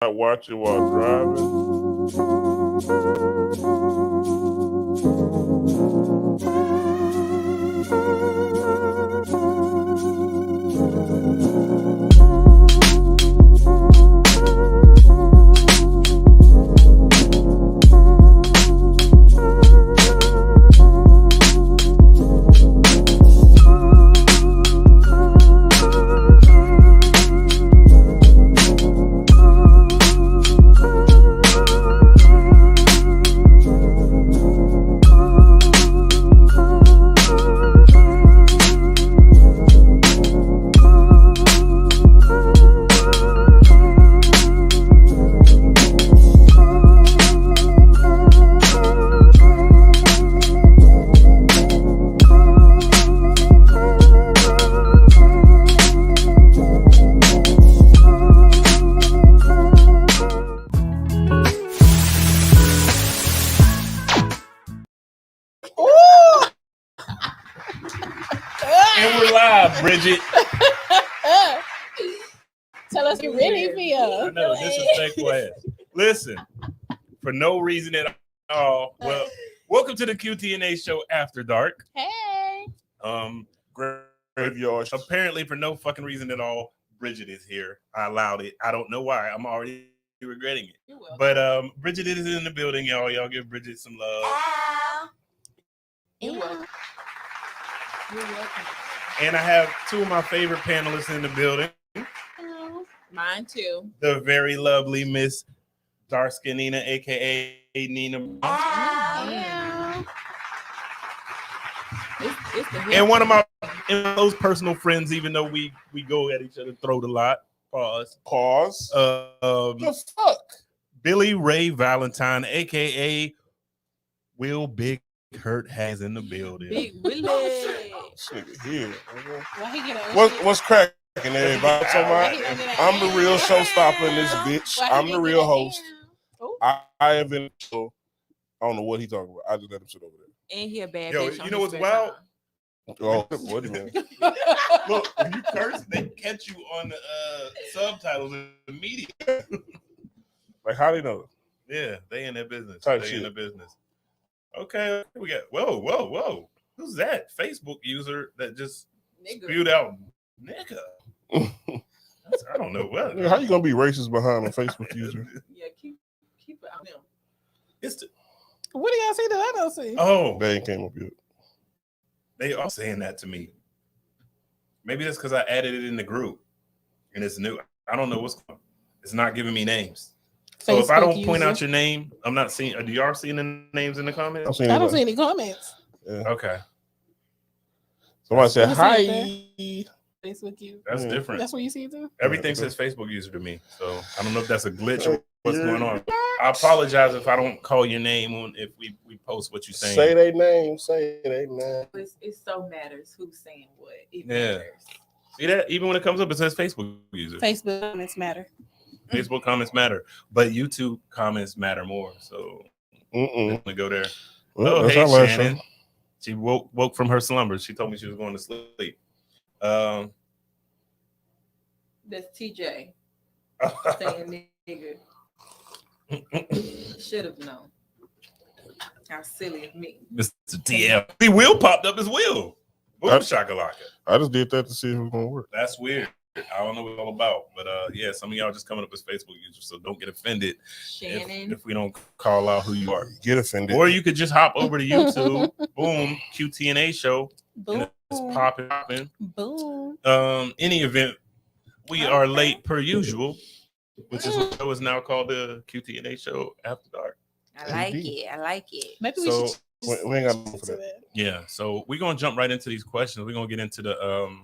watch it while driving. And we're live, Bridget. Tell us you really feel. I know, disrespectful ass. Listen, for no reason at all. Well, welcome to the QTNA show After Dark. Hey. Graveyard. Apparently, for no fucking reason at all, Bridget is here. I allowed it. I don't know why. I'm already regretting it. But Bridget is in the building, y'all. Y'all give Bridget some love. You're welcome. You're welcome. And I have two of my favorite panelists in the building. Mine too. The very lovely Miss Darskin Nina, aka Nina. Yeah. And one of my close personal friends, even though we go at each other throat a lot. Pause. The fuck? Billy Ray Valentine, aka Will Big Hurt has in the building. Big Willie. Nigga here. What's cracking, everybody? I'm the real showstopper in this bitch. I'm the real host. I have been. I don't know what he talking about. I just let him sit over there. And he a bad Yo, bitch. you know what's wild? Oh, what do you mean? Look, when you curse, they catch you on the subtitles in the media. Like, how they know? Yeah, they in their business. Type they shit. in their business. Okay, we got whoa. Who's that Facebook user that just spewed out nigga? I don't know what. How you gonna be racist behind a Facebook user? Yeah, keep it out there. It's What do y'all see that I don't see? oh, They ain't came up yet. they are saying that to me. Maybe that's because I added it in the group and it's new. I don't know what's going on. It's not giving me names. So if I don't point out your name, I'm not seeing. Do y'all see the names in the comments? I don't see any comments. Yeah. Okay, Somebody said hi. Facebook user. that's different. That's what you see it too? Everything says Facebook user to me, so I don't know if that's a glitch or what's going on. I apologize if I don't call your name on if we post what you're saying. Say their name. Say their name. It so matters who's saying what. It matters. See that? Even when it comes up, it says Facebook user. Facebook comments matter. Facebook comments matter, but YouTube comments matter more. So I'm gonna go there. Well, hey Shannon. Show. She woke from her slumbers. She told me she was going to sleep. That's TJ saying nigga. Should have known. How silly of me. Mr. TL. The Will popped up as Will. Boom shakalaka. I just did that to see if it was gonna work. That's weird. I don't know what it's all about, but yeah, some of y'all just coming up as Facebook users, so don't get offended if we don't call out who you are. Get offended, or you could just hop over to YouTube. Boom, QTNA show. Boom. And it's popping. Boom. Any event, we are late per usual, which is what is now called the QTNA show After Dark. I like it. Maybe so, we should. We ain't got no for that. Yeah, so we're gonna jump right into these questions. We're gonna get into the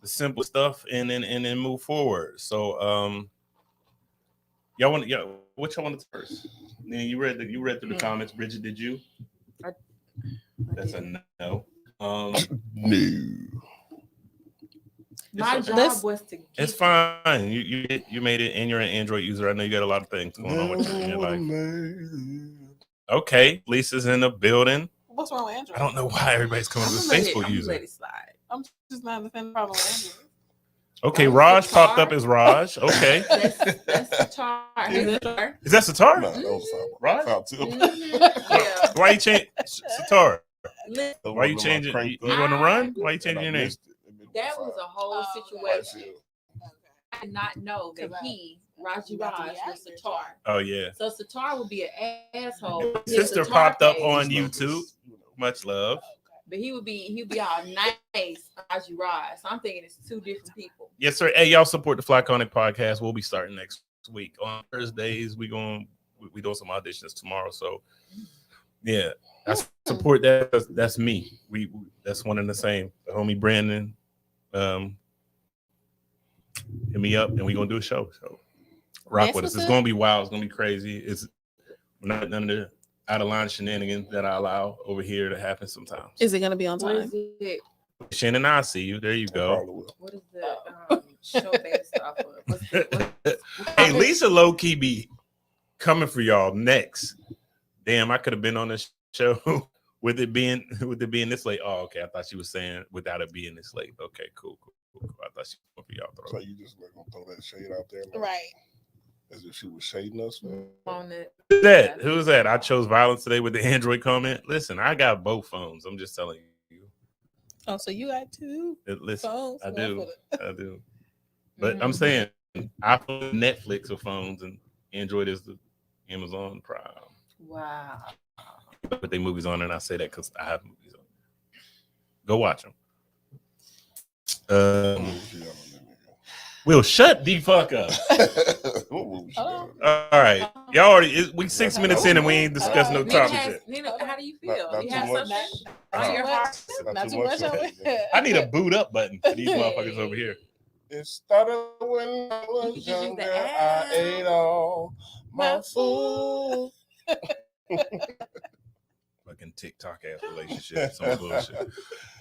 simple stuff and then move forward. So y'all want what y'all want to first? You read through the comments. Bridget, did you? That's a no. No. My job was to get it's fine. You made it and you're an Android user. I know you got a lot of things going on with you in your life. Okay, Lisa's in the building. What's wrong with Android? I don't know why everybody's coming up with Facebook user. Let it slide. I'm just not understanding the problem with Android. Okay, Raj popped up as Raj. Okay. That's Satar. Is that Satar? No, that was Raj? Yeah. Why you change Satar? Listen, Why you changing? You want to run? Why you changing your name? that was a whole situation. I did not know that Raji Raj, was Satar. Oh yeah. So Satar would be an asshole. Sister popped up on YouTube. Much love. But he would be all nice, Raji Raj. So I'm thinking it's two different people. Yes, sir. Hey, y'all support the Flyconic podcast. We'll be starting next week on Thursdays. We doing some auditions tomorrow. So yeah, I support that. That's me. We that's one and the same. The homie Brandon, hit me up and we're gonna do a show. So rock with us. It's gonna be wild. It's gonna be crazy. It's not none of the out of line shenanigans that I allow over here to happen sometimes. Is it gonna be on time? What is it? Shannon, I see you. There you go. What is the show based off of? Hey, Lisa low key be coming for y'all next. Damn, I could have been on this show with it being this late. Oh, okay. I thought she was saying without it being this late. Okay, cool. I thought she was for y'all. So you just gonna throw that shade out there, like, Right? as if she was shading us, man. On it. Who's that? I chose violence today with the Android comment. Listen, I got both phones. I'm just telling you. Oh, so you got two Listen, phones? I do. But I'm saying iPhone, Netflix are phones, and Android is the Amazon Prime. Wow. But they movies on, and I say that because I have movies on. Go watch them. Will shut the fuck up. All right, y'all already. We 6 minutes in and we ain't discussed no topic yet. Nina, how do you feel? Not You too have much. something on your heart? Not too much. I need a boot up button for these motherfuckers over here. It started when I was younger. I ate all my food. Fucking TikTok ass relationship. Some bullshit.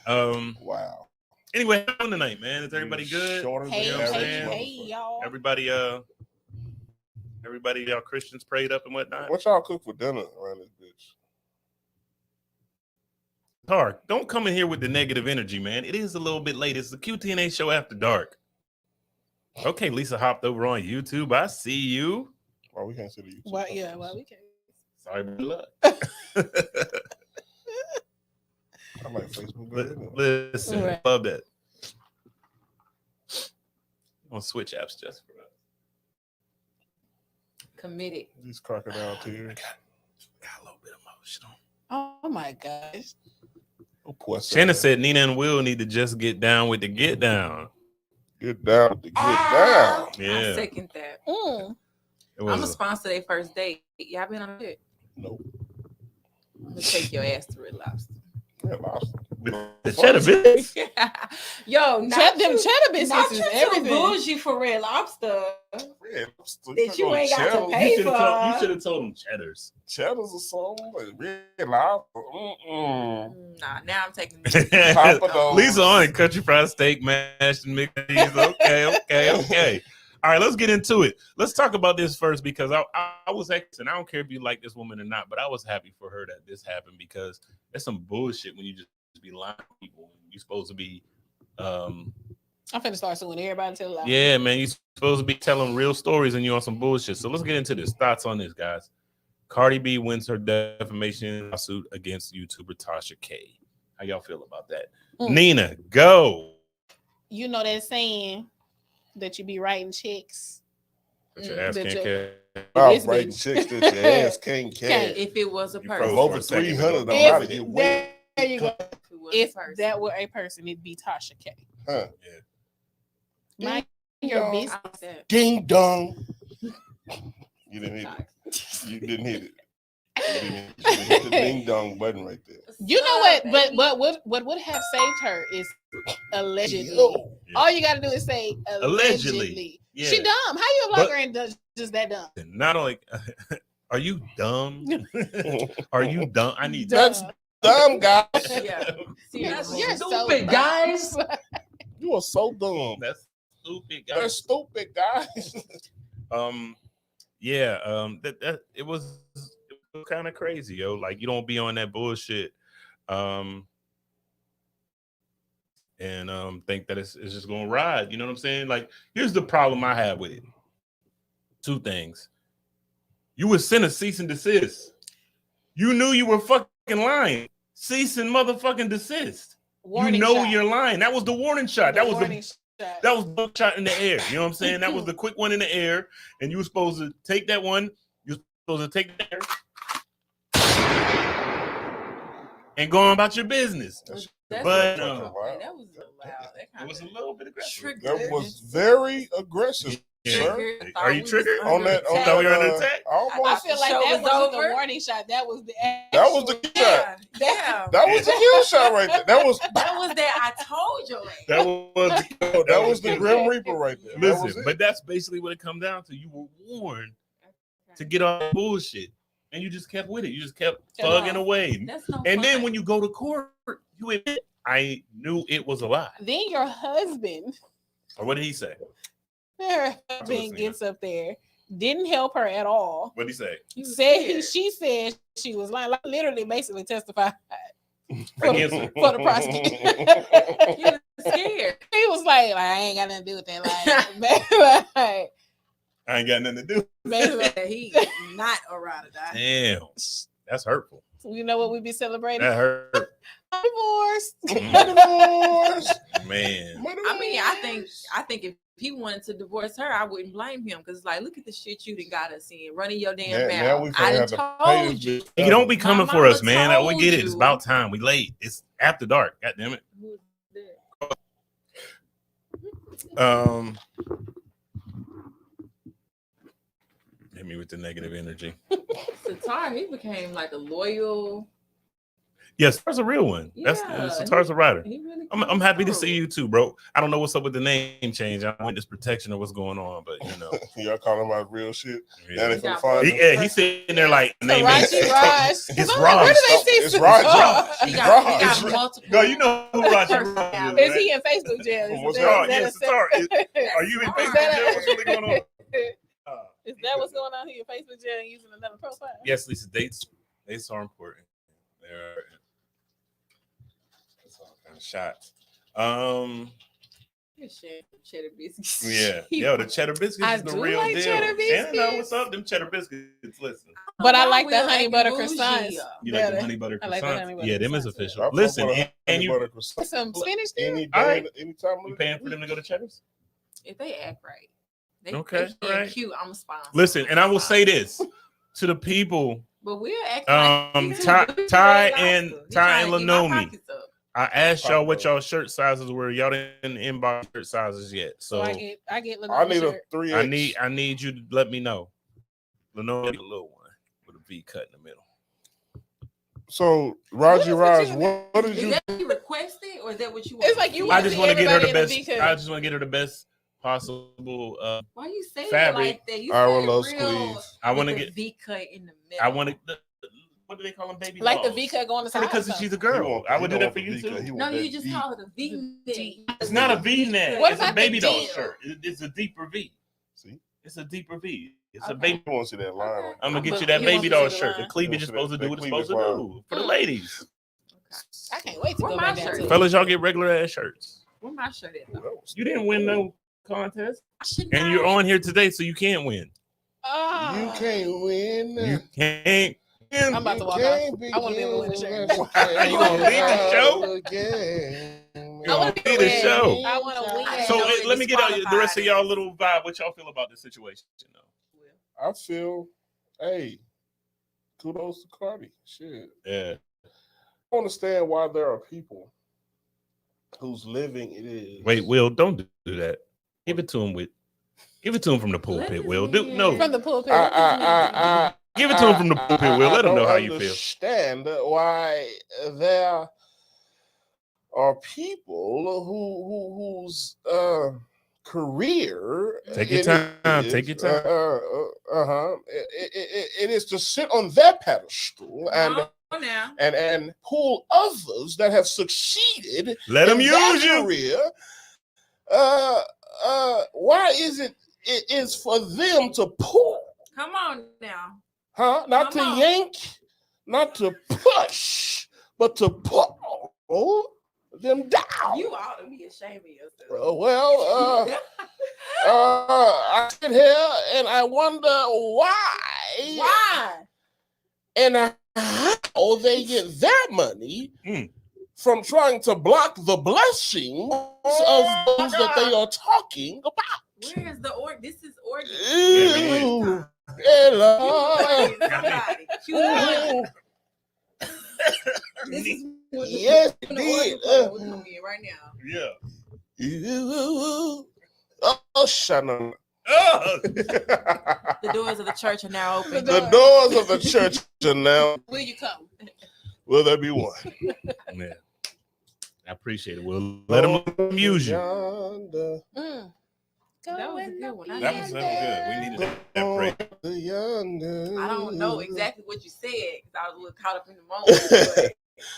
Wow. Anyway, how tonight, man? Is everybody good? Hey, y'all. Everybody, y'all Christians prayed up and whatnot. What y'all cook for dinner around this bitch? Dark. Don't come in here with the negative energy, man. It is a little bit late. It's the QTNA show after dark. Okay, Lisa hopped over on YouTube. I see you. Well, we can't see the YouTube. Well, yeah, well, we can. Sorry, good luck. I like Facebook. Listen, Right. love that. On Switch apps just for us. Committed. These crocodile tears. Got a little bit emotional. Oh my gosh. Shannon said Nina and Will need to just get down with the get down. Get down with the get down. Yeah. I second that. Mm. I'm a sponsor their first date. Y'all been on it? Nope. I'm gonna take your ass to Red Lobster. Red Lobster. The cheddar bits. Yo, Them cheddar biscuits not is you everything. too bougie for Red Lobster. Red Lobster. That you ain't got to pay You for. should have told them cheddars. Cheddars or something. Like Red Lobster. Nah, now I'm taking Lisa on country fried steak, mashed and mixed cheese. Okay. All right, let's get into it. Let's talk about this first because I was and I don't care if you like this woman or not, but I was happy for her that this happened because there's some bullshit when you just be lying to people. You're supposed to be I'm finna start suing everybody till life. yeah, man, you're supposed to be telling real stories and you're on some bullshit. So let's get into this. Thoughts on this, guys. Cardi B wins her defamation lawsuit against YouTuber Tasha K. How y'all feel about that? Nina, go. You know that saying that you be writing checks. But your ass can't care. I'm writing checks that your ass can't cash. If it was a person. Over 300, I'm about to get way. There you go. If person. that were a person, it'd be Tasha K. Huh. Yeah. Mind your business. Ding dong. You didn't hit it. You didn't hit it. You didn't hit the ding dong button right there. You know what? What would have saved her is allegedly. Yeah. All you got to do is say allegedly. Yeah. She dumb. How you a blogger and just that dumb? Not only are you dumb? Are you dumb? I need That's dumb, guys. Yeah. See, You're stupid, so guys. You are so dumb. That's stupid, They're guys. stupid, guys. That it was kind of crazy, yo. Like you don't be on that bullshit. and think that it's just gonna ride. You know what I'm saying? Like, here's the problem I have with it. Two things. You would send a cease and desist. You knew you were fucking lying. Cease and motherfucking desist. Warning you know shot. you're lying. That was the warning shot. That was the shot in the air. You know what I'm saying? That was the quick one in the air, and you were supposed to take that one. You were supposed to take the air and go on about your business. But that was loud. It was a little bit aggressive. That was very aggressive. Sir? Are you triggered on that? On that, we're under attack. I feel like that wasn't the warning shot. That was the that was the kill shot. Yeah. That was the kill shot right there. That was that I told you. That was the Grim Reaper right there. Listen, but that's basically what it comes down to. You were warned to get off bullshit, and you just kept with it. You just kept thugging away. And then when you go to court, you admit, I knew it was a lie. Then your husband, or what did he say? Her husband gets up there, didn't help her at all. What did he She say? said she was lying, like literally basically testified for Against the prosecution. He was scared. He was like, I ain't got nothing to do with that. Like, I ain't got nothing to do. He not a ride or die. Damn, that's hurtful. You know what we be celebrating? That hurt. Divorce. Divorce. Man. I mean, I think if he wanted to divorce her, I wouldn't blame him, because like, look at the shit you done got us in, running your damn mouth. I done told you. You don't be coming for us, man. We get it. It's about time. We late. It's after dark. God damn it. Hit me with the negative energy. Satar, he became like a loyal. Yes, Satar's a real one. Yeah, Satar's a writer. Really I'm happy to see you too, bro. I don't know what's up with the name change. I want this protection or what's going on, but you know. Y'all calling about real shit. Yeah, he's sitting there like name Raj. It's Raj. It's Raj. He got multiple. No, you know who Raj is. Is he in Facebook jail? Yes, Satar. Are you in Facebook jail? What's really going on? Is that what's going on here? Your Facebook jail and using another profile? Yes, Lisa. Dates are important. That's all kind of shots. Cheddar biscuits. Yeah. The cheddar biscuits is the real deal. Cheddar biscuits. And know what's up? Them cheddar biscuits. Listen. But I like the honey butter croissants. You like the honey butter croissants? I like the honey butter them is official. croissants. Listen, and you some spinach there? Anytime you paying for them to go to Cheddar's? If they act right. Right. Cute. I'm a sponsor. Listen, and I will say this to the people. But we're acting Ty and Lanomi. I asked y'all what y'all shirt sizes were. Y'all didn't inbox shirt sizes yet. So I get I need a 3X. I need you to let me know. Lanomi, a little one with a V cut in the middle. So Raj, what did you? Is that you requested, or is that what you want? It's like you. I just want to get her the best. I just want to get her the best possible. Why you say fabric. Like that? You sleeves. I want to get V cut in the middle. I want to. What do they call them, baby? Like dolls? the V cut going to side. Because she's a girl. I would do that for you too. No, you just call it a V neck. It's not a V neck. What it's if a I baby think doll shirt. It's a deeper V. See, it's a deeper V. It's a baby. You want to see that line? I'm gonna get you that baby doll shirt. The cleavage is supposed to do what it's supposed to do for the ladies. I can't wait to go back there. Fellas, y'all get regular ass shirts. Where my shirt at? You didn't win no contest, and you're on here today, so you can't win. You can't win. You can't. I'm about to walk off. I want to be able to win the shirt. You gonna leave the show? I want to leave the show. I want to win. So let me get the rest of y'all little vibe. What y'all feel about this situation? I feel, hey, kudos to Cardi. Shit. Yeah. I understand why there are people whose living it is. Wait, Will, don't do that. Give it to him from the pulpit, Will. No. From the pulpit. Give it to him from the pulpit, Will. Let him know how you feel. Understand why there are people whose career. Take your time. Take your time. It is to sit on their pedestal and pull others that have succeeded. Let them use you. Career. Why is it is for them to pull? Come on now. Huh? Not to yank, not to push, but to pull. them down. You ought to be ashamed of yourself. Well, I sit here and I wonder why. Why? And how they get their money from trying to block the blessings of those that they are talking about. Where is the org? This is organ. Ew. Hello. Somebody. QTNA. This is Yes, indeed. Right now. Yeah. Oh, shut up. Oh. The doors of the church are now open. The doors of the church are now. Will you come? Will there be one? Man, I appreciate it. We'll let him amuse you. That was a good one. That was good. We needed that break. I don't know exactly what you said because I was a little caught up in the moment.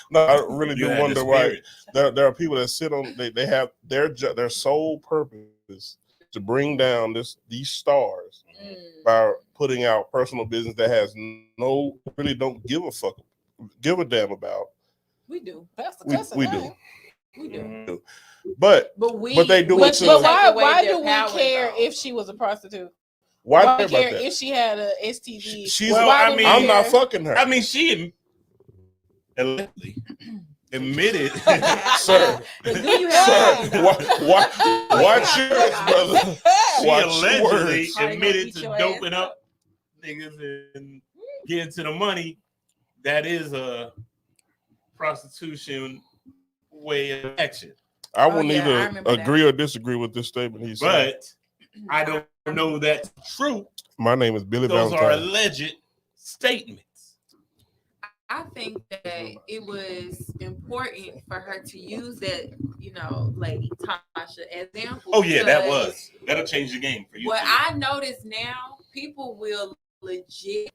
No, I really do You wonder why there are people that sit on. They have their sole purpose to bring down these stars by putting out personal business that has really don't give a damn about. We do. We do. We do. But they do it too. But why do we care if she was a prostitute? Why do we care if she had a STD? I'm not fucking her. I mean, she allegedly admitted, sir. Watch yours, brother. She allegedly admitted to doping up niggas and getting to the money. That is a prostitution way of action. I will neither agree or disagree with this statement he said. But I don't know that's true. My name is Billy Those Valentine. are alleged statements. I think that it was important for her to use that, Lady Tasha as example. Oh yeah, that'll change the game for you. What I notice now, people will legit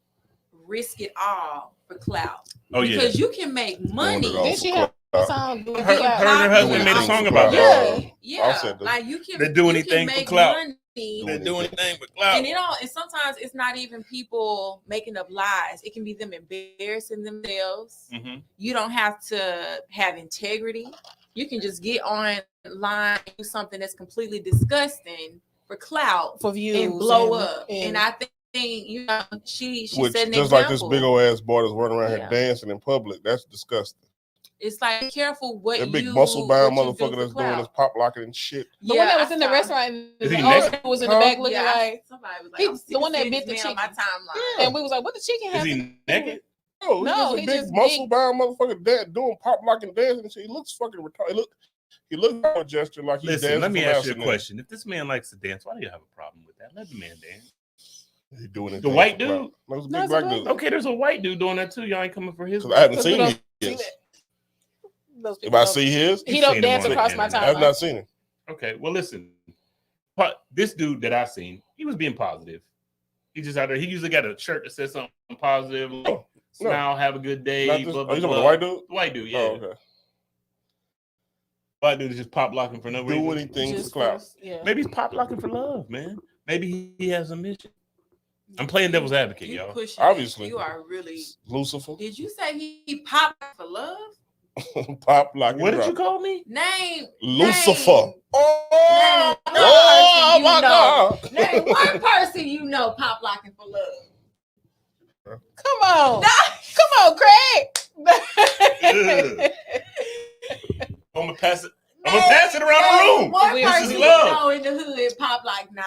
risk it all for clout. Oh yeah, because you can make money. Did she have a song? Her husband made a song about that. Yeah, like you can. They do anything for clout. They do anything for clout. And sometimes it's not even people making up lies. It can be them embarrassing themselves. Mm-hmm. You don't have to have integrity. You can just get online and do something that's completely disgusting for clout, for views, and blow up. And I think she said just like this big old ass boy that's running around here dancing in public. That's disgusting. It's like, be careful what that big muscle bound motherfucker that's doing this pop locking and shit. The one that was in the restaurant, was in the back looking like somebody was like, the one that bit the chicken on my timeline. And we was like, what the chicken have? Is he naked? No, he's a big muscle bound motherfucker doing pop locking dancing and shit. He looks fucking retarded. He looks like a gesture like he's dancing. Let me ask you a question. If this man likes to dance, why do you have a problem with that? Let the man dance. He doing it. The white dude? No, it's a big black dude. Okay, there's a white dude doing that too. Y'all ain't coming for his. I haven't seen his. If I see his, he don't dance across my time. I've not seen him. Okay, well listen. This dude that I seen, he was being positive. He just out there. He usually got a shirt that says something positive. Like, smile, have a good day. Blah, blah, blah. You talking about the white dude? The white dude, yeah. Oh, okay. White dude is just pop locking for no reason. Do anything for clout. Yeah. Maybe he's pop locking for love, man. Maybe he has a mission. I'm playing devil's advocate, y'all. Obviously, you are really Lucifer. Did you say he popped for love? Pop locking. What did you call me? Name Lucifer. Oh my God! Name one person you know pop locking for love. Come on, come on, Craig. I'm gonna pass it. I'm gonna pass it around the room. One person you know in the hood pop like, nah,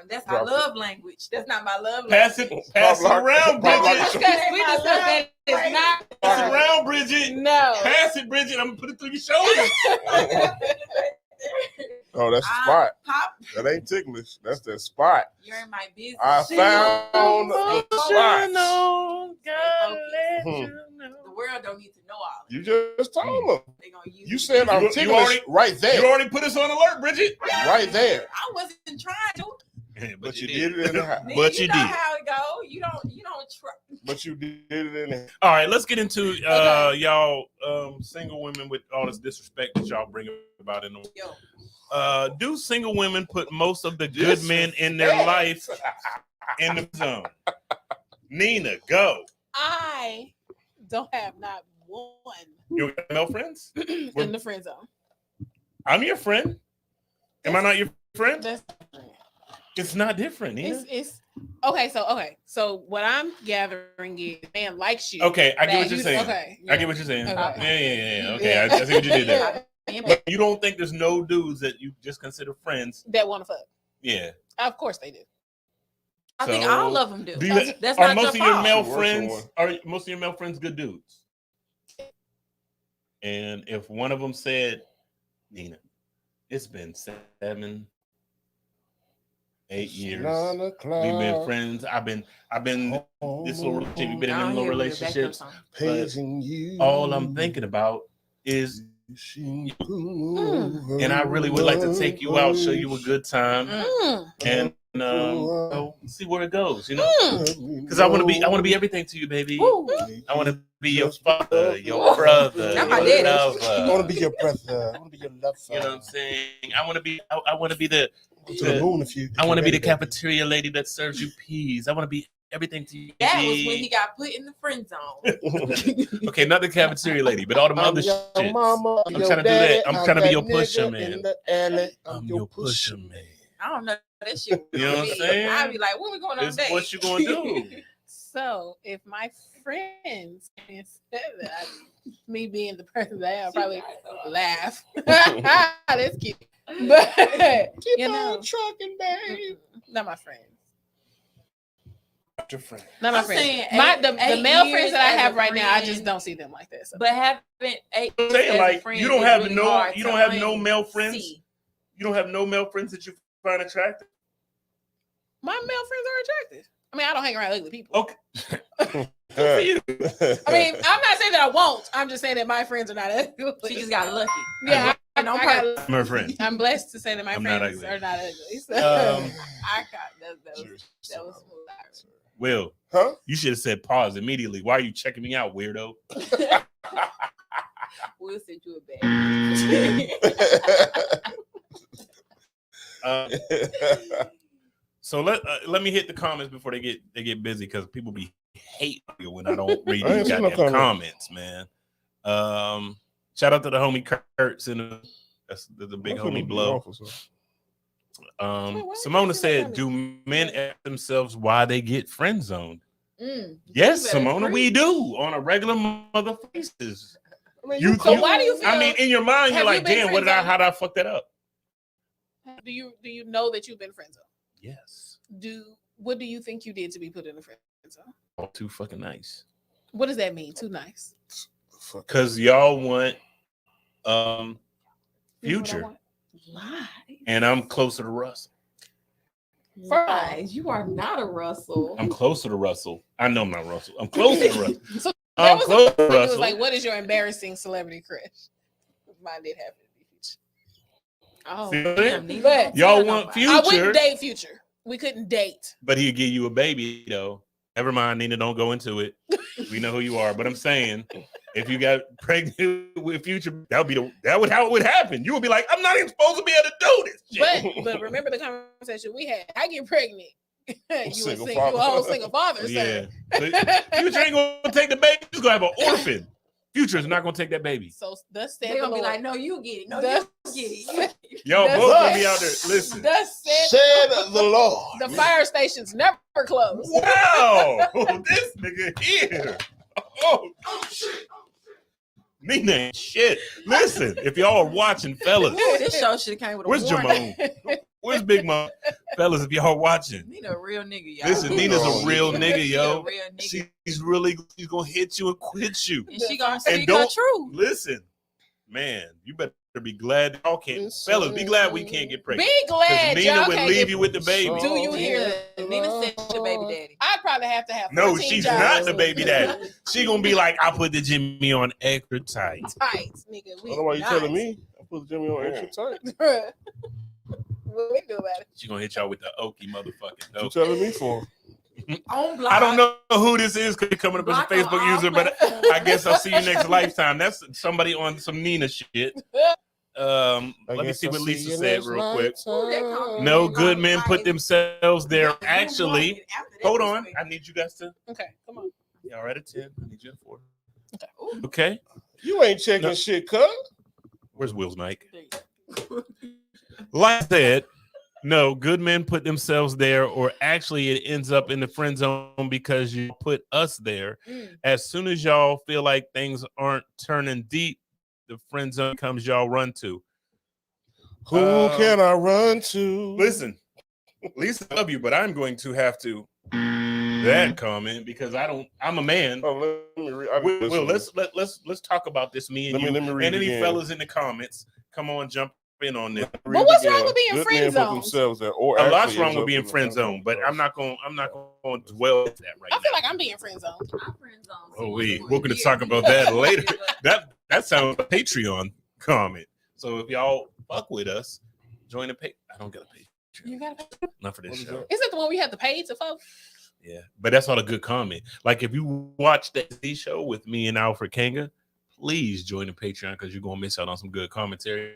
that's our love language. That's not my love language. Pass it around, Bridget. We just said that it's not. Pass it around, Bridget. No. Pass it, Bridget. I'm gonna put it through your shoulder. Oh, that's the spot. That ain't ticklish. That's the spot. You're in my business. I found a spot. The world don't need to know all of it. You just told them. You said I'm ticklish right there. You already put us on alert, Bridget. Right there. I wasn't trying to. But you did it in the house. But you know did. How it go? You don't try. But you did it in the All right, let's get into y'all single women with all this disrespect that y'all bring about in the world. Do single women put most of the good men in their life in the zone? Nina, go. I don't have not one. You got male friends? In the friend zone. I'm your friend. Am I not your friend? That's It's not different. Nina. it's okay. So what I'm gathering is man likes you. Okay, I get what you're saying. Okay, I get what you're saying. Okay. Yeah. Okay, I see what you did there. Yeah. But you don't think there's no dudes that you just consider friends? That want to fuck. Yeah. Of course they do. I think all of them do. That's are not most your of your fault. male friends? Are most of your male friends good dudes? And if one of them said, "Nina, it's been 7, 8 years. We've been friends. I've been this little relationship. We've been in them little relationships. But all I'm thinking about is you. And I really would like to take you out, show you a good time, and see where it goes. You know, because I want to be everything to you, baby. I want to be your father, your brother, your lover. I want to be your brother. I want to be your lover. You know what I'm saying? I want to be the to the moon if you. I want to be the cafeteria lady that serves you peas. I want to be everything to you. That was when he got put in the friend zone. Okay, not the cafeteria lady, but all the other shit. I'm trying to do that. I'm trying to be your pusher man. I'm your pusher man. I don't know that shit. You know what I'm saying? I'd be like, "What we going on today? What you gonna do?" So if my friends said that, me being the person that I am, I'll probably laugh. That's cute. But Keep you know, on trucking, babe. not my friends. Not your friend. Not my I'm friends. saying The eight male years friends that I as have a right now, I friend, just don't see them like that. So. But having 8 years Saying as like a friend you don't is have really no hard you to don't have no male unsee. friends. You don't have no male friends that you find attractive. My male friends are attractive. I mean, I don't hang around ugly people. Okay. Good for you. I mean, I'm not saying that I won't. I'm just saying that my friends are not ugly. She just got lucky. Yeah, And on purpose. I'm her friend. I'm blessed to say that my I'm not friends ugly. are not ugly. So. I got that was smooth. Will, Huh? you should have said pause immediately. Why are you checking me out, weirdo? We'll send you a bag. So let me hit the comments before they get busy because people be hate when I don't read I these ain't seen no goddamn comments, man. Shout out to the homie Kurtz and that's the big homie Blow. Simona said, "Do men ask themselves why they get friend zoned?" Yes, Simona, we do on a regular mother faces. I mean, So why do you feel? I mean, in your mind, you're like, "Damn, how did I fuck that up?" Do you know that you've been friend zoned? Yes. What do you think you did to be put in a friend zone? All too fucking nice. What does that mean? Too nice? Because y'all want Future. Why? And I'm closer to Russell. Why? You are not a Russell. I'm closer to Russell. I know I'm not Russell. I'm closer to Russell. So I'm closer to it was Russell. like, what is your embarrassing celebrity crush? Mine did happen to be Future. Oh, damn, but y'all want Future. I wouldn't date Future. We couldn't date. But he'd give you a baby, though. Never mind, Nina, don't go into it. We know who you are. But I'm saying, if you got pregnant with Future, how it would happen. You would be like, I'm not even supposed to be able to do this shit. But remember the conversation we had. I get pregnant. You a father. whole single father. Yeah. So Future ain't gonna take the baby. He's gonna have an orphan. Future is not gonna take that baby. So thus said They're the gonna be Lord. like, no, you get it. No, you get it. Y'all both gonna be out there. Listen. Thus said the Lord. The fire stations never close. Wow, this nigga here. Oh shit. Nina ain't shit. Listen, if y'all are watching, fellas. This show should have came with a Where's warning. Jamone? Where's Big Mom? Fellas, if y'all watching. Nina a real nigga, y'all. Listen, Nina's a real nigga, yo. Real nigga. She's gonna hit you and quit you. And she gonna speak her truth. Listen, man, you better be glad y'all can't. Fellas, be glad we can't get pregnant. Be glad Nina y'all would can't leave get, you with the baby. Do you hear? Nina said she's the baby daddy. I'd probably have to have. No, 14 she's jobs. not the baby daddy. She gonna be like, I put the Jimmy on extra tight. Tight, nigga. I don't know why you telling me. I put Jimmy on extra tight. What we do about it? She gonna hit y'all with the oaky motherfucking dope. What you telling me for? On block. I don't know who this is because coming up as a Facebook user, but I guess I'll see you next lifetime. That's somebody on some Nina shit. Let me see what Lisa said real quick. No good men put themselves there. Actually, hold on. I need you guys to. Okay, come on. Y'all at a 10. I need you at 4. Okay. You ain't checking shit, cuz. Where's Will's mic? Like I said, no, good men put themselves there, or actually it ends up in the friend zone because you put us there. As soon as y'all feel like things aren't turning deep, the friend zone comes y'all run to. Who can I run to? Listen, Lisa, I love you, but I'm going to have to that comment because I'm a man. Oh, let me read. Will, let's talk about this. Me and you, let me read and any again. fellas in the comments. Come on, jump in on this. But what's wrong with being friend zoned? A lot's wrong with being friend zoned, but I'm not going to dwell with that right now. I feel like I'm being friend zoned. I'm friend zoned. Oh, we're going to talk about that later. That sounds like a Patreon comment. So if y'all fuck with us, join the page. I don't get a Patreon. You got a Patreon? Not for this show. Is that the one we have to pay to folks? Yeah, but that's all a good comment. Like if you watch that Z show with me and Alfred Kanga, please join the Patreon because you're gonna miss out on some good commentary.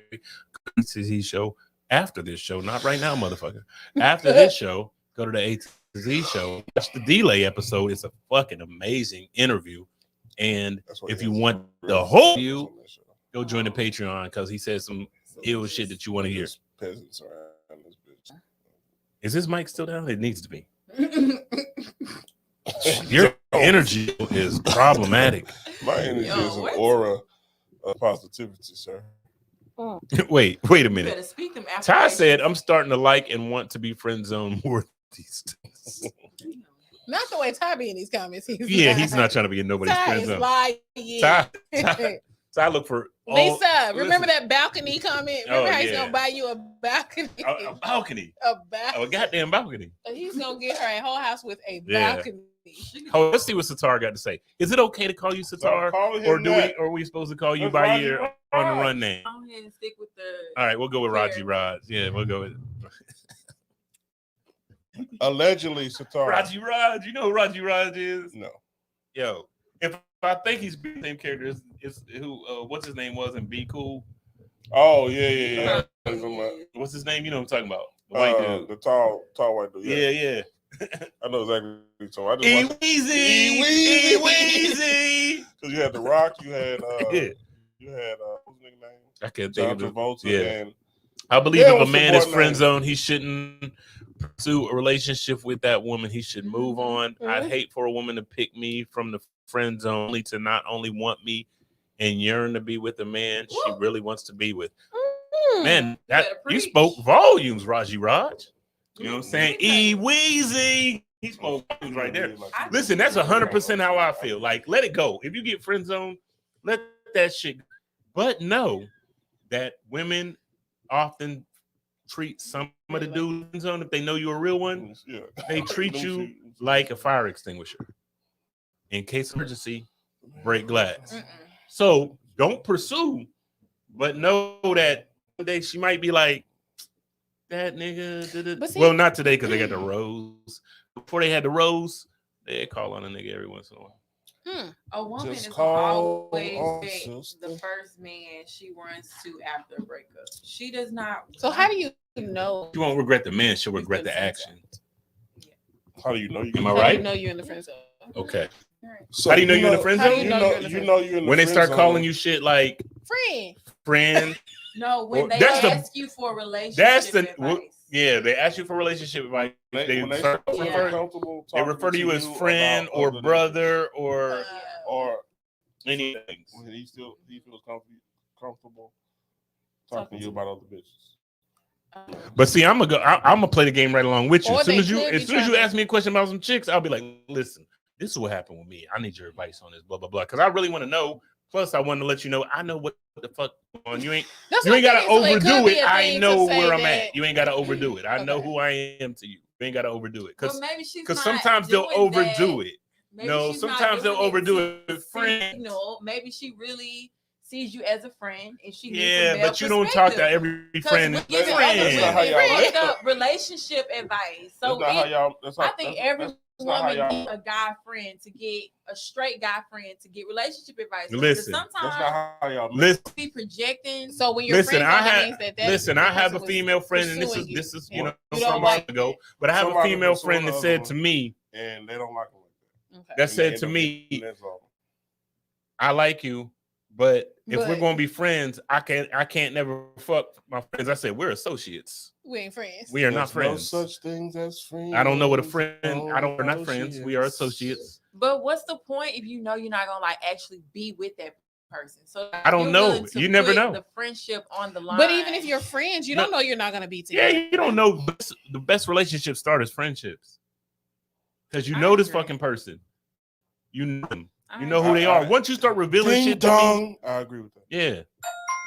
Z show after this show, not right now, motherfucker. After this show, go to the A to Z show. Watch the delay episode. It's a fucking amazing interview. And if you want the whole view, go join the Patreon because he says some ill shit that you want to hear. Peasants around this bitch. Is this mic still down? It needs to be. Your energy is problematic. My energy is an aura of positivity, sir. Wait a You minute. better speak them Ty said, I'm starting to like and want to be friend zone more these days. Not the way Ty be in these comments. He's not trying to be in nobody's Ty friend is zone. lying. Ty look for Lisa, remember that balcony comment? Remember how he's yeah. gonna buy you a balcony? A balcony. A balcony. A goddamn balcony. So he's gonna get her a whole house with a Yeah. balcony. Oh, let's see what Sitar got to say. Is it okay to call you Sitar, or are we supposed to call you by your on the run name? Go ahead and stick with the. All right, we'll go with Raji Raj. Yeah, we'll go with Allegedly, Sitar. Raji Raj. You know who Raji Raj is? No. Yo, if I think he's the same character is who what's his name was in Be Cool. Oh yeah. What's his name? You know what I'm talking about? The white dude. The tall white dude. Yeah. I know exactly what you're talking about. Easy. Because you had The Rock, you had what's his name? I can't think John of Travolta. Yeah. And I believe if a man is friend zone, he shouldn't pursue a relationship with that woman. He should move on. Mm-hmm. I'd hate for a woman to pick me from the friend zone only to not only want me and yearn to be with a man she really wants to be with. Man, that you spoke volumes, Raji Raj. You know what I'm saying? E-Weezy. He spoke volumes right there. Listen, that's 100% how I feel. Like, let it go. If you get friend zone, let that shit go. But know that women often treat some of the dudes on if they know you're a real one. Yeah. They treat you like a fire extinguisher. In case of emergency, break glass. So don't pursue, but know that one day she might be like, that nigga. Well, not today because they got the rose. Before they had the rose, they'd call on a nigga every once in a while. A woman Just is call always on pick sister. the first man she runs to after a breakup. She does not. So how do you know? She won't regret the man, she'll regret the action. How do you know you? Am I How right? do you know you're in the friend zone? Okay. So How do you know you're in the friend How do zone? you know you're in the friend you're in the When they friend start zone. calling you shit like friend. No, when they That's the- ask you for a relationship That's the advice. yeah. They ask you for relationship advice. They When they start feel refer- comfortable they talking refer to you as about friend other or than- brother or or anything. when he feels comfortable talking to you about other bitches. But see, I'm gonna play the game right along with you. Or As soon they as you could be trying ask to- me a question about some chicks, I'll be like, listen, this is what happened with me. I need your advice on this, blah blah blah. Because I really want to know. Plus, I want to let you know I know what the fuck on. You ain't gotta overdo it. I know where I'm at. You ain't gotta overdo it. I know who I am to you. You ain't gotta overdo it. Well, maybe she's Because not sometimes they'll doing overdo that. it. Maybe No, she's not sometimes they'll doing overdo to it. Friend. signal. Maybe she really sees you as a friend and she needs Yeah, some male but you don't talk to perspective. every friend. Because we're giving That's other not how women y'all straight live. up relationship advice. So That's not how y'all. I think every not how woman y'all- needs a guy friend to get a straight guy friend to get relationship advice. Listen. That's sometimes not how y'all. Listen, be projecting. So when you're Listen, friend I zone, that have- means that listen. I have a female friend, and pursuing this is you. you know You some don't months like ago. it. But I have a Somebody female pursuing friend that the said other to me, and they don't like them like that. Okay. that And said they to end up me, getting that zone. I like you, but if we're gonna be friends, I can't never fuck my friends. I said we're associates. We ain't friends. We are not friends. No such things as friends. I don't know what a friend. We're not friends. We are associates. But what's the point if you know you're not gonna like actually be with that person? So I don't know. You never know. The friendship on the line. But even if you're friends, you don't know you're not gonna be together. Yeah, you don't know. The best relationships start as friendships because you know this fucking person. You know them. You know who they are. Once you start revealing shit to me, I agree with that. Yeah.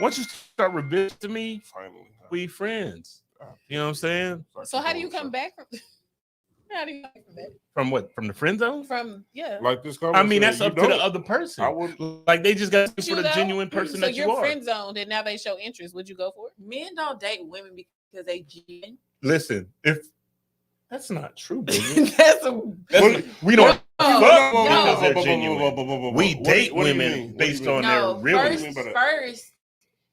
Once you start revealing to me, finally, we friends. You know what I'm saying? So how do you come back from? How do you come back from that? From what? From the friend zone? Like this. I mean, that's up to the other person. I would like they just got for the genuine person that you are. So you're friend zoned, and now they show interest. Would you go for it? Men don't date women because they cheating. Listen, if that's not true, baby. we don't. We date women based on their real. First,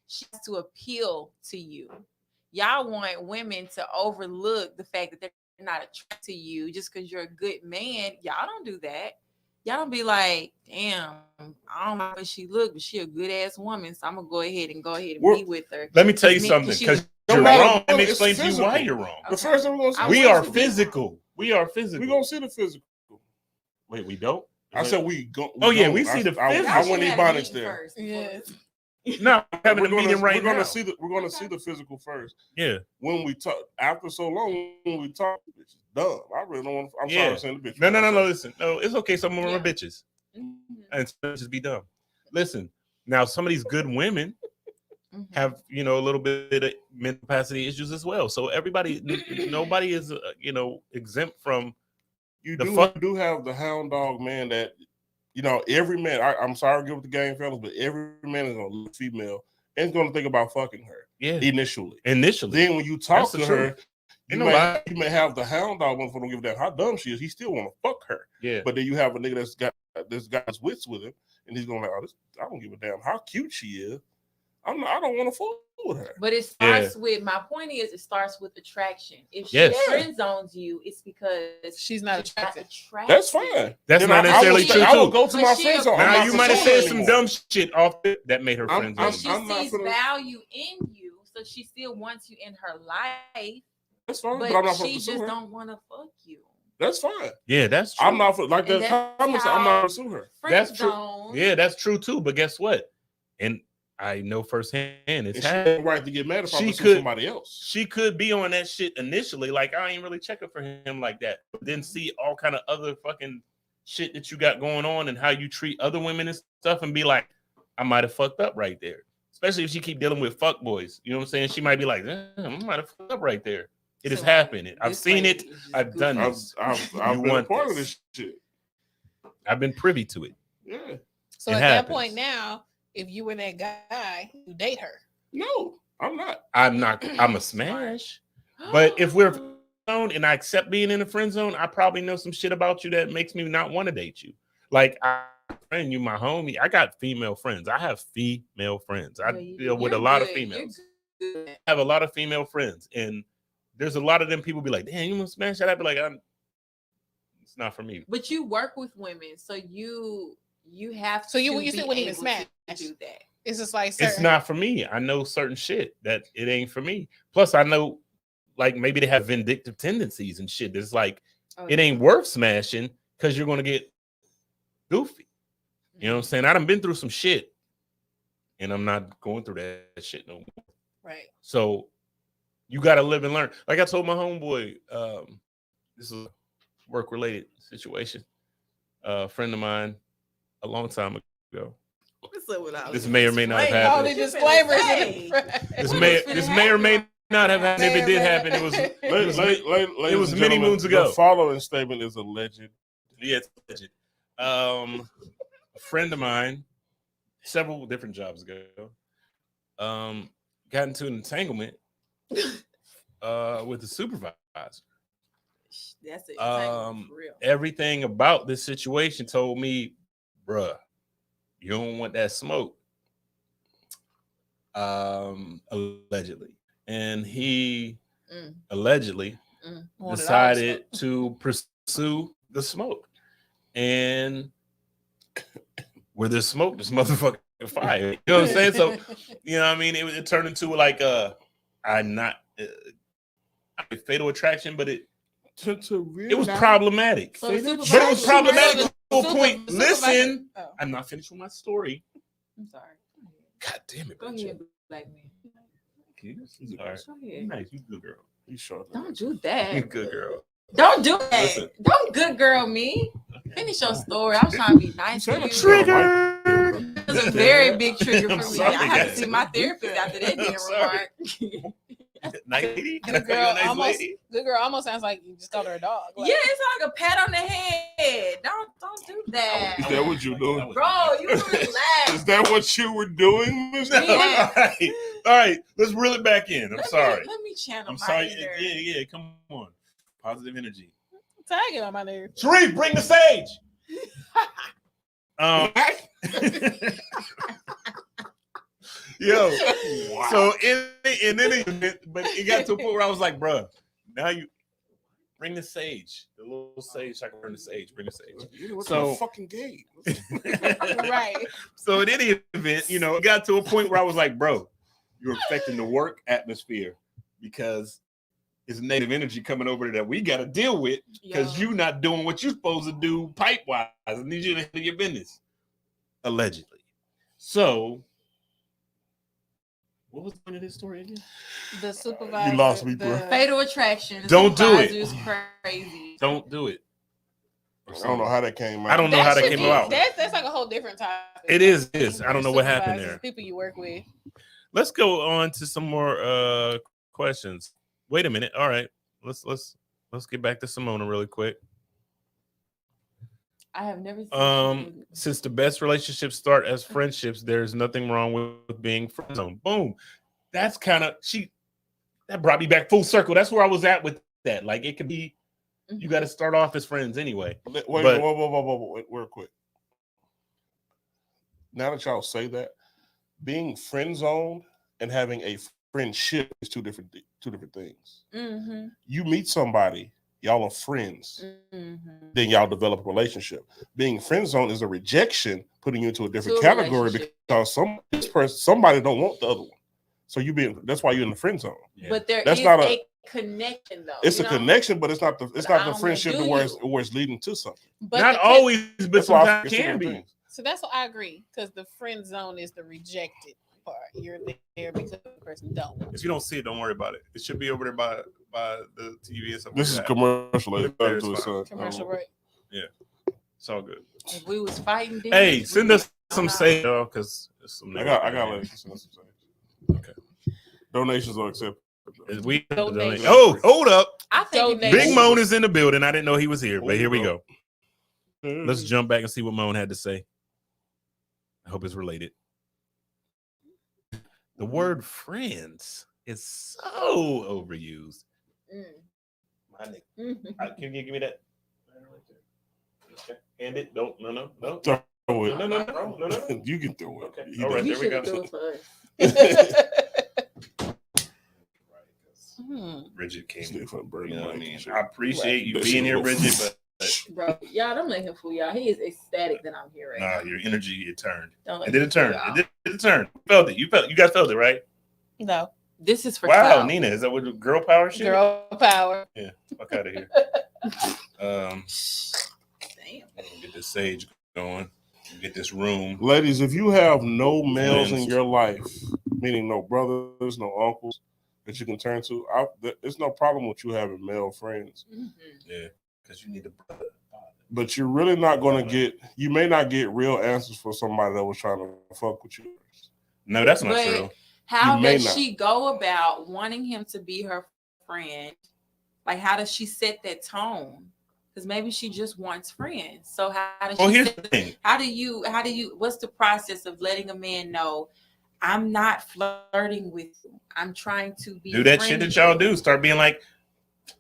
she has to appeal to you. Y'all want women to overlook the fact that they're not attracted to you just because you're a good man. Y'all don't do that. Y'all don't be like, damn, I don't know how she look, but she a good ass woman, so I'm gonna go ahead and be with her. Let me tell you something, because you're wrong. Let me explain to you why you're wrong. The first thing we are physical. We are physical. We're gonna see the physical. Wait, we don't? I said we go. We see the physical. I want Ebonics there. Yes. No, having a meeting right now. We're gonna see the physical first. Yeah. When we talk after so long, when we talk, it's dumb. I really don't want. I'm sorry, saying the bitch. No. Listen, no, it's okay. Some of them are bitches, and bitches be dumb. Listen, now some of these good women have a little bit of mental capacity issues as well. So everybody, nobody is exempt from. You do have the hound dog man that. Every man, I'm sorry to give it the game, fellas, but every man is going to look female and is going to think about fucking her. Yeah. Initially. Then when you talk to her, you may have the hound dog one for don't give a damn how dumb she is. He still want to fuck her. Yeah. But then you have a nigga that's got this guy's wits with him, and he's going like, I don't give a damn how cute she is. I don't want to fuck with her. But it starts with, my point is, it starts with attraction. If she friend zones you, it's because she's not attracted. That's fine. That's then not necessarily true. I will go to my friend zone. Now you might have said some dumb shit off that made her friend zone. She sees value in you, so she still wants you in her life. That's fine. But I'm not she just don't want to fuck you. That's fine. Yeah, that's true. I'm not like that. I'm not pursue her. That's true. Yeah, that's true too. But guess what? And I know firsthand it's right to get mad if I pursue somebody else. She could be on that shit initially, like I ain't really checking for him like that, but then see all kind of other fucking shit that you got going on and how you treat other women and stuff, and be like, I might have fucked up right there. Especially if she keep dealing with fuck boys, you know what I'm saying? She might be like, I might have fucked up right there. It has happened. I've seen it. I've done this. I've been a part of this shit. I've been privy to it. Yeah. So at that point now, if you were that guy, you date her. No, I'm not. I'm a smash. But if we're zone and I accept being in the friend zone, I probably know some shit about you that makes me not want to date you. Like friend, you my homie. I got female friends. I have female friends. I deal with a lot of females. I have a lot of female friends, and there's a lot of them people be like, damn, you want to smash that? I'd be like, it's not for me. But you work with women, so you have to. So you said when you smash, do that. It's just like it's not for me. I know certain shit that it ain't for me. Plus, I know like maybe they have vindictive tendencies and shit. It's like it ain't worth smashing because you're gonna get goofy. You know what I'm saying? I done been through some shit, and I'm not going through that shit no more. Right. So you got to live and learn. Like I told my homeboy, this is a work-related situation. A friend of mine a long time ago. This may or may not have happened. All the disclaimers. This may or may not have happened. If it did happen, it was many moons ago. The following statement is alleged. Yeah, it's alleged. A friend of mine, several different jobs ago, got into an entanglement with the supervisor. That's it. For real. Everything about this situation told me, bruh, you don't want that smoke. Allegedly. And he allegedly decided to pursue the smoke. And where there's smoke, there's motherfucking fire. You know what I'm saying? So, you know what I mean? It turned into like fatal attraction, but it was problematic. So But it was problematic to a point. Listen, I'm not finished with my story. I'm sorry. God damn it. Go ahead, black man. Sorry. Nice, you good girl. You sure? Don't do that. You good girl. Don't do that. Listen. Don't good girl me. Finish your story. I was trying to be nice to you. Trigger. It was a very big trigger for me. sorry, I had to guys. see my therapist after that damn remark. Nice lady? Can I Good call you girl, a nice lady? good girl almost sounds like you just called her a dog. Like, Yeah, it's like a pat on the head. Don't do that. Is that what you're doing? Bro, you relax. Is that what you were doing, Mr. Yeah. All right. Let's reel it back in. I'm sorry. Let me channel I'm my sorry. inner. Yeah. Come on. Positive energy. tagging on my nerves. Sharif, bring the sage. Yo, Wow. so in any event, but it got to a point where I was like, bruh, now you bring the sage, the little sage. I can bring the sage. Bring the sage. What's So- my fucking game? Right. So in any event, you know, it got to a point where I was like, bro, you're affecting the work atmosphere because it's negative energy coming over that we got to deal with because Yo. you not doing what you're supposed to do pipe wise. I need you to handle your business. Allegedly. So what was the point of this story again? The supervisor. You lost me, the- bro. Fatal attraction. The Don't do it. supervisor is crazy. Don't do it. I don't know how that came out. I don't know how that should came be- about. That's like a whole different topic. It is. I don't know what happened Supervisors, there. People you work with. Let's go on to some more questions. Wait a minute. All right. Let's get back to Simona really quick. I have never seen Since the best relationships start as friendships, there's nothing wrong with being friend zone. Boom. That's kind of that brought me back full circle. That's where I was at with that. Like it could be, you got to start off as friends anyway. Wait, But- whoa, real quick. Now that y'all say that, being friend zoned and having a friendship is two different things. Mm-hmm. You meet somebody, y'all are friends, Mm-hmm. then y'all develop a relationship. Being friend zoned is a rejection, putting you into a different To a category relationship. because somebody don't want the other one. So that's why you're in the friend zone. Yeah. But there That's is not a connection, though. It's you a know? connection, but it's not I the don't friendship wanna to do where it's leading to something. But Not the- always, but That's why I sometimes think it's can different be. things. So that's what I agree, because the friend zone is the rejected part. You're there because the person don't want If you don't see it, don't worry about it. It should be over there by the TV or something. This is like that. commercial. Yeah, To it's his son. commercial break. It's all good. If we was fighting, then Hey, we send would- us some say because some. I got let you send some things. Okay. Donations are accepted. We Donation. oh, hold up. I think Donation. Big Moan is in the building. I didn't know he was here, but here we go. Mm. Let's jump back and see what Moan had to say. I hope it's related. The word friends is so overused. Mm. My nigga. Mhm. Can you give me that? Okay. Hand it. Don't. No. Throw it. No. You can throw it. Okay. He All right. does. You There we should go. do it for us. Bridget came. Still for the bird You know what I mic mean? and shit. I appreciate you That being shit here, look- Bridget, but Bro, y'all don't let him fool y'all. He is ecstatic that I'm here right nah, now. your energy it turned. Don't let It did him it turn. fool y'all. It did it turn. You felt it. You guys felt it, right? No. This is for Wow, clout. Nina, is that what the girl power shit? Girl power. Fuck out of here. Damn. Get this sage going. Get this room. Ladies, if you have no males in Friends. your life, meaning no brothers, no uncles that you can turn to, there's no problem with you having male friends. Mhm. Yeah, because you need the brother. But you're really not going to you may not get real answers for somebody that was trying to fuck with you. No, that's not But true. how You may does not. she go about wanting him to be her friend? Like, how does she set that tone? Because maybe she just wants friends. So how does Well, she here's set the thing. how do you what's the process of letting a man know I'm not flirting with you, I'm trying to be Do that shit friendly that y'all with you. do. Start being like,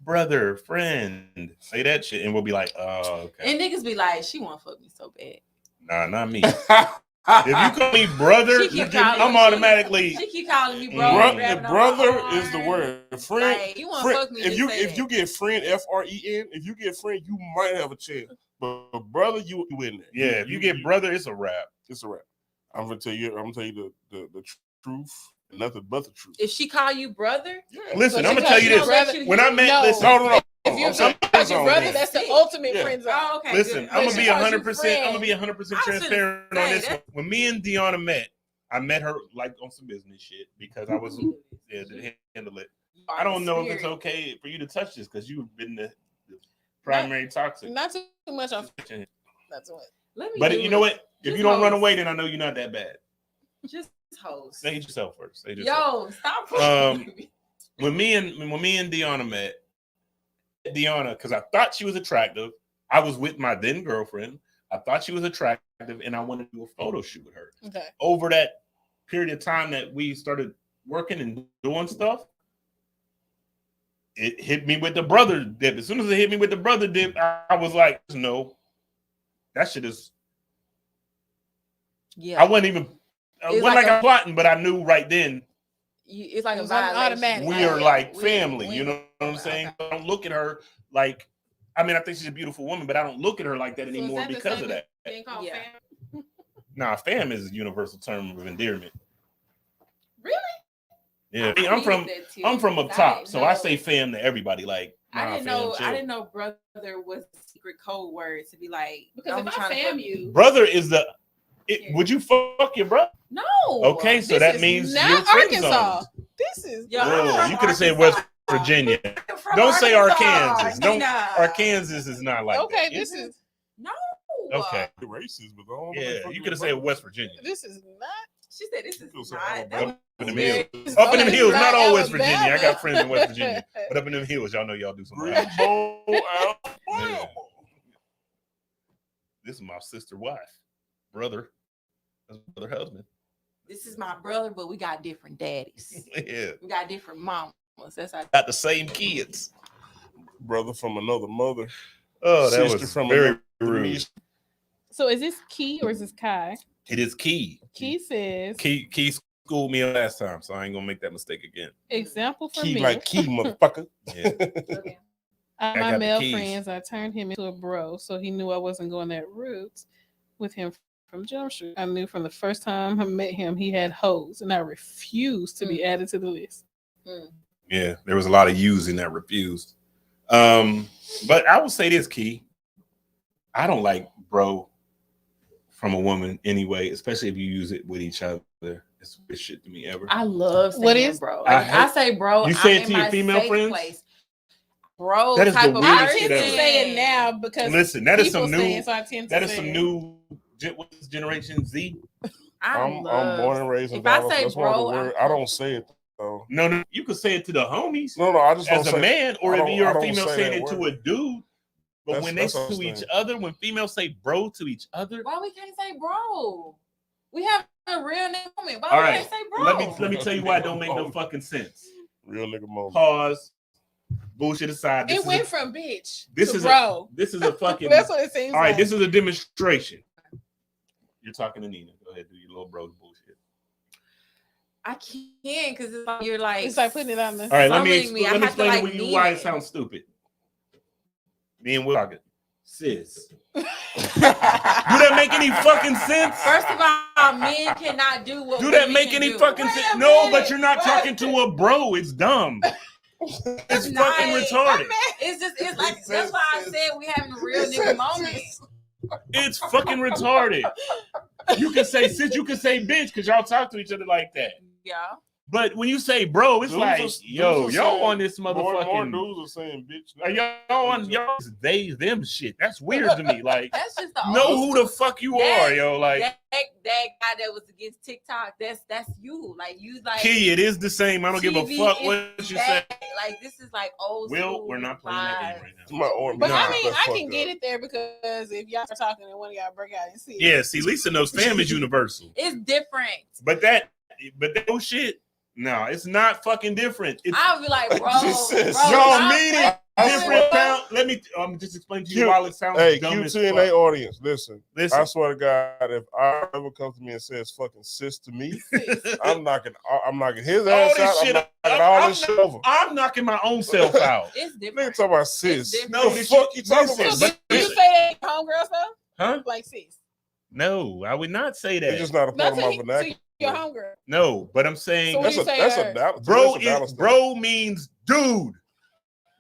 brother, friend. Say that shit, and we'll be like, oh, okay. And niggas be like, she won't fuck me so bad. Nah, not me. If you call me brother, She keep calling I'm me- automatically. She keep calling me bro. Bro- and grabbing on my brother arm. is the word. Friend. Like, you want to friend fuck me? if just you say if that. you get friend FREN, if you get friend, you might have a chance. But brother, you in there. Yeah, if you get brother, it's a wrap. It's a wrap. I'm gonna tell you the truth, and nothing but the truth. If she call you brother, listen, So I'm gonna she tell you calls this. you brother? When I met, No. listen, No. If you I'm saying call your brother, on that's the me. ultimate Yeah. friend zone. oh, okay. listen, good. I'm When gonna she be calls you 100%. I'm friend, gonna be 100% I was finna transparent on say this that. one. When me and Deanna met, I met her like on some business shit because I was to handle it. I don't know if it's okay for you to touch this because you've been the primary toxic. Not too much on. That's what. Let me But do you know it. what? If Just you don't run host. away, then I know you're not that bad. Just host. Say it yourself first. Say it yourself. Yo, stop playing. When me and Deanna met, Deanna, because I thought she was attractive. I was with my then girlfriend. I thought she was attractive, and I wanted to do a photo shoot with her. Okay. Over that period of time that we started working and doing stuff, it hit me with the brother dip. As soon as it hit me with the brother dip, I was like, no, that shit is. Yeah. I wasn't even. It wasn't like I'm plotting, but I knew right then. It's like It a was violation. automatic. We are like family, we- you know what I'm saying? okay. I don't look at her like, I mean, I think she's a beautiful woman, but I don't look at her like that So is anymore that the because same of that. thing called Yeah. fam? Nah, fam is a universal term of endearment. Really? Yeah, I I'm from needed that too, I'm from up because I top, didn't so I know- say fam to everybody. Like, I nah, didn't fam, know. chill. I didn't know brother was a secret code word to be like. Because I'm if I trying to fam fuck- you, Brother is the. Would you fuck your brother? No. Okay, so this that is means not you're friend Arkansas. zoned. This is Yo, Whoa, I'm you from could have said Arkansas. West Virginia. I'm from Don't say Arkansas, Arkansas. Don't. Nina. Arkansas is not like okay. that. This is No. Okay. Racist, but I don't know Yeah, what you the could have fuck said West Virginia. this is not. She said this is You said not. Alabama. Up in them Very- hills. Up in them Okay, hills, it's not not all West Virginia. I Alabama. got friends in West Virginia, but up in them hills, y'all know y'all do some wild shit. Greenbow, Yeah. Alabama. This is my sister wife, brother. That's my brother husband. This is my brother, but we got different daddies. Yeah, We got different mamas. That's how. got the same kids. Brother from another mother. Oh, that Sister was from very another rude. miss. So is this Key or is this Kai? It is Key. Key says Key schooled me last time, so I ain't gonna make that mistake again. example for Key me. like key, motherfucker. Yeah. Okay. I My got the male keys. friends, I turned him into a bro, so he knew I wasn't going that route with him from Jump Street. I knew from the first time I met him, he had hoes, and I refused to be added to the list. Yeah, there was a lot of yous in that refused. But I will say this, Key. I don't like bro from a woman anyway, especially if you use it with each other. It's weird shit to me ever. I love saying What is- bro. I Like, I hate- say bro. You say I'm it to in your my female safe friends? place. Bro, That is the type of weirdest I shit tend to ever. say it now because Listen, that is people some new. say it, so I tend to That is say some it. new. What's Generation Z? I'm born and raised in If I Dallas. say That's one of the bro, words. I'm I don't say it though. No, you could say it to the homies No, I just don't as a say man, or I if don't- you're I a don't female say saying that it to word. a dude. But That's- when they that's what I'm to each saying. other, when females say bro to each other, Why we can't say bro? We have a real name moment. Why all we right, can't say bro? let me tell you why it don't make no fucking sense. Real nigga moment. Pause. Bullshit aside. It went from bitch this to is bro. This is a fucking. That's what it seems All right, like. this is a demonstration. You're talking to Nina. Go ahead, do your little bro bullshit. I can't because it's like you're like It's like putting it on the. All right, let me Summoning me. I let me have to, explain like, to you mean why it. it sounds stupid. Me and Will talking. Sis. Do that make any fucking sense? First of all, men cannot do what Do that women make can any do. fucking Wait sense? a No, minute. but you're not Wait. talking to a bro. It's dumb. It's not. fucking retarded. It's like that's why I said we having a real nigga moment. It's fucking retarded. You can say sis, you can say bitch, because y'all talk to each other like that. Yeah. But when you say bro, it's Dudes like, are- yo, dudes are y'all saying- on this More motherfucking. dudes are saying bitch. Like, y'all on y'all they them shit. That's weird to me. Like, That's just the know old who the fuck you are, yo. Like, that guy that was against TikTok. That's you. Like you like Key, it is the same. I don't give a TV fuck is what you say. that. Like this is like old Will, school we're not playing that game vibes. right now. My arm But Nah. I mean, I fuck can up. get it there because if y'all are talking and one of y'all break out and see. Yeah, see, Lisa knows fam is universal. It's different. But that shit, no, it's not fucking different. It's I'll be like, bro, She said, bro, y'all stop mean it. different sound. Let me just explain to you why it sounds dumb as fuck. QTNA audience, listen. Listen. I swear to God, if I ever comes to me and says "fucking sis" to me, I'm knocking his ass out. I'm knocking all this shit over. I'm knocking my own self out. It's different. Nigga talking about sis. No, the fuck you talking listen, about? So do you say that homegirl stuff? Huh? Like sis. No, I would not say that. It's just not a part of my vernacular. Your homegirl. No, but I'm saying So that's a Dallas. bro means dude.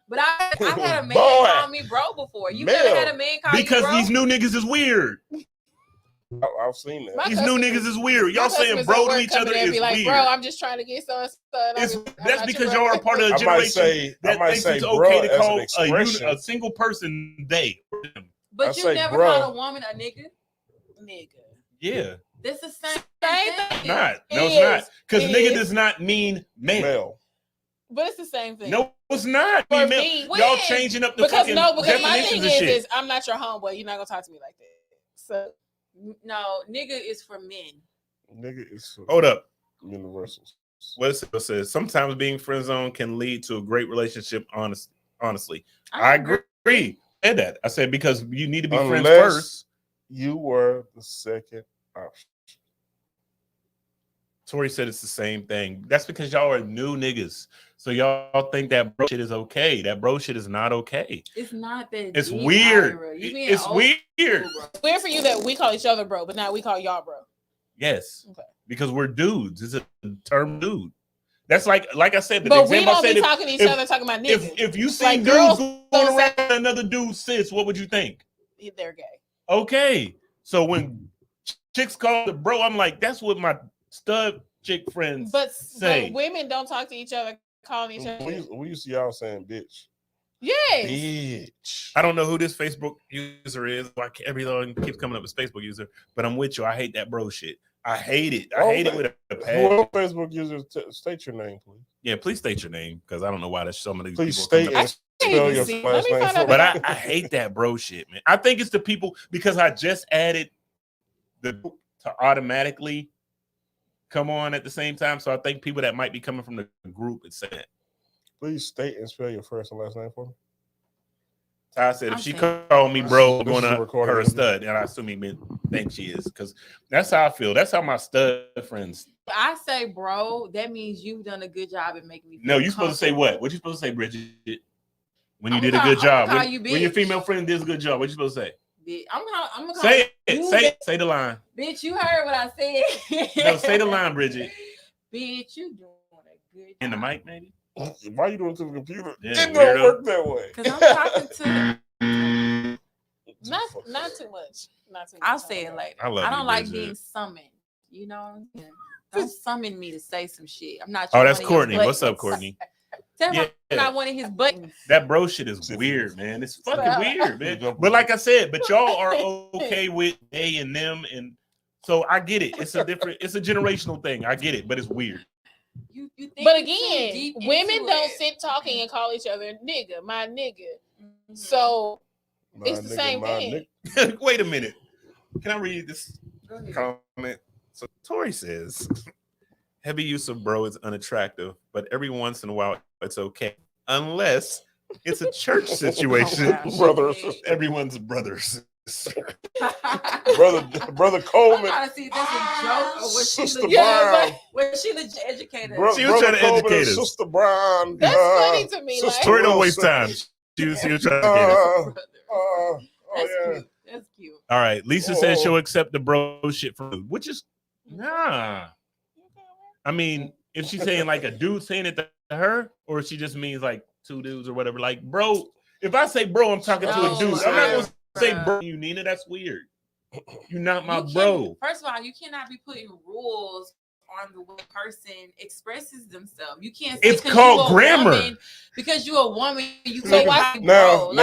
But I've had a man Boy. call me bro before. You Male. never had a man call you bro? Because these new niggas is weird. I've seen that. These new niggas is weird. Y'all saying bro to each other is be like, weird. Bro, I'm just trying to get That's because y'all are part of the generation that thinks it's okay to call a single person they. But you never called a woman a nigga? Nigga. Yeah. This is the same thing. No, it's not. Because nigga does not mean male. But it's the same thing. No, it's not. Y'all changing up the fucking because my thing definitions and is I'm not your homeboy. You're not gonna talk to me like that. So no, nigga is for men. Nigga is for hold up. Universals. What it says, sometimes being friend zone can lead to a great relationship. Honestly, I agree. I said that. I said because you need to be friends first. You were the second option. Tori said it's the same thing. That's because y'all are new niggas. So y'all think that bro shit is okay. That bro shit is not okay. It's not that. It's weird. It's weird. It's weird for you that we call each other bro, but now we call y'all bro. Yes. Okay. Because we're dudes. It's a term dude. That's like I said. But we don't be talking to each other talking about niggas. If you see like dudes going around another dude sis, what would you think? They're gay. Okay. So when chicks call the bro, I'm like, that's what my stud chick friends say. But women don't talk to each other calling each other. We used to y'all saying bitch. Yes. Bitch. I don't know who this Facebook user is. Everyone keeps coming up with Facebook user, but I'm with you. I hate that bro shit. I hate it. I hate it with a passion. Who Facebook user? State your name, please. Yeah, please state your name because I don't know why there's some of these please people. Please state and spell your last name. But I hate that bro shit, man. I think it's the people because I just added to automatically come on at the same time. So I think people that might be coming from the group is saying it. Please state and spell your first and last name for me. Ty said if she called me bro, I'm gonna her a stud, and I assume he think she is because that's how I feel. That's how my stud friends. I say bro, that means you've done a good job at making me feel no, you're supposed to say what? What you supposed to say, Bridget? When you did a good job. When your female friend did a good job, what you supposed to say? Bitch, I'm gonna call say it. Say the line. Bitch, you heard what I said. No, say the line, Bridget. Bitch, you doing a good job. In the mic, maybe. Why you doing it to the computer? Yeah, it don't work that way. Because I'm talking to not too much. Not too much. I'll say it later. I don't like being summoned. You know what I'm saying? Don't summon me to say some shit. I'm not. Oh, that's Courtney. What's up, Courtney? Tell him I'm not one of his buttons. That bro shit is weird, man. It's fucking weird, man. But like I said, but y'all are okay with they and them, and so I get it. It's a generational thing. I get it, but it's weird. You think but again, women don't sit talking and call each other nigga, my nigga. Mm-hmm. So it's the same thing. Wait a minute. Can I read this comment? So Tori says, heavy use of bro is unattractive, but every once in a while it's okay. Unless it's a church situation. Brothers. Everyone's brothers. brother Coleman. I'm trying to see if that's a joke or was Sister she Brown. Was she educated? She was trying to educate us. Sister Brown. That's funny to me. Tori don't waste time. She was trying to educate us. Cute. That's cute. All right. Lisa says she'll accept the bro shit for food, which is nah. I mean, if she's saying like a dude saying it to her, or she just means like two dudes or whatever, like bro. If I say bro, I'm talking to a dude. I'm not gonna say bro, you Nina. That's weird. You're not my bro. First of all, you cannot be putting rules on the way a person expresses themselves. You can't. It's called grammar. Because you're a woman, you can't. Now, I'm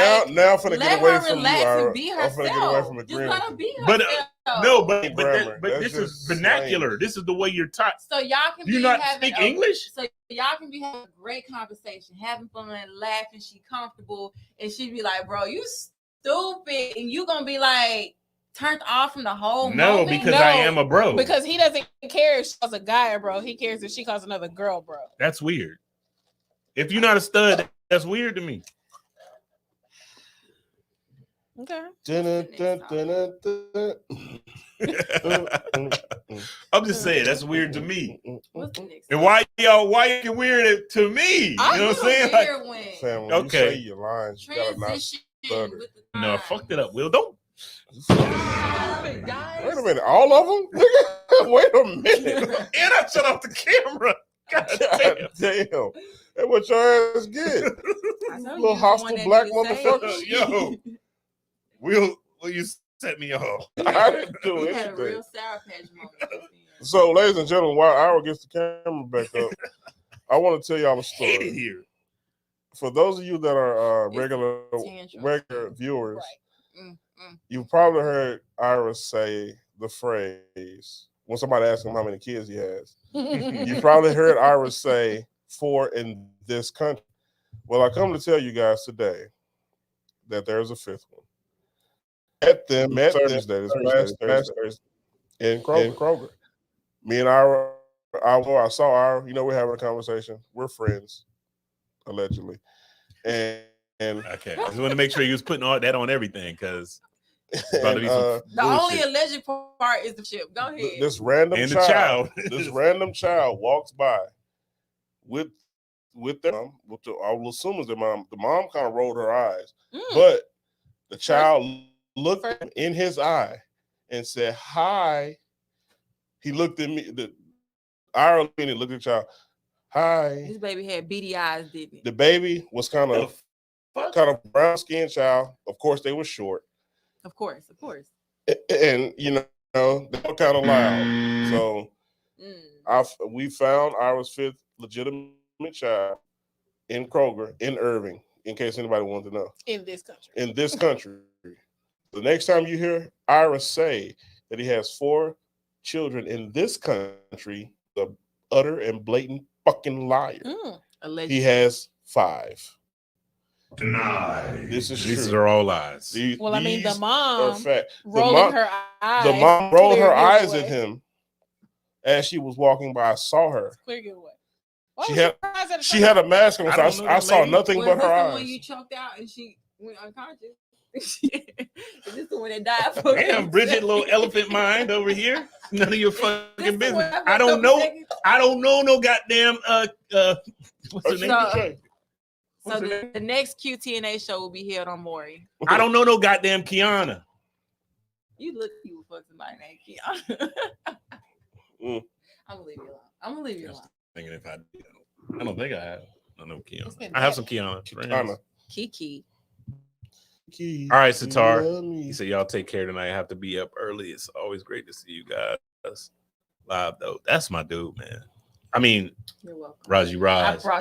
finna get away from you. And be herself. I'm finna get away from the grammar. Just let her be herself. But this is vernacular. Slang. This is the way you're taught. So y'all can. Do you not speak English? So y'all can be having a great conversation, having fun, laughing. She comfortable, and she be like, "Bro, you stupid," and you gonna be like turned off from the whole moment? Because I am a bro. Because he doesn't care if she calls a guy a bro. He cares if she calls another girl bro. That's weird. If you're not a stud, that's weird to me. Okay. I'm just saying that's weird to me. What's the next And one? why you get weird to me? You know what I'm saying? Like, Weird one. Sam, when okay. you say your lines, you gotta not Transition stutter. with the no, I fucked it up. Will, don't. Stop it, guys. Wait a minute, all of them? Wait a minute. And I shut off the camera. God God damn. damn. That's what your ass get. I told Little you hostile the black one that needed motherfucker. saved. Yo. Will you set me off? I didn't do You had a anything. real Sour Patch moment. just then. So, ladies and gentlemen, while Ira gets the camera back up, I want to tell y'all a Hate it story. here. For those of you that are It's regular viewers, Mm. you've probably heard Ira say the phrase when somebody asks him how many kids he has. You probably heard Ira say 4 in this country. Well, I come to tell you guys today that there's a 5th one. Met them Thursday, this past Thursday in Kroger. Me and Ira, I saw Ira. You know, we're having a conversation. We're friends, allegedly. And Okay. I just want to make sure you was putting all that on everything because it's about to be some The only bullshit. alleged part is the chip. Go ahead. this random And the child, child. this random child walks by with their mom. I will assume it's their mom. The mom kind of rolled her eyes, but the child looked him in his eye and said, "Hi." He looked at me. Ira looked at the child. "Hi." This baby had beady eyes, didn't it? The baby was kind of brown skinned child. Of course, they were short, Of course. and you know they were kind of loud. So we found Ira's 5th legitimate child in Kroger in Irving. In case anybody wanted to know, In this country. The next time you hear Ira say that he has 4 children in this country, the utter and blatant fucking liar. Allegedly. He has 5. Denied. This is These true. are all lies. These The are mom fact. rolling her eyes. The mom rolled her eyes giveaway. at him as she was walking by. I saw her. Clear giveaway. She had a mask on. So I saw nothing but her the one eyes. you choked out and she went unconscious? Is this the one that died for? Damn, Bridget, little elephant mind over here. None of your fucking business. This I don't know. I don't know no goddamn what's her name? So the next QTNA show will be held on Maury. I don't know no goddamn Kiana. You look you would fuck somebody named Kiana. I'm gonna leave you alone. Thinking if I did. I don't think I have. I know Kiana. I have some Kiana. Kiki. All right, Sitar. He said, y'all take care tonight. I have to be up early. It's always great to see you guys live, though. That's my dude, man. I mean, you're welcome. Raji Raj. Sitar,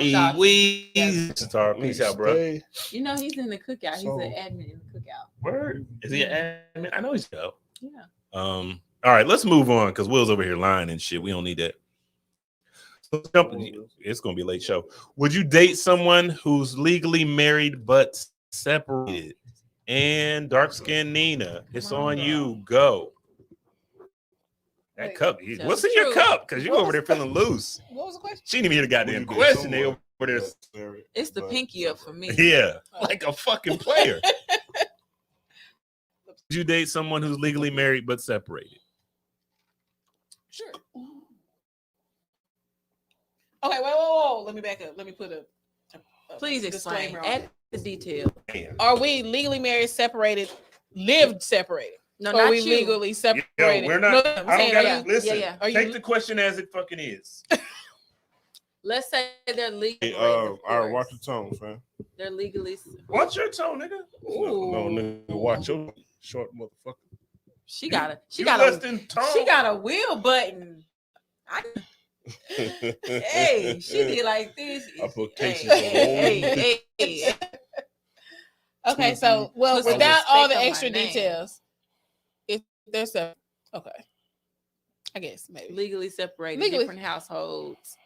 peace out, bro. You know, he's in the cookout. He's an admin in the cookout. Word? Is he an admin? I know he's go. Yeah. All right, let's move on because Will's over here lying and shit. We don't need that. It's gonna be a late show. Would you date someone who's legally married but separated? And dark skinned Nina, it's on you. Go. That cup. What's in your cup? Because you over there feeling loose. What was the question? She didn't even hear the goddamn question. They over there. It's the pinky up for me. Yeah, like a fucking player. Would you date someone who's legally married but separated? Sure. Okay, whoa. Let me back up. Let me put a please explain. Add the detail. Are we legally married, separated, lived separated? No, or not are we you. legally separated? Yo, we're not. No, I don't gotta listen. Yeah. Take the question as it fucking is. Let's say they're legally. Hey, all right, watch your tone, fam. They're legally. Watch your tone, nigga. No, nigga, watch your short motherfucker. She got a wheel button. Hey, she did like this. I put cases Hey. Okay, so without all the extra details, if there's a I guess maybe legally separated, different households.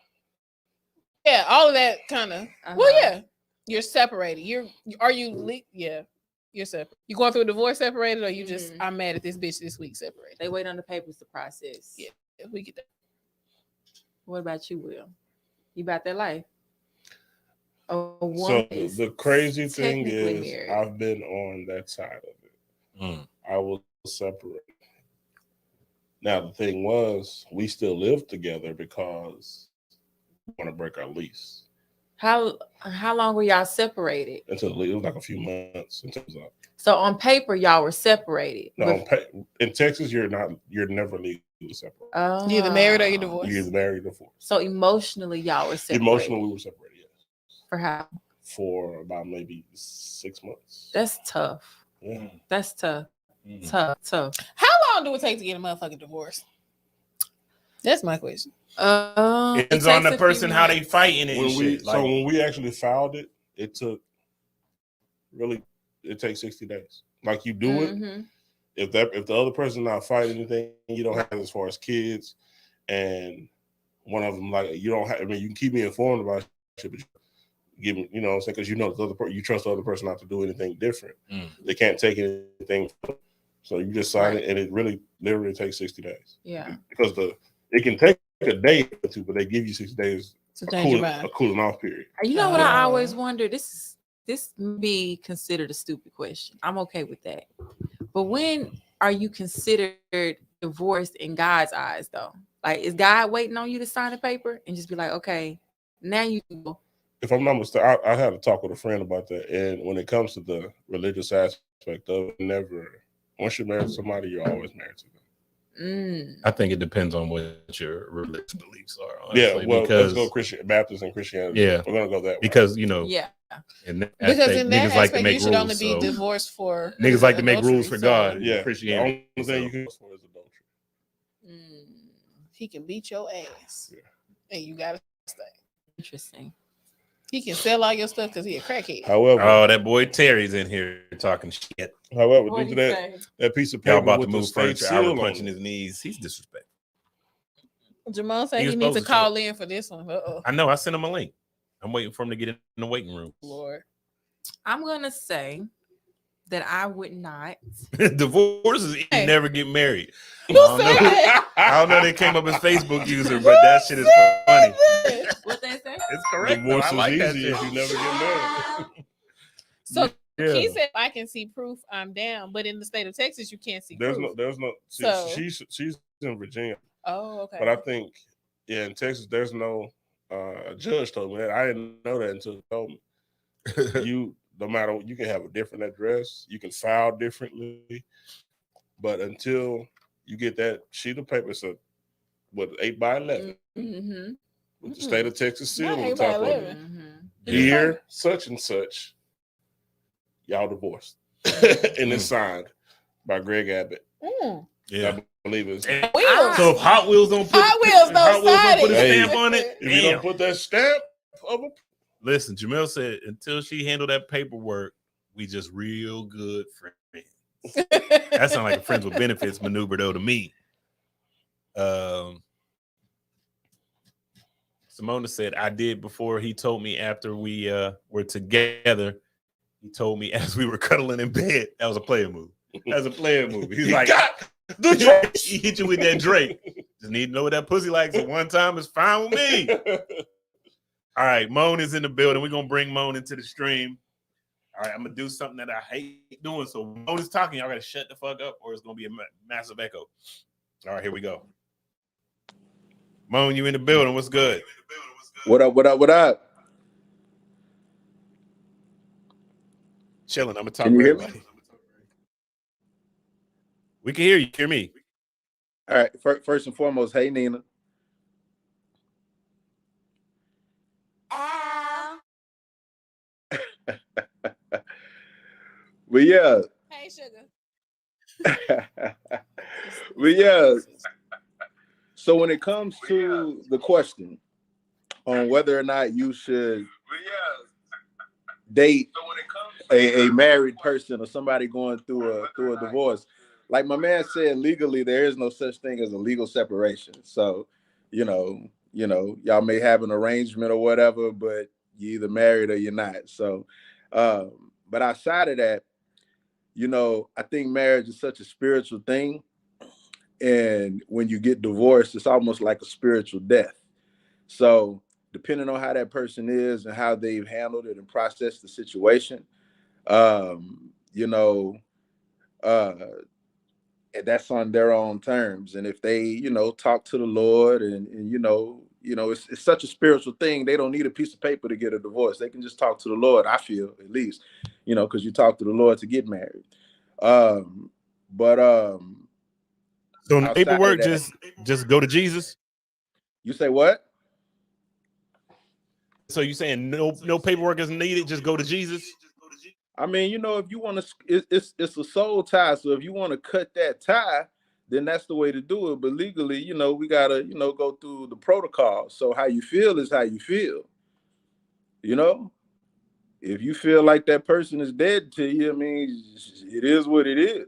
Yeah, all of that kind of. Well, yeah, you're separated. You're separate. You going through a divorce separated, or you just I'm mad at this bitch this week separated. They wait on the papers to process. Yeah, if we get that. What about you, Will? You about that life? So the crazy thing is, I've been on that side of it. I was separated. Now the thing was, we still lived together because we want to break our lease. How long were y'all separated? Until it was like a few months until it was up. So on paper, y'all were separated. No, in Texas, you're never legally separated. Oh, you're either married or you're divorced. You're either married or divorced. So emotionally, y'all were separated. Emotionally, we were separated. Yes. For how? For about maybe 6 months. That's tough. Yeah. That's tough. Tough. How long do it take to get a motherfucking divorce? That's my question. It depends on the person how they fighting it. So when we actually filed it, it takes 60 days. Like you do it. If the other person not fighting anything, you don't have as far as kids, and one of them like you don't have. I mean, you can keep me informed about shit, but give me, you know what I'm saying, because you know the other you trust the other person not to do anything different. They can't take anything. So you just sign it, and it really literally takes 60 days. Yeah. Because it can take a day or two, but they give you 60 days to change your mind. A cooling off period. You know what I always wonder? This may be considered a stupid question. I'm okay with that. But when are you considered divorced in God's eyes, though? Like, is God waiting on you to sign a paper and just be like, okay, now you can go? If I'm not mistaken, I had a talk with a friend about that. And when it comes to the religious aspect of it, once you're married to somebody, you're always married to them. I think it depends on what your religious beliefs are. Honestly, yeah, well, let's go Baptist and Christianity. Yeah, we're gonna go that way. Because yeah, because in that aspect, you should only be divorced for niggas like to make rules for God. Yeah, Christianity. The only thing you can divorce for is adultery. He can beat your ass, and you gotta stay. Interesting. He can sell all your stuff because he a crackhead. However, that boy Terry's in here talking shit. However, due to that piece of paper y'all about with to move furniture, I was punching his knees. He's disrespectful. Jamal said he needs to call in for this one. I know. I sent him a link. I'm waiting for him to get in the waiting room. Lord, I'm gonna say that I would not. Divorce is you never get married. Who said that? I don't know. They came up as Facebook user, but that shit is funny. What they say? It's correct. Divorce I like is that easy shit. if you never get married. So he said, "I can see proof I'm down," but in the state of Texas, you can't see proof. There's no. She's in Virginia. Oh, okay. But I think, in Texas, there's no. A judge told me that. I didn't know that until he told me. No matter, you can have a different address, you can file differently, but until you get that sheet of paper, so 8 by 11, with the state of Texas seal on the top of it. Here, such and such, y'all divorced, and it's signed by Greg Abbott. Yeah, I believe it's. So if Hot Wheels don't put a stamp on it, if you don't put that stamp of a. Listen, Jamil said until she handled that paperwork, we just real good friends. That sounds like a friends with benefits maneuver though to me. Simona said, I did before he told me after we were together. He told me as we were cuddling in bed. That was a player move. That was a player move. He's like, the Drake. He hit you with that Drake. Just need to know what that pussy likes at one time is fine with me. All right, Moan is in the building. We're going to bring Moan into the stream. All right, I'm going to do something that I hate doing. So when Moan is talking, y'all got to shut the fuck up or it's going to be a massive echo. All right, here we go. Moan, you in the building. What's good? What up, what up, what up? Chilling. I'm going to talk Can you to hear everybody. We can hear you. Hear me. All right, first and foremost, hey, Nina. But yeah. Hey, sugar. But yeah. So when it comes to the question on whether or not you should date a married person or somebody going through a divorce, like my man said, legally there is no such thing as a legal separation. So, y'all may have an arrangement or whatever, but you're either married or you're not. So, but outside of that, I think marriage is such a spiritual thing. And when you get divorced, it's almost like a spiritual death. So depending on how that person is and how they've handled it and processed the situation, and that's on their own terms. And if they, you know, talk to the Lord and you know, it's such a spiritual thing. They don't need a piece of paper to get a divorce. They can just talk to the Lord. I feel, at least, you know, because you talk to the Lord to get married. So the paperwork, just go to Jesus. You say what? So you saying no paperwork is needed? Just go to Jesus. I mean, you know, if you want to, it's a soul tie. So if you want to cut that tie, then that's the way to do it. But legally, you know, we gotta, you know, go through the protocol. So how you feel is how you feel. You know, if you feel like that person is dead to you, I mean, it is what it is.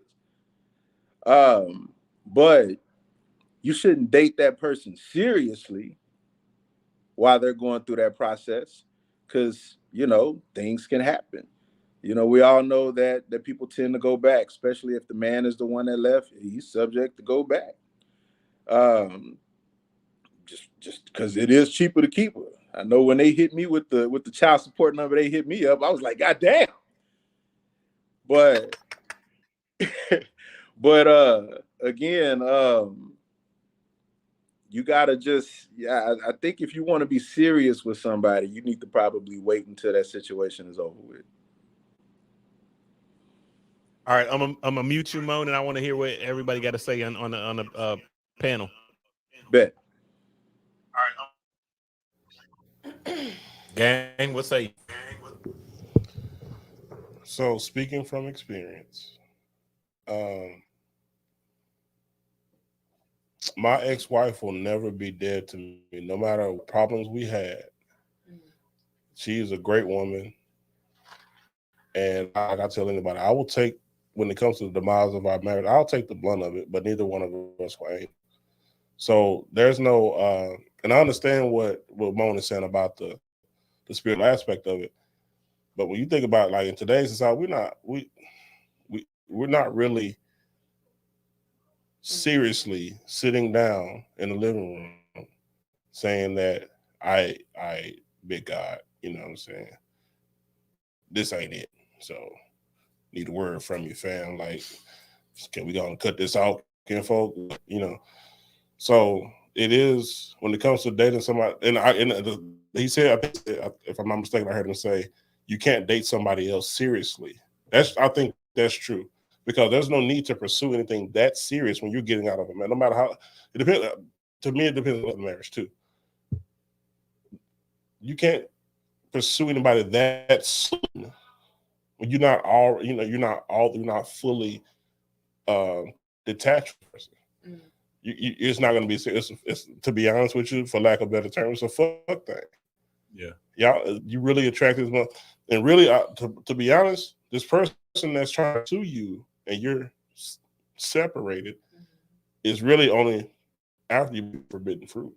But you shouldn't date that person seriously while they're going through that process, because, you know, things can happen. You know, we all know that people tend to go back, especially if the man is the one that left. He's subject to go back. Just because it is cheaper to keep her. I know when they hit me with the child support number, they hit me up. I was like, God damn. But again, you gotta just, I think if you want to be serious with somebody, you need to probably wait until that situation is over with. All right, I'm a mute you, Moan, and I want to hear what everybody got to say on the panel. Bet. All right, gang, what say you? So speaking from experience, my ex-wife will never be dead to me, no matter what problems we had. She is a great woman, and like I tell anybody, I will take, when it comes to the demise of our marriage, I'll take the blunt of it, but neither one of us will aim. So there's no, and I understand what Mona is saying about the spiritual aspect of it, but when you think about, like, in today's society, we're not really seriously sitting down in the living room saying that I big God, you know what I'm saying, this ain't it. So need a word from you, fam. Like, can we gonna cut this out, kinfolk? You know. So it is, when it comes to dating somebody, he said, if I'm not mistaken, I heard him say, you can't date somebody else seriously. I think that's true, because there's no need to pursue anything that serious when you're getting out of a man. No matter how, it depends. To me, it depends on the marriage too. You can't pursue anybody that soon when you're not fully detached from the person. It's not going to be serious. It's, to be honest with you, for lack of better terms, it's a fuck thing. Yeah. Y'all, you really attracted this, and really, to be honest, this person that's trying to sue you and you're separated is really only after you forbidden fruit.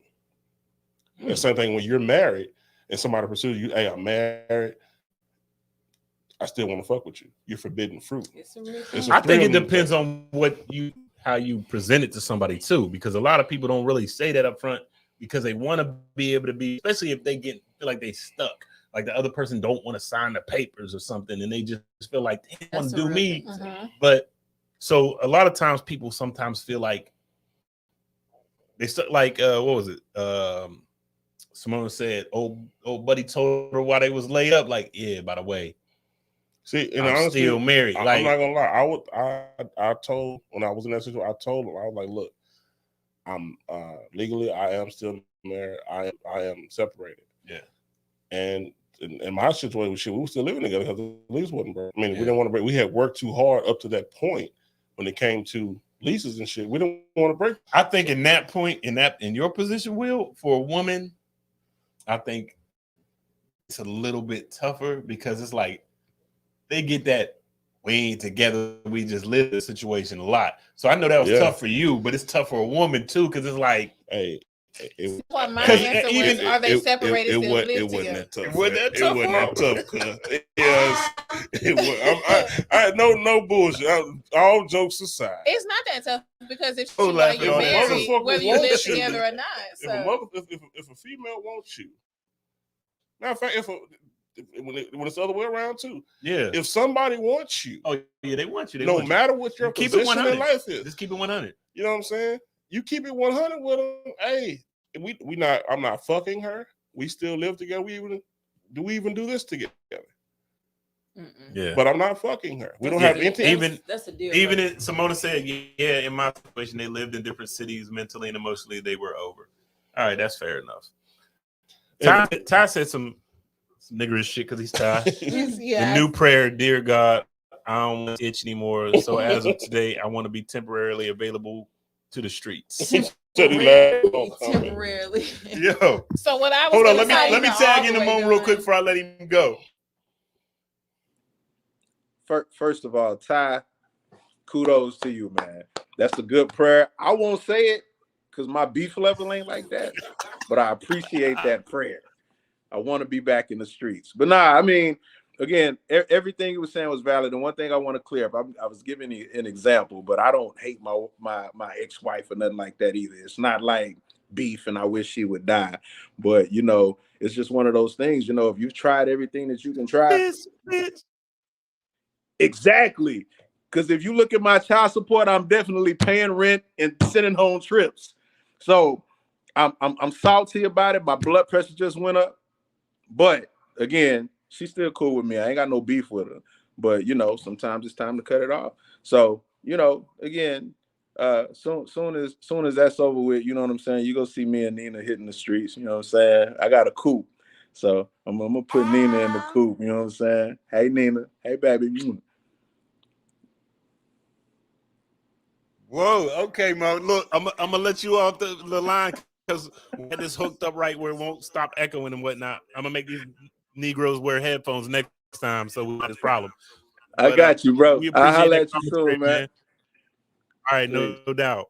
The same thing when you're married and somebody pursues you. Hey, I'm married, I still want to fuck with you. You're forbidden fruit. I think it depends on how you present it to somebody too, because a lot of people don't really say that up front because they want to be able to be, especially if they feel like they stuck, like the other person don't want to sign the papers or something, and they just feel like they want to do me. But so a lot of times people sometimes feel like they like what was it? Simone said, "Oh, buddy told her while they was laid up, like, yeah, by the way, see, and I'm honestly, still married." I'm like, not gonna lie. I told, when I was in that situation, I told him, I was like, look, I'm legally, I am still married. I am separated. Yeah. And in my situation, we were still living together because the lease wasn't broke. I mean, we didn't want to break. We had worked too hard up to that point when it came to leases and shit. We didn't want to break. I think in that point, in your position, Will, for a woman, I think it's a little bit tougher because it's like they get that we ain't together, we just live the situation a lot. So I know that was tough for you, but it's tough for a woman too, because it's like, hey, my answer was, are they separated? It wasn't that tough. It wasn't that tough. Yes, I no bullshit. All jokes aside, it's not that tough, because if you are, you're married, whether you live together or not. So if a female wants you, matter of fact, when it's the other way around too. Yeah. If somebody wants you, oh yeah, they want you. They no want matter what your keep it position 100. in life is. Just keep it 100. You know what I'm saying? You keep it 100 with them. Hey, we not. I'm not fucking her. We still live together. We even do this together? Yeah. But I'm not fucking her. We don't have anything. That's a deal. Even if Simona said, yeah, in my situation, they lived in different cities mentally and emotionally. They were over. All right, that's fair enough. Ty said some niggerish shit because he's Ty. The new prayer, dear God, I don't want to itch anymore. So as of today, I want to be temporarily available to the streets. Temporarily. Yo. So what I was hold on, let me tag in the moment real quick before I let him go. First of all, Ty, kudos to you, man. That's a good prayer. I won't say it because my beef level ain't like that, but I appreciate that prayer. I want to be back in the streets. But nah, I mean, again, everything you were saying was valid. And one thing I want to clear up, I was giving you an example, but I don't hate my ex-wife or nothing like that either. It's not like beef and I wish she would die. But, it's just one of those things, if you've tried everything that you can try. Bitch. Exactly. Because if you look at my child support, I'm definitely paying rent and sending home trips. So I'm salty about it. My blood pressure just went up. But again, she's still cool with me. I ain't got no beef with her. But sometimes it's time to cut it off. So, again, soon as that's over with, you know what I'm saying? You go see me and Nina hitting the streets, you know what I'm saying? I got a coupe. So I'm gonna put Nina in the coupe, you know what I'm saying? Hey Nina, hey baby. Whoa, okay, Mo. Look, I'm gonna let you off the line because we had this hooked up right where it won't stop echoing and whatnot. I'm gonna make these Negroes wear headphones next time, so we have this problem. I got you, bro. We I'll appreciate holler that at you soon, man. All right, no doubt.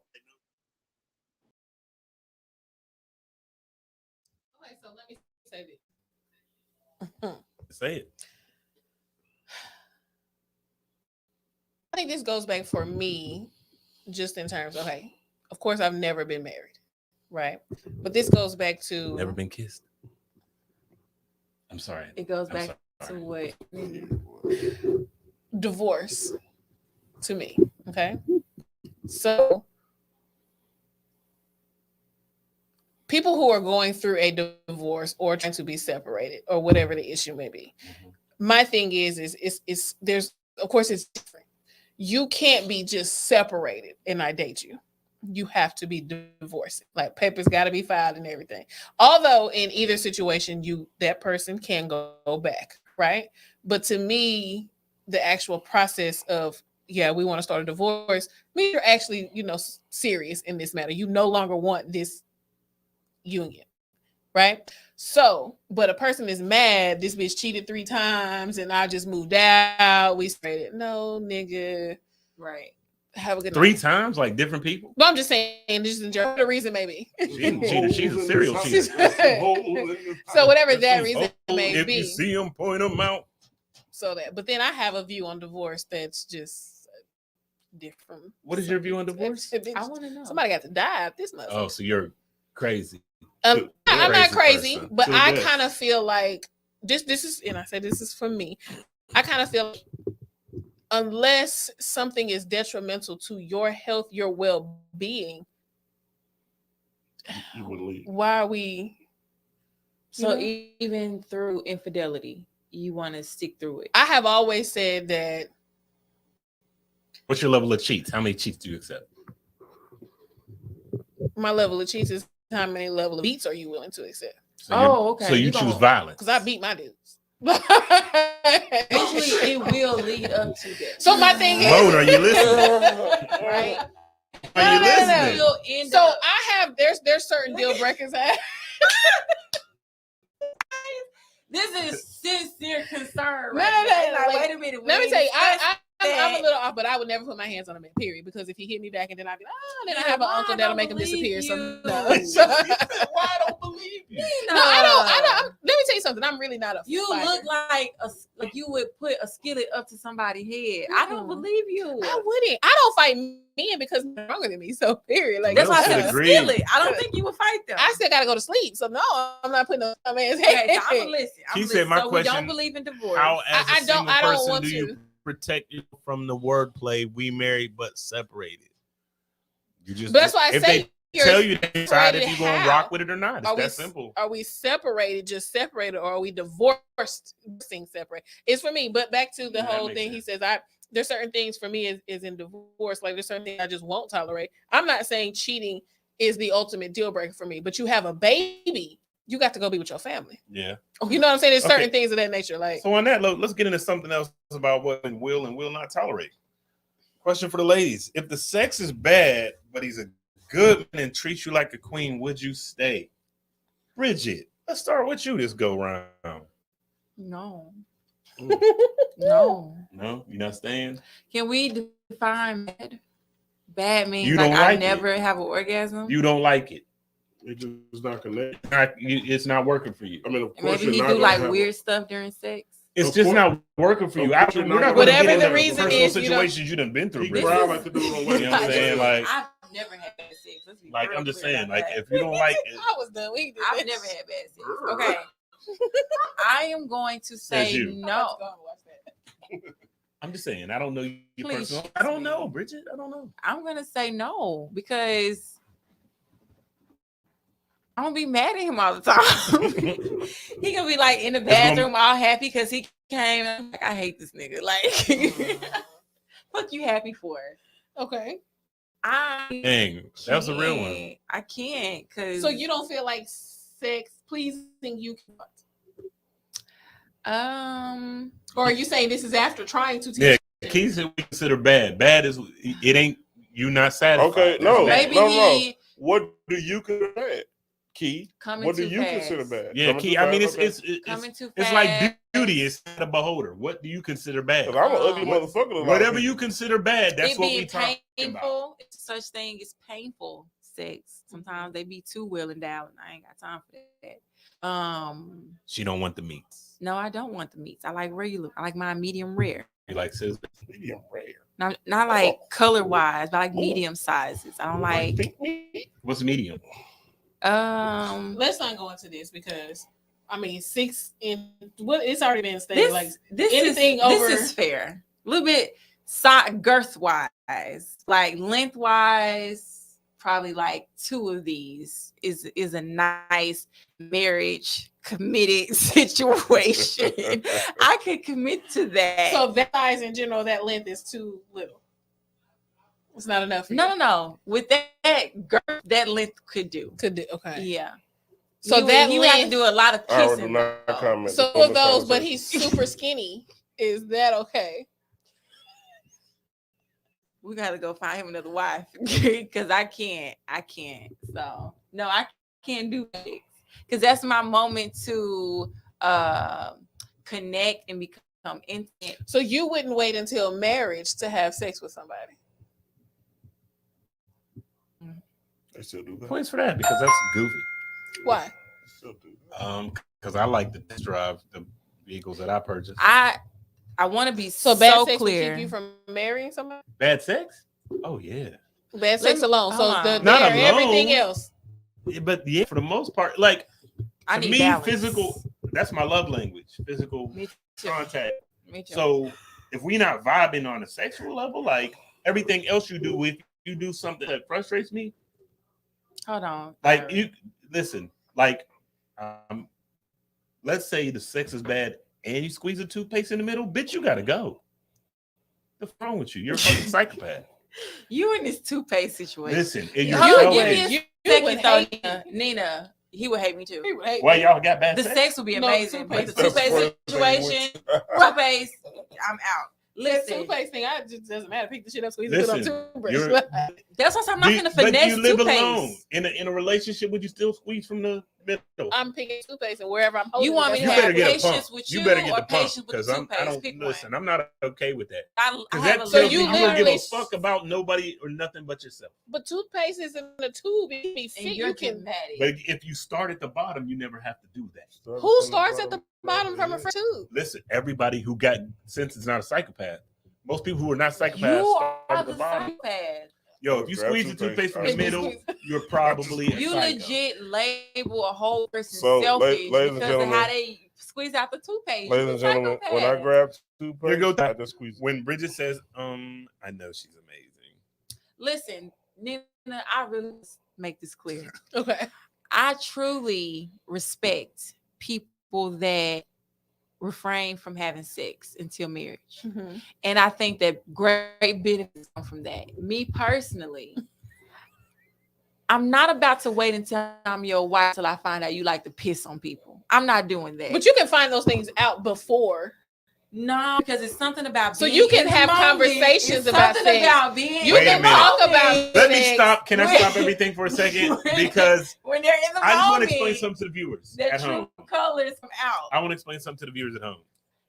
Okay, so let me say this. Say it. I think this goes back for me, just in terms of, of course, I've never been married, right? But this goes back to Never been kissed. I'm sorry. It goes back to what? Divorce to me. Okay. So people who are going through a divorce or trying to be separated or whatever the issue may be, my thing is there's, of course, it's different. You can't be just separated and I date you. You have to be divorced. Like papers got to be filed and everything. Although in either situation, that person can go back, right? But to me, the actual process of, we want to start a divorce, means you're actually, serious in this matter. You no longer want this union, right? So, but a person is mad, this bitch cheated 3 times and I just moved out. We separated. No, nigga. Right. Have a good 3 night. times, like different people? But I'm just saying, just enjoy the reason, maybe. She's a serial cheater. So whatever that reason may if be. If you see them, point them out. So but then I have a view on divorce that's just different. What is your view on divorce? I want to know. Somebody got to die at this month. Oh, so you're crazy. I'm not crazy, person. but I kind of feel like this is, and I say this is for me. I kind of feel like unless something is detrimental to your health, your well-being, you would leave. Why are we? So even through infidelity, you want to stick through it. I have always said that. What's your level of cheats? How many cheats do you accept? My level of cheats is how many level of beats are you willing to accept? So okay. So you choose violence. Because I beat my dudes. Usually it will lead up to that. So my thing is, Mode, are you listening? Right? Are you listening? So I have there's certain deal breakers. This is sincere concern. No. Wait a minute. Let me tell you, I I'm a little off, but I would never put my hands on a man, period. Because if he hit me back and then I'd be like, then I have an uncle that'll make him disappear. So no. Why I don't believe you? No, I don't. Let me tell you something. I'm really not a You fighter. look like you would put a skillet up to somebody's head. I don't believe you. I wouldn't. I don't fight men because they're stronger than me. So period. Like That's why I Should said agree. skillet. I don't think you would fight them. I still gotta go to sleep. So no, I'm not putting on my man's Okay, head. so I'm gonna listen. She said my so question, we don't believe in divorce. How, as a I single don't person, want do to. you protect you from the wordplay? We married but separated. You just. But that's why I if say they tell you they decide if separated, you're gonna how? rock with it or not. It's Are we that simple. Are we separated, just separated, or are we divorced, being separate? It's for me. But back to the Yeah, that whole makes thing, sense. he says, there's certain things for me is in divorce. Like there's certain things I just won't tolerate. I'm not saying cheating is the ultimate deal breaker for me, but you have a baby, you got to go be with your family. Yeah. You know what I'm saying? There's certain Okay. things of that nature. Like, So on that, let's get into something else about what will and will not tolerate. Question for the ladies: if the sex is bad, but he's a good man and treats you like a queen, would you stay? Bridget, let's start with you this go round. No. Ooh. No. No, you're not staying. Can we define bad? Bad means You like don't I like never have an orgasm. You don't like it. It just not connected. It's not working for you. I mean, of And course, maybe he you're do not like gonna have weird stuff during sex. It's Of just course. not working for you. Of course you're We're not not gonna going to Whatever get the into reason personal is, you know. situations you done been through. He Bridget. cried like to do it on You know what I'm saying? Like, I've never had bad sex. Let's be like real I'm just clear saying, about like that. if you don't like it, I was done. We did I've this. never had bad sex. Okay. I am going to say you. I'm about no. to go and watch that. I'm just saying, I don't know you Please. personally. I don't know, Bridget. I don't know. I'm gonna say no because I'm gonna be mad at him all the time. He gonna be like in the bathroom all happy because he came. I'm like, I hate this nigga. Like, what you happy for? Okay. Dang, that was a real one. can't. I can't because So you don't feel like sex pleasing you can't? Or are you saying this is after trying to teach? Yeah, Keith said we consider bad. Bad is it ain't you not satisfied. Okay, That's no. bad. maybe no. he What do you consider bad, Key? coming What do too you fast. consider bad? Yeah, Coming Key. too I mean, fast? Coming too it's fast. like beauty. It's not a beholder. What do you consider bad? 'Cause I'm an ugly What- motherfucker. to a lot of Whatever people. you consider bad, that's it what be we talking painful. about. It's such thing as painful sex. Sometimes they be too well endowed, and I ain't got time for that. She don't want the meats. No, I don't want the meats. I like regular. I like mine medium rare. You like scissors? Medium rare. Not like color wise, but like medium sizes. I don't like. Pink meat? What's medium? Let's not go into this because I mean 6 in what it's already been stated. This Like this anything is, over- this is fair. A little bit girth wise, like length wise, probably like 2 of these is a nice marriage committed situation. I could commit to that. so that size in general, that length is too little. It's not enough. For you. No. With that girth, that length could do. Could do okay. Yeah. So He would- that he would have to length- do a lot of I would kissing. not though. comment. So Before of the those, but conversation. he's super skinny. Is that okay? We gotta go find him another wife because I can't. So no, I can't do it because that's my moment to connect and become intimate. So you wouldn't wait until marriage to have sex with somebody. They still do that. Points for that because that's goofy. Why? They still do that. Because I like to test drive the vehicles that I purchase. I want to be So bad so sex clear. would keep you from marrying somebody. Bad sex? Oh yeah. Bad sex me- alone. So hold on. the Not there, alone. everything else. Yeah, but yeah, for the most part, like I to need me, balance. physical. That's my love language. Physical Me too. contact. Me too. So if we not vibing on a sexual level, like everything else you do, if you do something that frustrates me, Hold on. like you listen, like let's say the sex is bad and you squeeze a toothpaste in the middle, bitch, you gotta go. What's wrong with you? You're a fucking psychopath. You in this toothpaste situation. Listen, and you're Hold on, so give me in. a You second would though, hate me. Nina. He would hate me too. He would hate Why me. y'all got bad The sex? sex would be No, amazing, but the toothpaste. toothpaste That's one thing situation, with- toothpaste, I'm out. The Listen, toothpaste thing, I just doesn't matter. Pick the shit up, squeeze it, put Listen, on toothbrush. you're- that's why I'm not gonna But finesse you live toothpaste. alone in a relationship. Would you still squeeze from the middle. I'm picking toothpaste, and wherever I'm holding, You want me You to better have get a patience pump. with You you, better get or the pump patience with because the I toothpaste? don't Pick listen. one. I'm not okay with that. I Because have that a So tells you me you don't give a literally- fuck about nobody or nothing but yourself. But toothpaste is in a tube. It can be and fit. you're You can. dramatic. But if you start at the bottom, you never have to do that. Who starts at the bottom from a fresh tube? Listen, everybody who got sense is not a psychopath. Most people who are not psychopaths You start are at the the bottom. psychopath. Yo, if you Grab squeeze the toothpaste from the middle, you're probably a You psycho. legit label a whole person So, selfish ladies and because of gentlemen, how they squeeze out the toothpaste. Ladies You're and a gentlemen, when I psychopath. grab Here toothpaste, go I just squeeze. When Bridget says, I know she's amazing. Listen, Nina, I really make this clear. Okay. I truly respect people that refrain from having sex until marriage. Mm-hmm. And I think that great benefits come from that. Me personally, I'm not about to wait until I'm your wife till I find out you like to piss on people. I'm not doing that. But you can find those things out before. No, because it's something about So being you can in the have moment. conversations It's about something sex. about being You Wait a can minute. talk about Let me sex. stop. Can I Wait. stop everything for a second? Because when they're in the I just want moment. to explain something to the viewers The at true home. colors come out. I want to explain something to the viewers at home.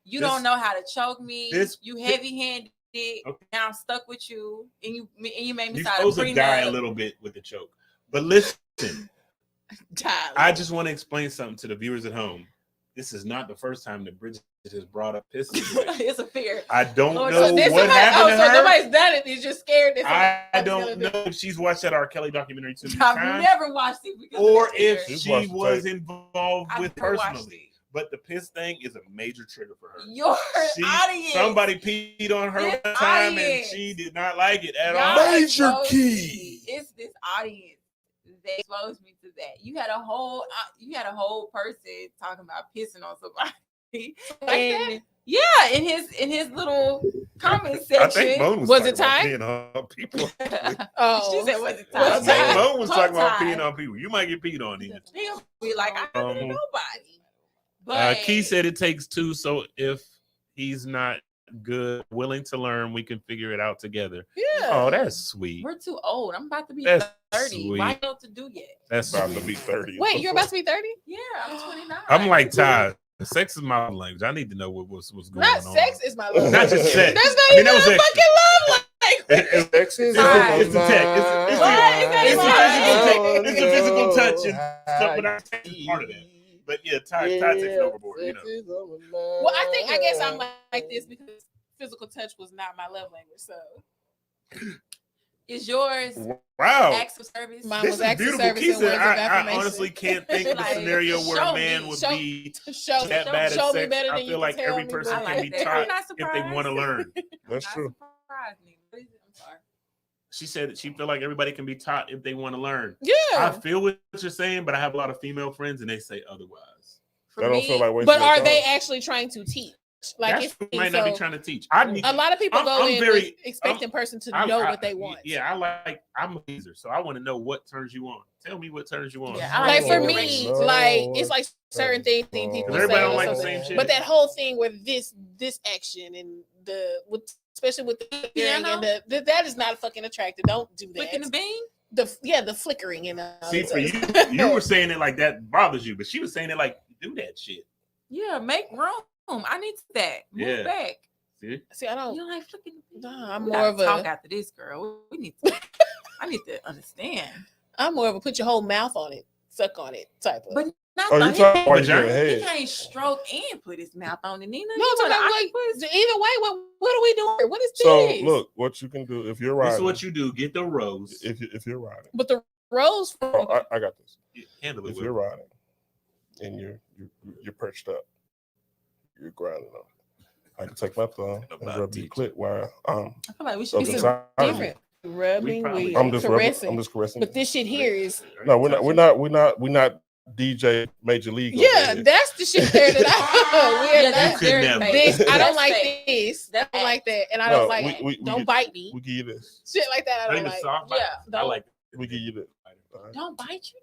You This- don't know how to choke me. this- You heavy-handed. Okay. Now I'm stuck with you, and you made me You're sign a supposed to die a prenup. little bit with the choke. But listen, Tyler. I just want to explain something to the viewers at home. This is not the first time that Bridget has brought up piss situation. It's a fear. I don't Lord, know so did what somebody- happened to so her. nobody's done it. He's just scared. That I somebody's don't gonna know do if she's watched that R. Kelly documentary too many I've times, never watched it because or of that if fear. She's she watched the was tape. involved I've with never watched personally. But the piss thing is a major trigger for her. Your audience. Somebody peed on her This one time audience. and she did not like it at Y'all all. Major exposed key. me. It's this audience that exposed me to that. You had a whole person talking about pissing on somebody. Like And yeah, in his little comment section. I think Moan was, Was talking it about Ty? peeing on people. Oh, She said, "Was it I time?" think Moan was talking about Time. peeing on people. You might get peed on either. He'll be like, "I don't know nobody." But Key said it takes two, so if he's not good, willing to learn, we can figure it out together. yeah. Oh, that's sweet. we're too old. I'm about to be That's 30. sweet. Why don't know what to do yet? That's About sweet. to be 30. Wait, you're about to be 30? Yeah, I'm 29. I'm like Ty. Sex is my language. I need to know what's going Not on. sex is my love. Not just sex. That's not I mean, even that was a extra. fucking love language. Sex is Ty. It's the tech. It's What? it's the physical touch and stuff, but sex is part of that. But yeah, Ty takes it overboard. You know. Well, I guess I'm like this because physical touch was not my love language. So Is yours Wow. acts of service? Mine This was is acts of beautiful. service Key and said, words of I affirmation. honestly can't think of a Like, scenario where show a man me. would Show- be show, that bad show at me sex. better than I you feel can like tell every me, person but- can be that. taught I'm not if they want to surprised. learn. That's I'm true. not surprised, Nina. What is it? I'm sorry. She said that she feel like everybody can be taught if they want to learn. I Yeah. feel what you're saying, but I have a lot of female friends and they say otherwise. For That don't me, feel like wasting But your are time. they actually trying to teach? Like That's if what might not be so, trying to teach. I need a lot of people I'm- go I'm in very- with expecting person to know what they want. Yeah, I'm a pleaser, so I want to know what turns you on. Tell me what turns you on. Yeah, I Like for No, me, no, like it's like certain things people Because everybody say, don't like the so same that- shit. but that whole thing with this action and especially with the flickering Piano? and that is not fucking attractive. Don't do flicking the that. bean. The flickering and See, for you were saying it like that bothers you, but she was saying it like do that shit. Yeah, make room. I need that. Move Yeah. back. See? See, I don't. You don't like flicking the bean. Nah, I'm We more gotta of a. talk after this, girl. We need to. I need to understand. I'm more of a put your whole mouth on it, suck on it type of. But not Oh, the you talking about Vagina? your He head? can't stroke and put his mouth on it, Nina. no, You I'm talking wanna about like octopus? either way. What are we doing? What is So this? look, what you can do if you're This is riding. what you do. Get the rose. If you're riding. But the rose. Oh, I got this. Handle it If with. you're riding and you're perched up, you're grinding on it. I can take my thumb and About rub your teach. clit while I feel like we should Of be the It's side of you. different. Rubbing, probably- with I'm just rubbing, caressing. I'm just caressing. But this shit here is No, we're not DJ Major League. over yeah, here. that's the shit there that I Yeah, we're that's not. could very never. fake. This I don't That's like fake. this. I That's don't like that, and I No, don't like. we Don't get- bite me. We give you this. Shit like that. I I don't think like. the soft bite. Yeah, I don't like. We give you this. All right. Don't bite you.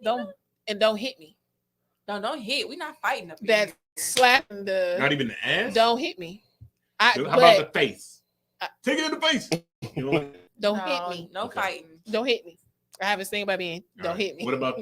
don't hit me. Don't hit. We're not fighting up That here. slapping Not the even the ass. don't hit me. How about the face? Take it in the face. You know what? Don't No, hit me. No Okay. fighting. Don't hit me. I haven't seen by being. Don't hit me. What about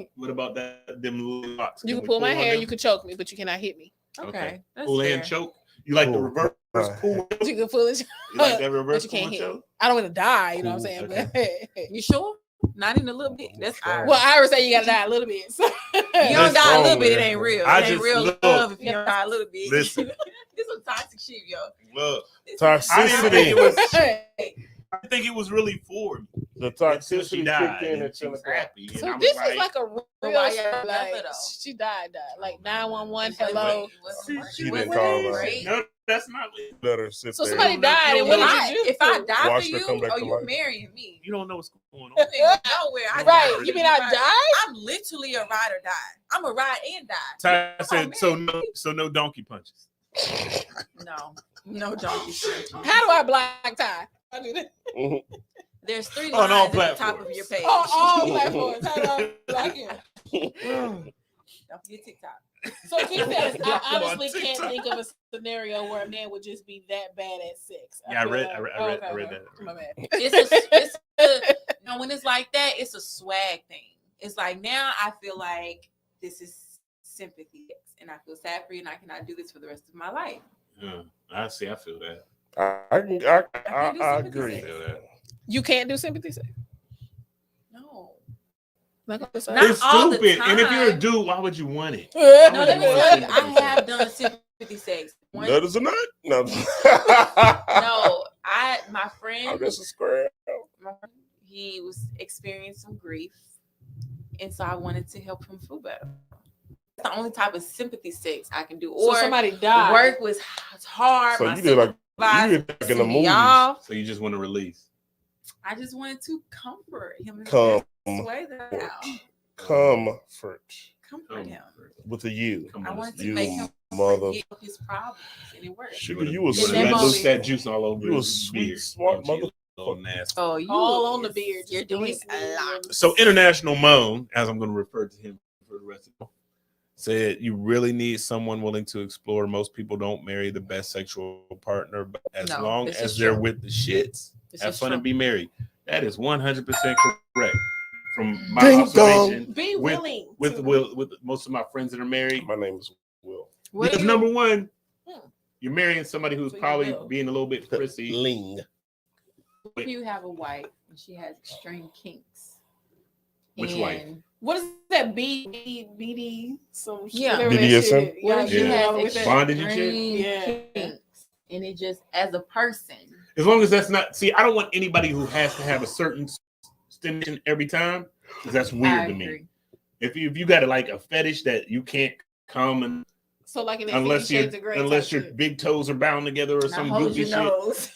that? Them little locks? You can pull my hair. You can choke me, but you cannot hit me. Okay. That's Pull fair. and choke. You like the reverse pull? You can pull it. You like that reverse But you can't pull and hit. choke? I don't want to die. You know what I'm saying? Okay. But You sure? Not even a little bit. That's Irish. well, Ira say you gotta die a little bit. So. You don't die a little bit, it ain't real. I It ain't just real look. love if you don't die a little bit. Listen. This is toxic shit, yo. Look, Toxicity. I didn't think it was. I think it was really for me. The Until toxicity she died, kicked in and at she 10 was o'clock. happy. And So I was this is like a real why y'all left like her, though? she died. Like 911. Hello. She didn't call her. Great. No, that's not. Let her sit So there. somebody died, and what did you do? If I die Watch for her you, come back to you're life. marrying me. You don't know what's going on. You ain't going nowhere. I Right? died. You mean I died? I'm literally a ride or die. I'm a ride and die. Ty said, man. so no donkey punches. No donkey shit. How do I black tie? I do that. There's 3 On lines all at the top of platforms. your page. On all platforms. How do I black it? Don't forget TikTok. So Keith says, I Come on, honestly can't TikTok. think of a scenario where a man would just be that bad at sex. Yeah, I feel read okay. that. My bad. When it's like that, it's a swag thing. It's like now I feel like this is sympathy, and I feel sad for you, and I cannot do this for the rest of my life. Yeah, I see. I feel that. I agree. I feel that. You can't do sympathy sex. No, Like on the side? Not It's all the stupid. And if you're a time. dude, why would you want it? no. Let me tell you, I have done sympathy sex. That is a nut. No. No, my I'm friend, just a square. he was experiencing some grief, and so I wanted to help him feel better. That's the only type of sympathy sex I can do. So Or somebody died. work was hard. So my you did like supervisor you did like in the sent me movies. off. So you just want to release. I just wanted to comfort him in Come. the best way that I Comfort comfort him. with a U. Come I on, wanted to You make him mother. forget his problems, and it worked. Sugar, you was In You that sweet. want to moment- look that juice all over You a his sweet, beard. smart Don't you, mother. little nasty. Oh, you all on the beard. You're doing a lot. So International Moan, as I'm going to refer to him for the rest of the said you really need someone willing to explore. Most people don't marry the best sexual partner, but as No, long this as is they're true. with the shits, This have is fun true. and be married. That is 100% correct. From my Ding observation, Be with, willing. with to- with most of my friends that are married, My name is Will. What because do you, number one, Hmm. you're marrying somebody who's So you probably will. being a little bit prissy. Ling. if you have a wife and she has extreme kinks? Which wife? And What is that? BD? Some shit, Yeah. whatever that BDSM? shit is. What if she Yeah. has with that? Bondage and shit? extreme Yeah. kinks, and it just as a person? As long as that's not, see, I don't want anybody who has to have a certain stimulation every time, because that's I weird to me. agree. If you got like a fetish that you can't come and So like in that unless 50 Shades of Grey unless type your shit. big toes are bound together or Now some hold goofy your shit. nose.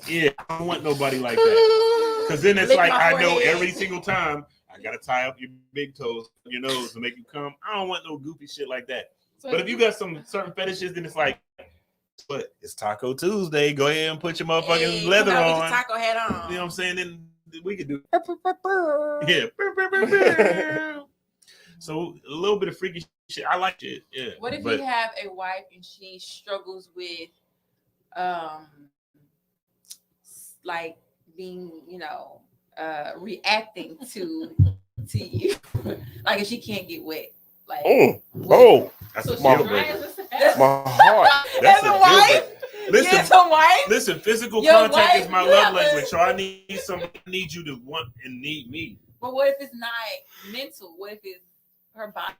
Yeah, I don't want nobody like that. Because then it's Lick like my I know forehead. every single time I gotta tie up your big toes, your nose to make you come. I don't want no goofy shit like that. So But if you got some certain fetishes, then it's like, but it's Taco Tuesday. Go ahead and put your motherfucking Hey, leather come out with on. your taco hat on. You know what I'm saying? Then we could do Yeah. yeah. So a little bit of freaky shit. I like it. Yeah. What if but you have a wife and she struggles with like being, reacting to you. Like if she can't get wet. Like Oh, that's so a she deal my- breaker. my heart. That's As a a wife? deal breaker. Listen, Yes, a wife. listen. Physical Your contact wife, is my you love have language. a- So I need you to want and need me. But what if it's not mental? What if it's her body?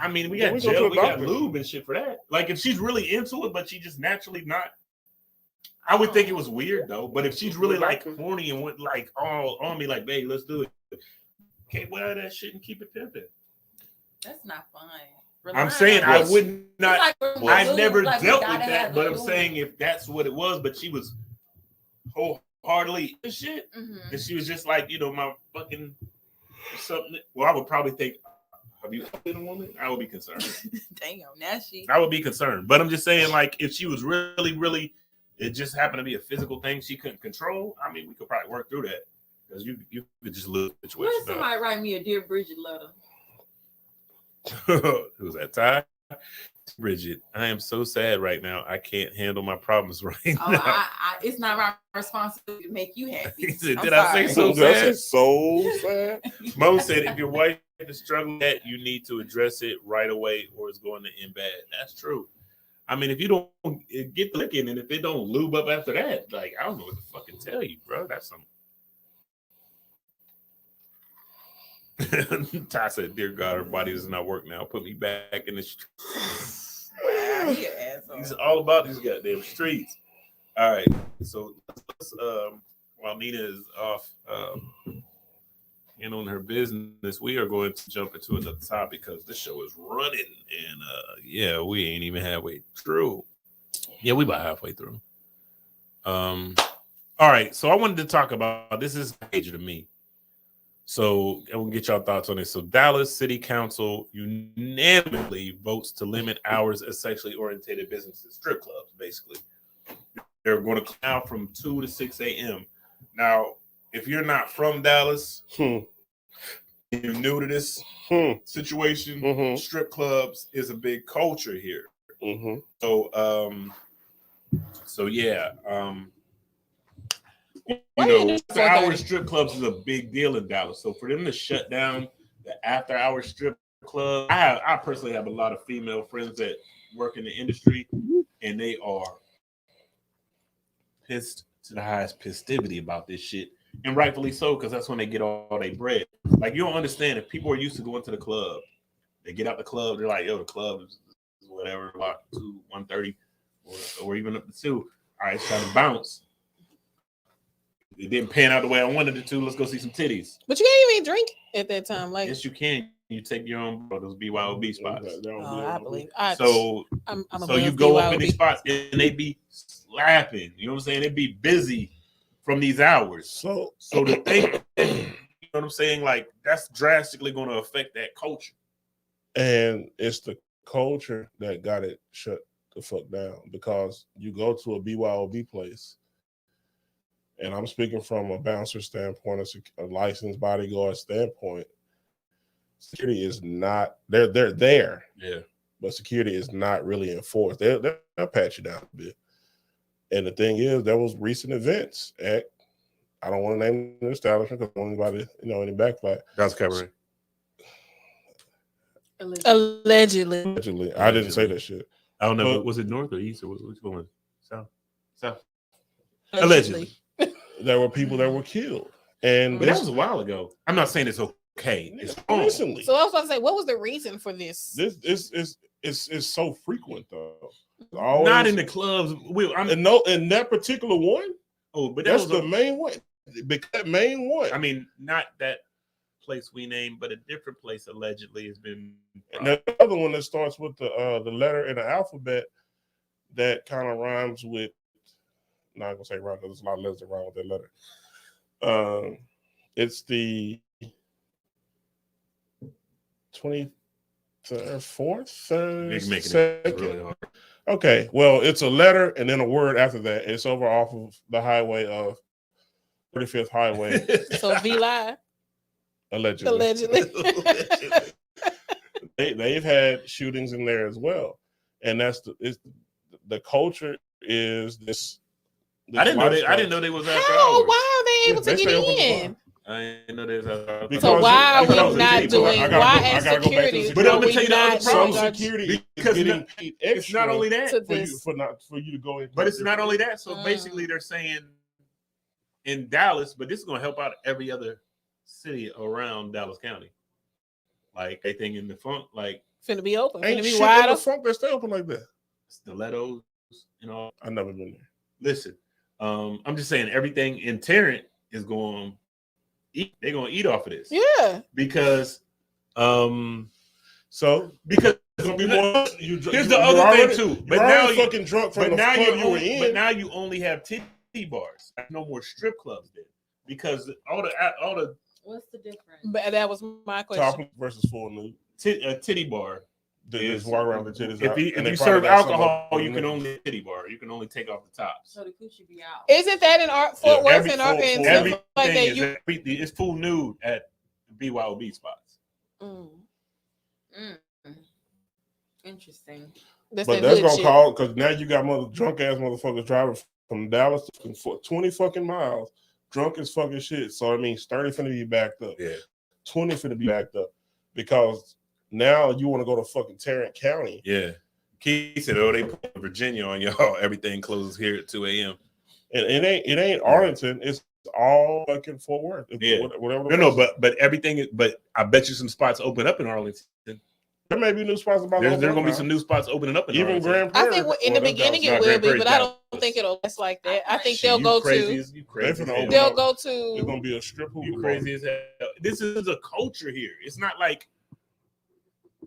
I mean, we Yeah, got we go to gel, a we got doctor. lube and shit for that. Like if she's really into it, but she just naturally not. I would think it was weird though. But if she's really like horny and went like all on me, like, babe, let's do it. Okay, wear that shit and keep it pimping. That's not fun. I'm saying I would It's not. like I've lube, never like we dealt gotta with that, have but I'm lube. saying if that's what it was, but she was wholeheartedly and shit, Mhm. and she was just like, my fucking something. Well, I would probably think, have you been a woman? I would be concerned. Damn, now she. I would be concerned, but I'm just saying, like, if she was really, really, it just happened to be a physical thing she couldn't control. I mean, we could probably work through that because you could just look at the What if situation. somebody write me a Dear Bridget letter? Who's that, Ty? Bridget, I am so sad right now. I can't handle my problems right now. It's not my responsibility to make you happy. He said, did I say so That's sad? so sad. Mo said, if your wife is struggling with that, you need to address it right away or it's going to end bad. That's true. I mean, if you don't get the licking and if it don't lube up after that, like, I don't know what to fucking tell you, bro. That's something. Ty said, dear God, her body does not work now. Put me back in the streets. He's all about these goddamn streets. All right. So let's while Nina is off and on her business, we are going to jump into another topic because this show is running. And yeah, we ain't even halfway through. Yeah, we about halfway through. All right. So I wanted to talk about this is major to me. So we'll get y'all thoughts on this. So Dallas City Council unanimously votes to limit hours of sexually oriented businesses, strip clubs, basically. They're going to cloud from 2 to 6 a.m. Now, if you're not from Dallas, you're new to this situation, strip clubs is a big culture here. So yeah. You know, after-hour strip clubs is a big deal in Dallas. So for them to shut down the after-hour strip club, I personally have a lot of female friends that work in the industry, and they are pissed to the highest pistivity about this shit, and rightfully so, because that's when they get all their bread. Like, you don't understand, if people are used to going to the club, they get out the club, they're like, yo, the club is whatever, about 2, 1:30, or even up to 2. All right, it's trying to bounce. It didn't pan out the way I wanted it to. Let's go see some titties. But you can't even drink at that time. Like, yes, you can. You take your own those BYOB spots. I believe. So you go up in these spots and they be slapping. You know what I'm saying? They be busy from these hours. So the thing, you know what I'm saying? Like, that's drastically going to affect that culture. And it's the culture that got it shut the fuck down, because you go to a BYOB place. And I'm speaking from a bouncer standpoint, a licensed bodyguard standpoint. Security is not, they're there. Yeah. But security is not really enforced. They'll pat you down a bit. And the thing is, there was recent events at, I don't want to name the establishment because I don't want anybody, any backlash. That's Cabaret. Allegedly. I didn't say that shit. I don't know. Was it north or east or which one? South. Allegedly. There were people that were killed. But that was a while ago. I'm not saying it's okay. It's recently. So I was about to say, what was the reason for this? This is so frequent though. Always, not in the clubs. In that particular one. Oh, but that's the main one. That main one. I mean, not that place we named, but a different place allegedly has been. And the other one that starts with the letter in the alphabet that kind of rhymes with. Not gonna say rhyme because there's a lot of letters that rhyme with that letter. It's the 24th, really hard. Okay, well, it's a letter and then a word after that. It's over off of the highway of 35th Highway. So V-Live? Allegedly. They've had shootings in there as well, and the culture is this. I didn't know they was after hours. Why are they able to get in? I didn't know they was after hours. So why are we not doing? Why as security? But I'm gonna tell you the other problem. Security because it's not only that for you to go in. But it's not only that. So basically, they're saying in Dallas, but this is gonna help out every other city around Dallas County. Like anything in the front, like finna be open. Ain't finna be shit wide in the front that stay open like that. Stilettos, I've never been there. Listen, I'm just saying everything in Tarrant is going to eat. They're going to eat off of this. Yeah. Because So because here's the other thing too. But now you fucking drunk from the club you were in. But now you only have titty bars. No more strip clubs then. Because all the what's the difference? But that was my question. Topless versus full nude. A titty bar. Just walk around with the titties. If you serve alcohol, you can only titty bar. You can only take off the tops. So the coochie be out. Isn't that in Fort Worth and everything like that? It's full nude at BYOB spots. Interesting. That's But that that's hood gonna shit. cause because now you got drunk ass motherfuckers driving from Dallas for 20 fucking miles, drunk as fucking shit. So I mean, 30 finna be backed up. Yeah. 20 finna be backed up because now you want to go to fucking Tarrant County. Yeah. Keith said, "Oh, they put Virginia on y'all. Everything closes here at 2 a.m." And it ain't Arlington. It's all fucking Fort Worth. Yeah. Whatever. No, but everything is. But I bet you some spots open up in Arlington. There may be new spots about. There's going to be some new spots opening up in even Arlington. Grand I Prairie. think in the beginning it will be, but I don't think it'll last like that. I think they'll go to. You crazy. They'll go to. It's gonna be a strip. You crazy as hell. This is a culture here. It's not like.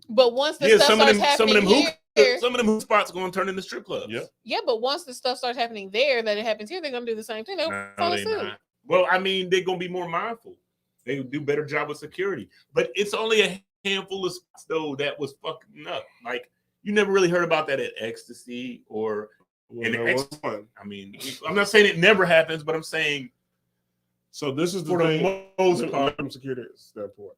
But once the stuff starts happening here, some of them hoop spots are going to turn into strip clubs. Yeah, but once the stuff starts happening there, that it happens here, they're going to do the same thing. They'll follow suit. Well, I mean, they're going to be more mindful. They do a better job with security. But it's only a handful of spots, though, that was fucking up. Like, you never really heard about that at Ecstasy or in Ecstasy. I mean, I'm not saying it never happens, but I'm saying. So this is for the most part, from security standpoint.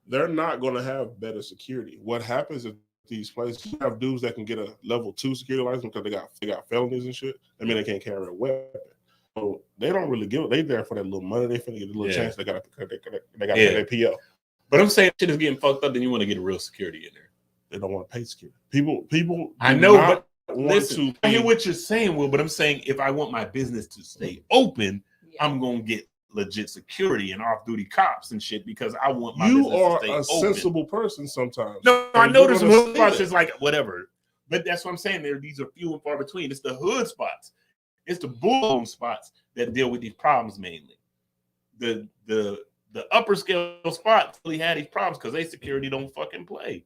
They're not going to have better security. What happens at these places, you have dudes that can get a level 2 security license because they got felonies and shit. I mean, they can't carry a weapon. So they don't really give it. They there for that little money. They finna get a little chance. They got to pay their PO. But I'm saying shit is getting fucked up. Then you want to get a real security in there. They don't want to pay security. People. I know, but listen, I hear what you're saying, Will. But I'm saying if I want my business to stay open, I'm gonna get legit security and off-duty cops and shit because I want my business to stay open. You are a sensible person sometimes. No, I know there's some spots that's like whatever, but that's what I'm saying. These are few and far between. It's the hood spots, it's the bull spots that deal with these problems mainly. The upper scale spots really had these problems because they security don't fucking play.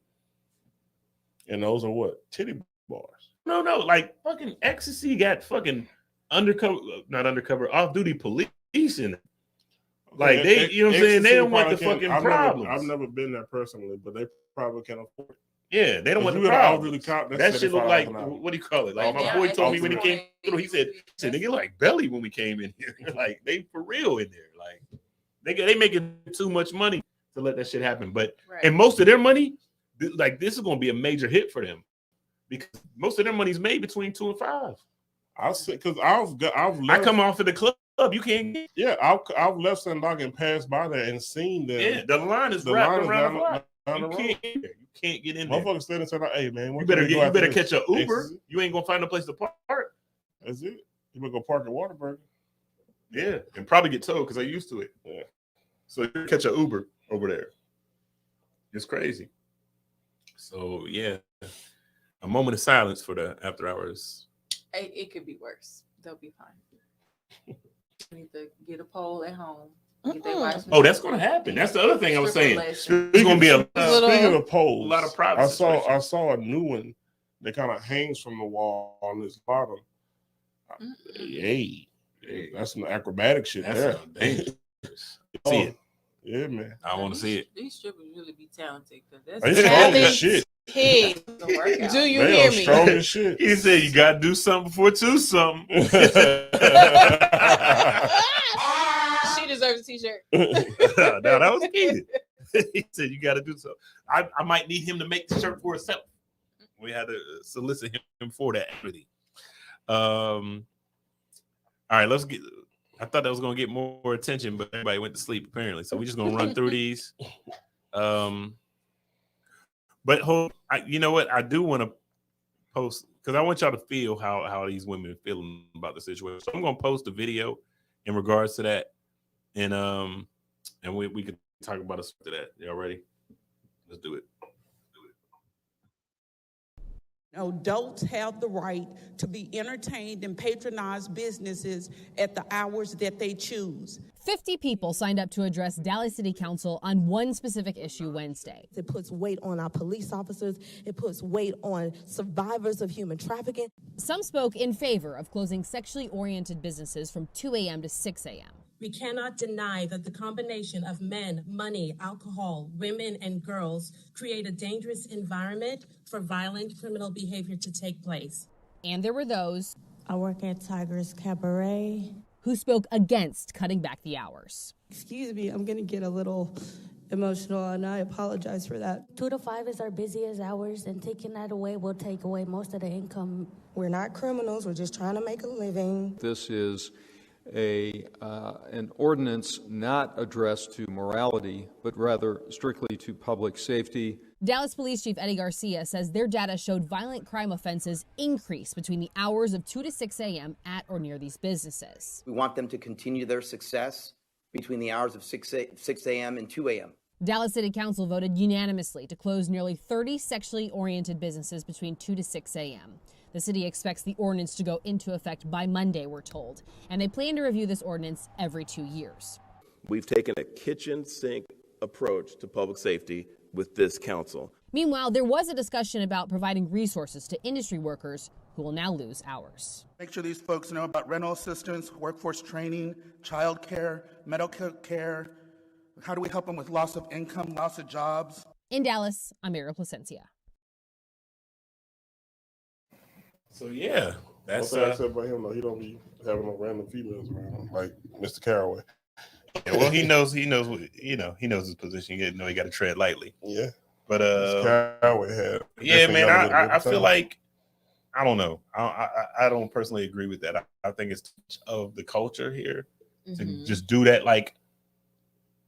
And those are what? Titty bars. No, like fucking Ecstasy got fucking off-duty police in it. Like they, you know what I'm saying? They don't want the fucking problems. I've never been there personally, but they probably can't afford it. Yeah, they don't want the problems. That shit look like, what do you call it? Like my boy told me when he came through, he said nigga like belly when we came in here. Like they for real in there. Like they making too much money to let that shit happen. But and most of their money, like this is gonna be a major hit for them because most of their money's made between 2 and 5. I said because I come off of the club. You can't get. Yeah, I've left St. Dog and passed by there and seen them. Yeah, the line is wrapped around the block. You can't get in there. Motherfuckers standing and saying, "Hey man, you better catch an Uber. You ain't gonna find a place to park." That's it. You better go park at Whataburger. Yeah, and probably get towed because they're used to it. Yeah. So you catch an Uber over there. It's crazy. So yeah, a moment of silence for the after hours. It could be worse. They'll be fine. Need to get a pole at home. Oh, that's going to happen. That's the other thing I was saying. There's going to be speaking of poles, a lot of privacy. I saw a new one that kind of hangs from the wall on this bottom. Hey, that's some acrobatic shit there. Dangerous. See it. Yeah, man. I want to see it. These strippers really be talented because that's strong as shit. Hey, do you hear me? Strong as shit. He said you gotta do something before 2 something. She deserves a t-shirt. No, that was easy. He said you gotta do something. I might need him to make the shirt for himself. We had to solicit him for that activity. All right, let's get. I thought that was gonna get more attention, but everybody went to sleep apparently. So we're just gonna run through these. But you know what? I do want to post because I want y'all to feel how these women are feeling about the situation. So I'm gonna post a video in regards to that, and we could talk about us to that. Y'all ready? Let's do it. Adults have the right to be entertained and patronize businesses at the hours that they choose. 50 people signed up to address Dallas City Council on one specific issue Wednesday. It puts weight on our police officers. It puts weight on survivors of human trafficking. Some spoke in favor of closing sexually oriented businesses from 2 a.m. to 6 a.m. We cannot deny that the combination of men, money, alcohol, women, and girls create a dangerous environment for violent criminal behavior to take place. And there were those I work at Tiger's Cabaret who spoke against cutting back the hours. Excuse me, I'm going to get a little emotional, and I apologize for that. 2 to 5 is our busiest hours, and taking that away will take away most of the income. We're not criminals. We're just trying to make a living. This is an ordinance not addressed to morality, but rather strictly to public safety. Dallas Police Chief Eddie Garcia says their data showed violent crime offenses increase between the hours of 2 to 6 a.m. at or near these businesses. We want them to continue their success between the hours of 6 a.m. and 2 a.m. Dallas City Council voted unanimously to close nearly 30 sexually oriented businesses between 2 to 6 a.m. The city expects the ordinance to go into effect by Monday, we're told, and they plan to review this ordinance every 2 years. We've taken a kitchen sink approach to public safety with this council. Meanwhile, there was a discussion about providing resources to industry workers who will now lose hours. Make sure these folks know about rental assistance, workforce training, child care, medical care. How do we help them with loss of income, loss of jobs? In Dallas, I'm Ariel Placencia. So yeah, that's what I said about him though. He don't be having no random females around him, like Mr. Caraway. Yeah, well, he knows his position. You know, he got to tread lightly. Yeah, but Caraway had. Yeah, man, I feel like I don't know. I don't personally agree with that. I think it's of the culture here to just do that, like,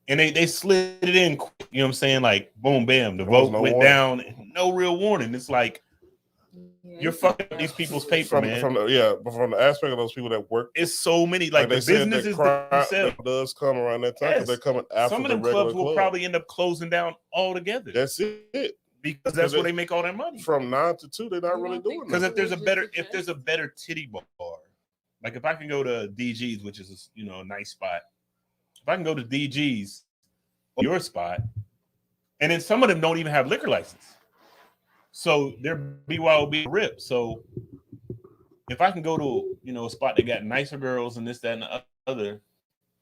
and they slid it in quick, you know what I'm saying? Like, boom, bam, the vote went down, no real warning. It's like, you're fucking up these people's paper, man. But from the aspect of those people that work, it's so many, like the businesses that does come around that time because they're coming after some of them clubs will probably end up closing down altogether. That's it. Because that's where they make all their money. From 9 to 2, they're not really doing because if there's a better titty bar, like if I can go to DG's, which is a nice spot, if I can go to DG's or your spot, and then some of them don't even have liquor license. So their BYOB rip. So if I can go to a spot that got nicer girls and this, that, and the other,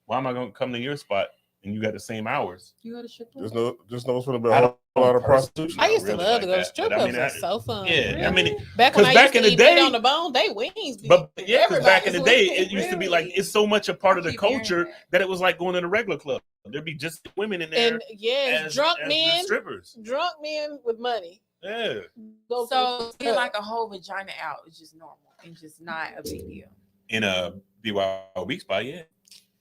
why am I going to come to your spot and you got the same hours? You go to strip club? There's no for a lot of prostitution. I used to love to go to strip clubs. It's so fun. Yeah, I mean, back when I used to eat meat on the bone, they wings. But yeah, because back in the day, it used to be like it's so much a part of the culture that it was like going to the regular club. There'd be just women in there, and drunk men, strippers, drunk men with money. Yeah. So get like a whole vagina out is just normal and just not a big deal. In a BYOB spot, yeah.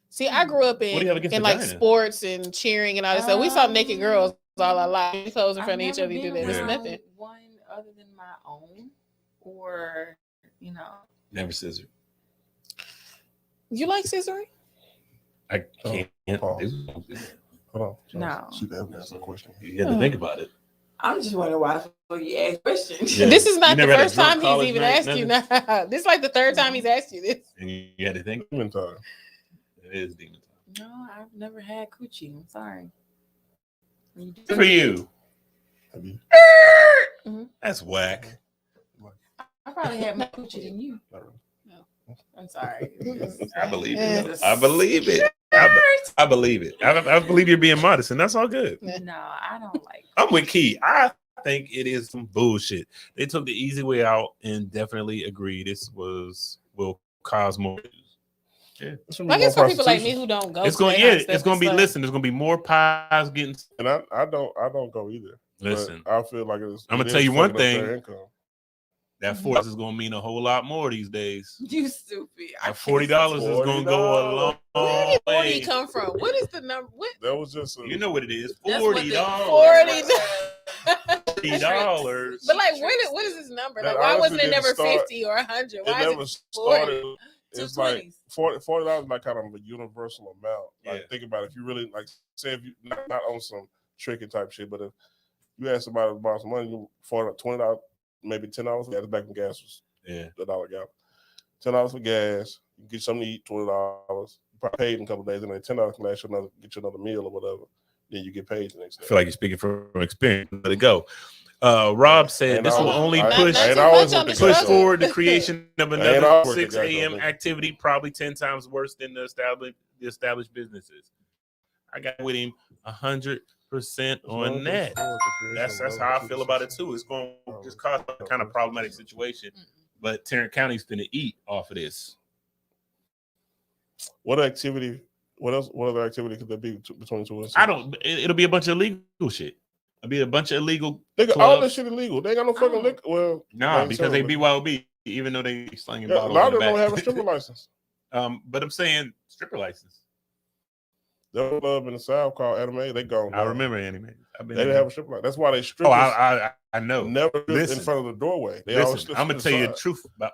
See, I grew up in like sports and cheering and all this stuff. We saw naked girls all our life. We close in front of each other. Do that. It's nothing. One other than my own, or never scissored. You like scissoring? I can't. Hold on. No. She asked a question. You had to think about it. I'm just wondering why you ask questions. Yeah. This is not the first time he's even asked you. This is like the third time he's asked you this. And you had to think. Demon time. It is demon time. No, I've never had coochie. I'm sorry. Good for you. That's whack. I probably had more coochie than you. No. I'm sorry. I believe it. I believe it. I believe it. I believe you're being modest, and that's all good. No, I don't like. I'm with Key. I think it is some bullshit. They took the easy way out and definitely agree this will cause more. Yeah. I guess for people like me who don't go, it's going to be listen. There's going to be more pies getting. And I don't go either. Listen, I feel like I'm gonna tell you one thing. That $40 is gonna mean a whole lot more these days. You stupid. That $40 is gonna go a long way. Where did 40 come from? What is the number? What? That was just you know what it is. $40. $40. $40. But like, what is this number? Like, why wasn't it never 50 or 100? Why it never is it started. It's like $20 $40 like kind of a universal amount. Like think about it. If you really like, say if you not on some tricky type shit, but if you ask somebody to borrow some money, you for $20, maybe $10. Gas back when gas was $1 gallon. $10 for gas. You get something to eat, $20. You probably paid in a couple of days, and then $10 can last you get you another meal or whatever. Then you get paid the next day. I feel like you're speaking from experience. Let it go. Rob said this will only push forward the creation of another 6 a.m. activity, probably 10 times worse than the established businesses. I got with him 100% on that. That's how I feel about it too. It's going to just cause a kind of problematic situation, but Tarrant County's going to eat off of this. What activity What else? What other activity could there be between 2 and 6? I don't. It'll be a bunch of illegal shit. It'll be a bunch of illegal. All this shit illegal. They ain't got no fucking liquor. Well, because they BYOB, even though they slinging a bottles. lot of them in the don't back. have a stripper license. But I'm saying stripper license. There was club in the South called Anime. They gone. I remember Anime. They didn't have a stripper license. That's why they strippers. Oh, I know. Never Listen, in front of the doorway. They listen, I'm gonna tell you the truth. truth about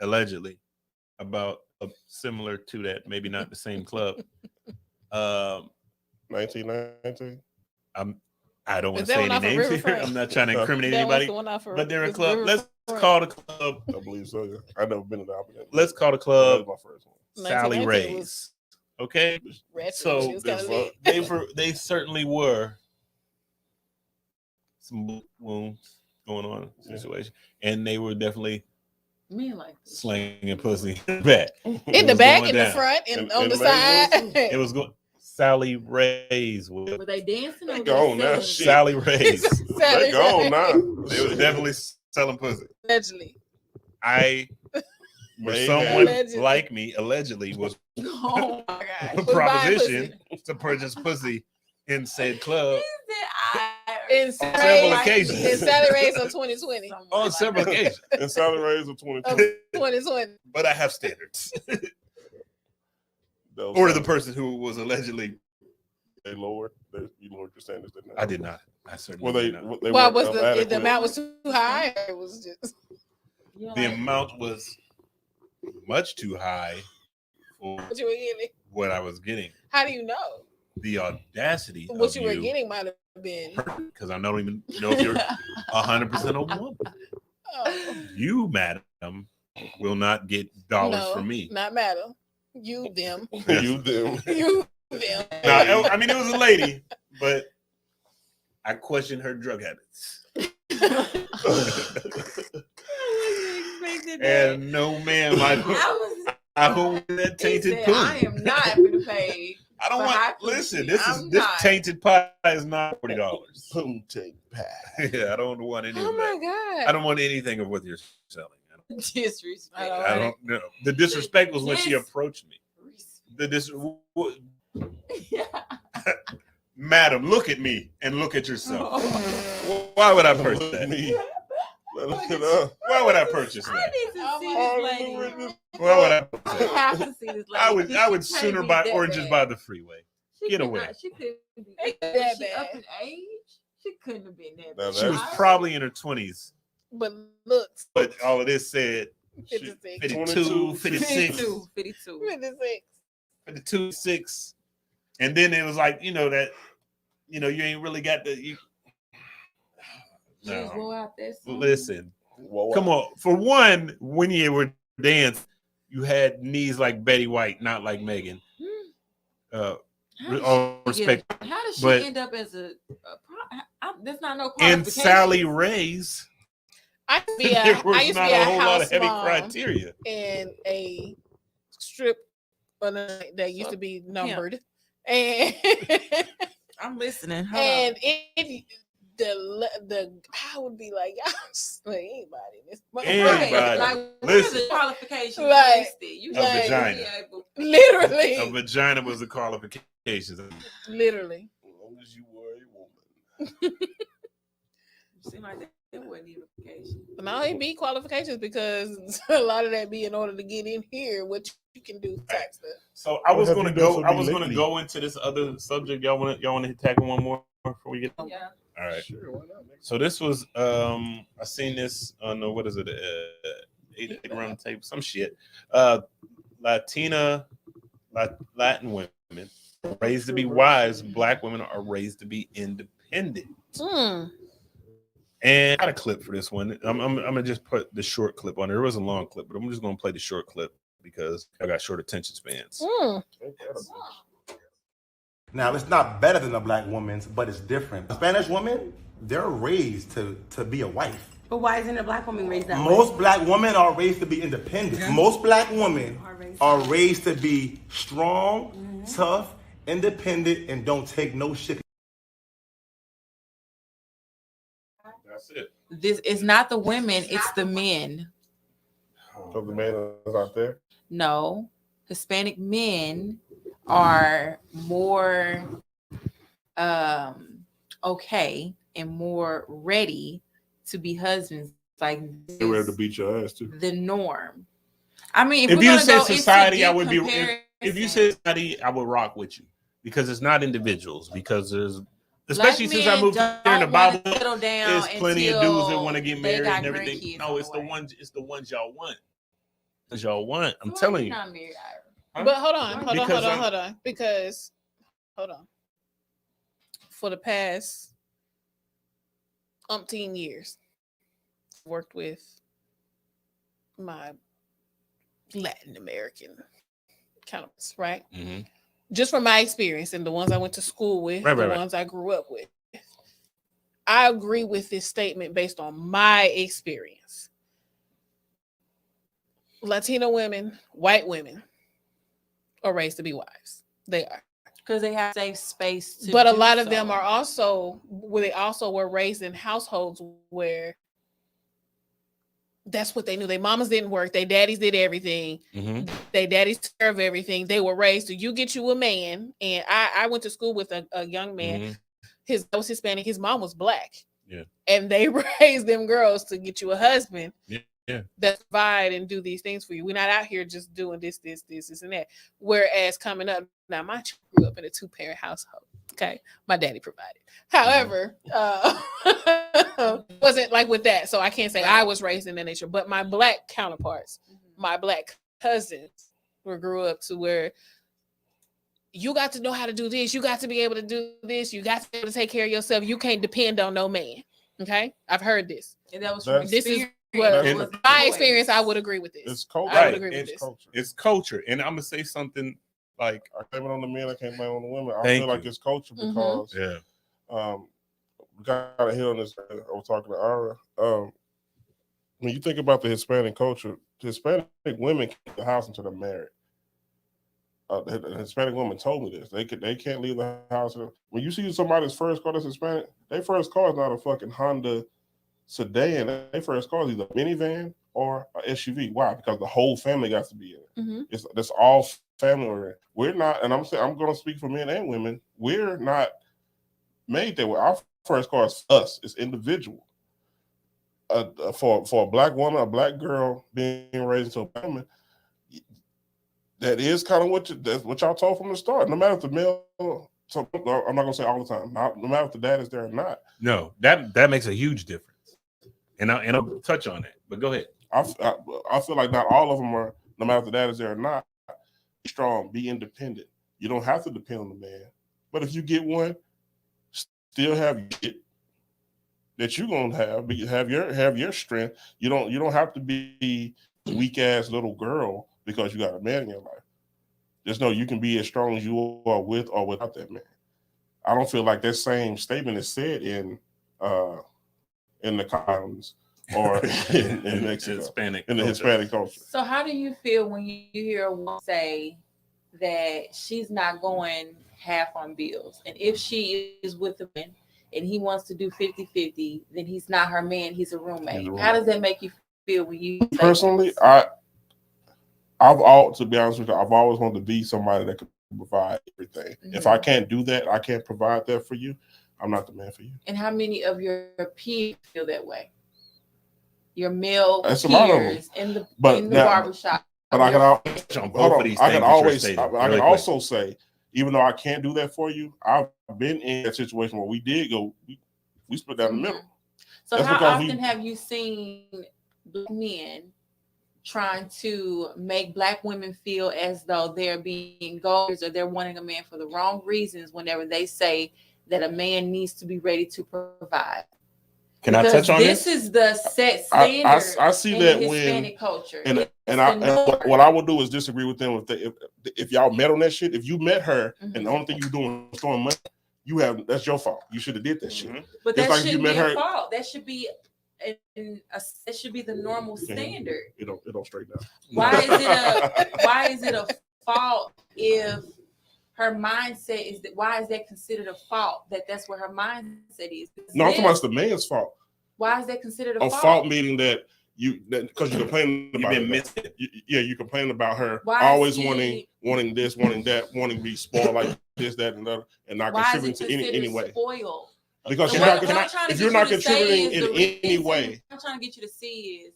allegedly about similar to that, maybe not the same club. 1919. I don't want to say any names here. I'm not trying to incriminate anybody, but they're a club. Let's call the club. I believe so. Yeah, I've never been to the opposite. Let's call the club my first one. Sally Ray's. Okay, so they certainly were some wounds going on in the situation, and they were definitely slinging pussy back. In the back, in the front, and on the side. It was going. Sally Ray's. Were they dancing? They gone now. Sally Ray's. They gone now. They were definitely selling pussy. Allegedly. For someone like me, allegedly was proposition to purchase pussy in said club. In several occasions. In Sally Ray's on 2020. On several occasions. In Sally Ray's of 2020. But I have standards. Or the person who was allegedly. They lowered. You lowered your standards, didn't they? I did not. I certainly did not. Well, was the amount was too high, or it was just the amount was much too high for what you were getting? What I was getting. How do you know? The audacity. What you were getting might have been because I don't even know if you're 100% a woman. Oh. You, madam, will not get dollars from me. Not madam. You them. You them. You them. No, I mean it was a lady, but I questioned her drug habits. And no, ma'am, I hold that tainted poo. I am not going to pay. I don't want. Listen, this tainted pie is not $40. Tainted pie. Yeah, I don't want any. Oh my god! I don't want anything of what you're selling. Disrespect. I don't know. The disrespect was when she approached me. Madam, look at me and look at yourself. Why would I purchase that? Why would I purchase that? I need to see this lady. Why would I? I have to see this lady. I would sooner buy oranges by the freeway. Get away. She couldn't be that bad. Up in age, she couldn't have been that bad. She was probably in her 20s. But looks. But all of this said 52, 56. 6. And then it was like, that, you ain't really got the. No. Listen, come on. For one, when you were dancing, you had knees like Betty White, not like Megan. All respect. How does she end up as a that's not no qualification. And Sally Ray's. I used to be a house criteria and a strip that used to be numbered. And I'm listening. And the I would be like, y'all anybody. Like, listen, qualification like you a vagina. Literally, a vagina was the qualifications. Literally, as long as you were a woman. Seem like that wasn't even qualification. No, it be qualifications because a lot of that be in order to get in here, what you can do tax stuff. So I was going to go. I was going to go into this other subject. Y'all want to tackle one more before we get? Yeah. All right. Sure, why not? So this was I seen this on what is it? 8 round tape, some shit. Latin women are raised to be wives. Black women are raised to be independent. And I got a clip for this one. I'm gonna just put the short clip on there. It was a long clip, but I'm just gonna play the short clip because I got short attention spans. Now, it's not better than a black woman's, but it's different. A Spanish woman, they're raised to be a wife. But why isn't a black woman raised that way? Most black women are raised to be independent. Most black women are raised to be strong, tough, independent, and don't take no shit. That's it. This is not the women, it's the men. So the man is out there? No. Hispanic men are more okay and more ready to be husbands. Like they're ready to beat your ass too. The norm. I mean, if you said society, I would be. If you said society, I would rock with you because it's not individuals. Because there's, especially since I moved here in the Bible, there's plenty of dudes that want to get married and everything. No, it's the ones. It's the ones y'all want. Because y'all want. I'm telling you. Not married, huh? But hold on. Because hold on. For the past umpteen years, I've worked with my Latin American counterparts, right? Mm-hmm. Just from my experience and the ones I went to school with, the ones I grew up with. I agree with this statement based on my experience. Latino women, white women are raised to be wives. They are. Because they have safe space. But a lot of them are also, they also were raised in households where that's what they knew. Their mamas didn't work. Their daddies did everything. Mm-hmm. Their daddies served everything. They were raised to, you get you a man. And I went to school with a young man. Mm-hmm. His dad was Hispanic. His mom was black. Yeah. And they raised them girls to get you a husband. Yeah. That provide and do these things for you. We're not out here just doing this, and that. Whereas coming up, now my child grew up in a 2-parent household. Okay, my daddy provided. However, wasn't like with that, so I can't say I was raised in that nature. But my black counterparts, my black cousins, grew up to where you got to know how to do this. You got to be able to do this. You got to be able to take care of yourself. You can't depend on no man. Okay, I've heard this. And that was from this is. Well, my experience, I would agree with this. It's culture. I would agree with this. Culture. It's culture. And I'm going to say something like, I can't blame on the men, I can't blame on the women. I feel like it's culture because we got to hit on this. I was talking to Ara. When you think about the Hispanic culture, Hispanic women keep the house until they're married. The Hispanic woman told me this. They can't leave the house. When you see somebody's first car that's Hispanic, their first car is not a fucking Honda sedan. Their first car is either a minivan or an SUV. Why? Because the whole family got to be in it. That's all family oriented. We're not, and I'm going to speak for men and women. We're not made that way. Our first car is us. It's individual. For a black woman, a black girl being raised into a woman, that is kind of that's what y'all told from the start. No matter if the male, so I'm not going to say all the time. No matter if the dad is there or not. No, that makes a huge difference. And I'll touch on that, but go ahead. I feel like not all of them are, no matter if the dad is there or not, be strong, be independent. You don't have to depend on the man. But if you get one, still have it that you're gonna have your strength. You don't have to be a weak ass little girl because you got a man in your life. Just know you can be as strong as you are with or without that man. I don't feel like that same statement is said in the colonies or in Mexico, in the Hispanic culture. So how do you feel when you hear a woman say that she's not going half on bills? And if she is with a man and he wants to do 50-50, then he's not her man, he's a roommate. How does that make you feel when you say personally, to be honest with you, I've always wanted to be somebody that can provide everything. If I can't do that, I can't provide that for you, I'm not the man for you. And how many of your peers feel that way? Your male That's peers in the barbershop. But I can also say, even though I can't do that for you, I've been in a situation where we did go, we split down the middle. So that's how often have you seen black men trying to make black women feel as though they're being goals or they're wanting a man for the wrong reasons whenever they say that a man needs to be ready to provide? Can I touch on this? This is the set standard. I see that in Hispanic culture. What I will do is disagree with them if y'all met on that shit. If you met her and the only thing you doing is throwing money, that's your fault. You should have did that shit. But that shouldn't be a fault. That should be that should be the normal standard. It don't straighten out. Why is it a fault if her mindset is that? Why is that considered a fault? That's where her mindset is. No, I'm talking about it's the man's fault. Why is that considered a fault? A fault meaning that because you're complaining about been missing. You complain about her Why always is he- wanting this, wanting that, wanting to be spoiled like this, that, and that, and not Why is contributing it to any considered way. spoiled? Because So you're what not, I'm trying to if get you're you not to say contributing is in the any reason- way, I'm trying to get you to see is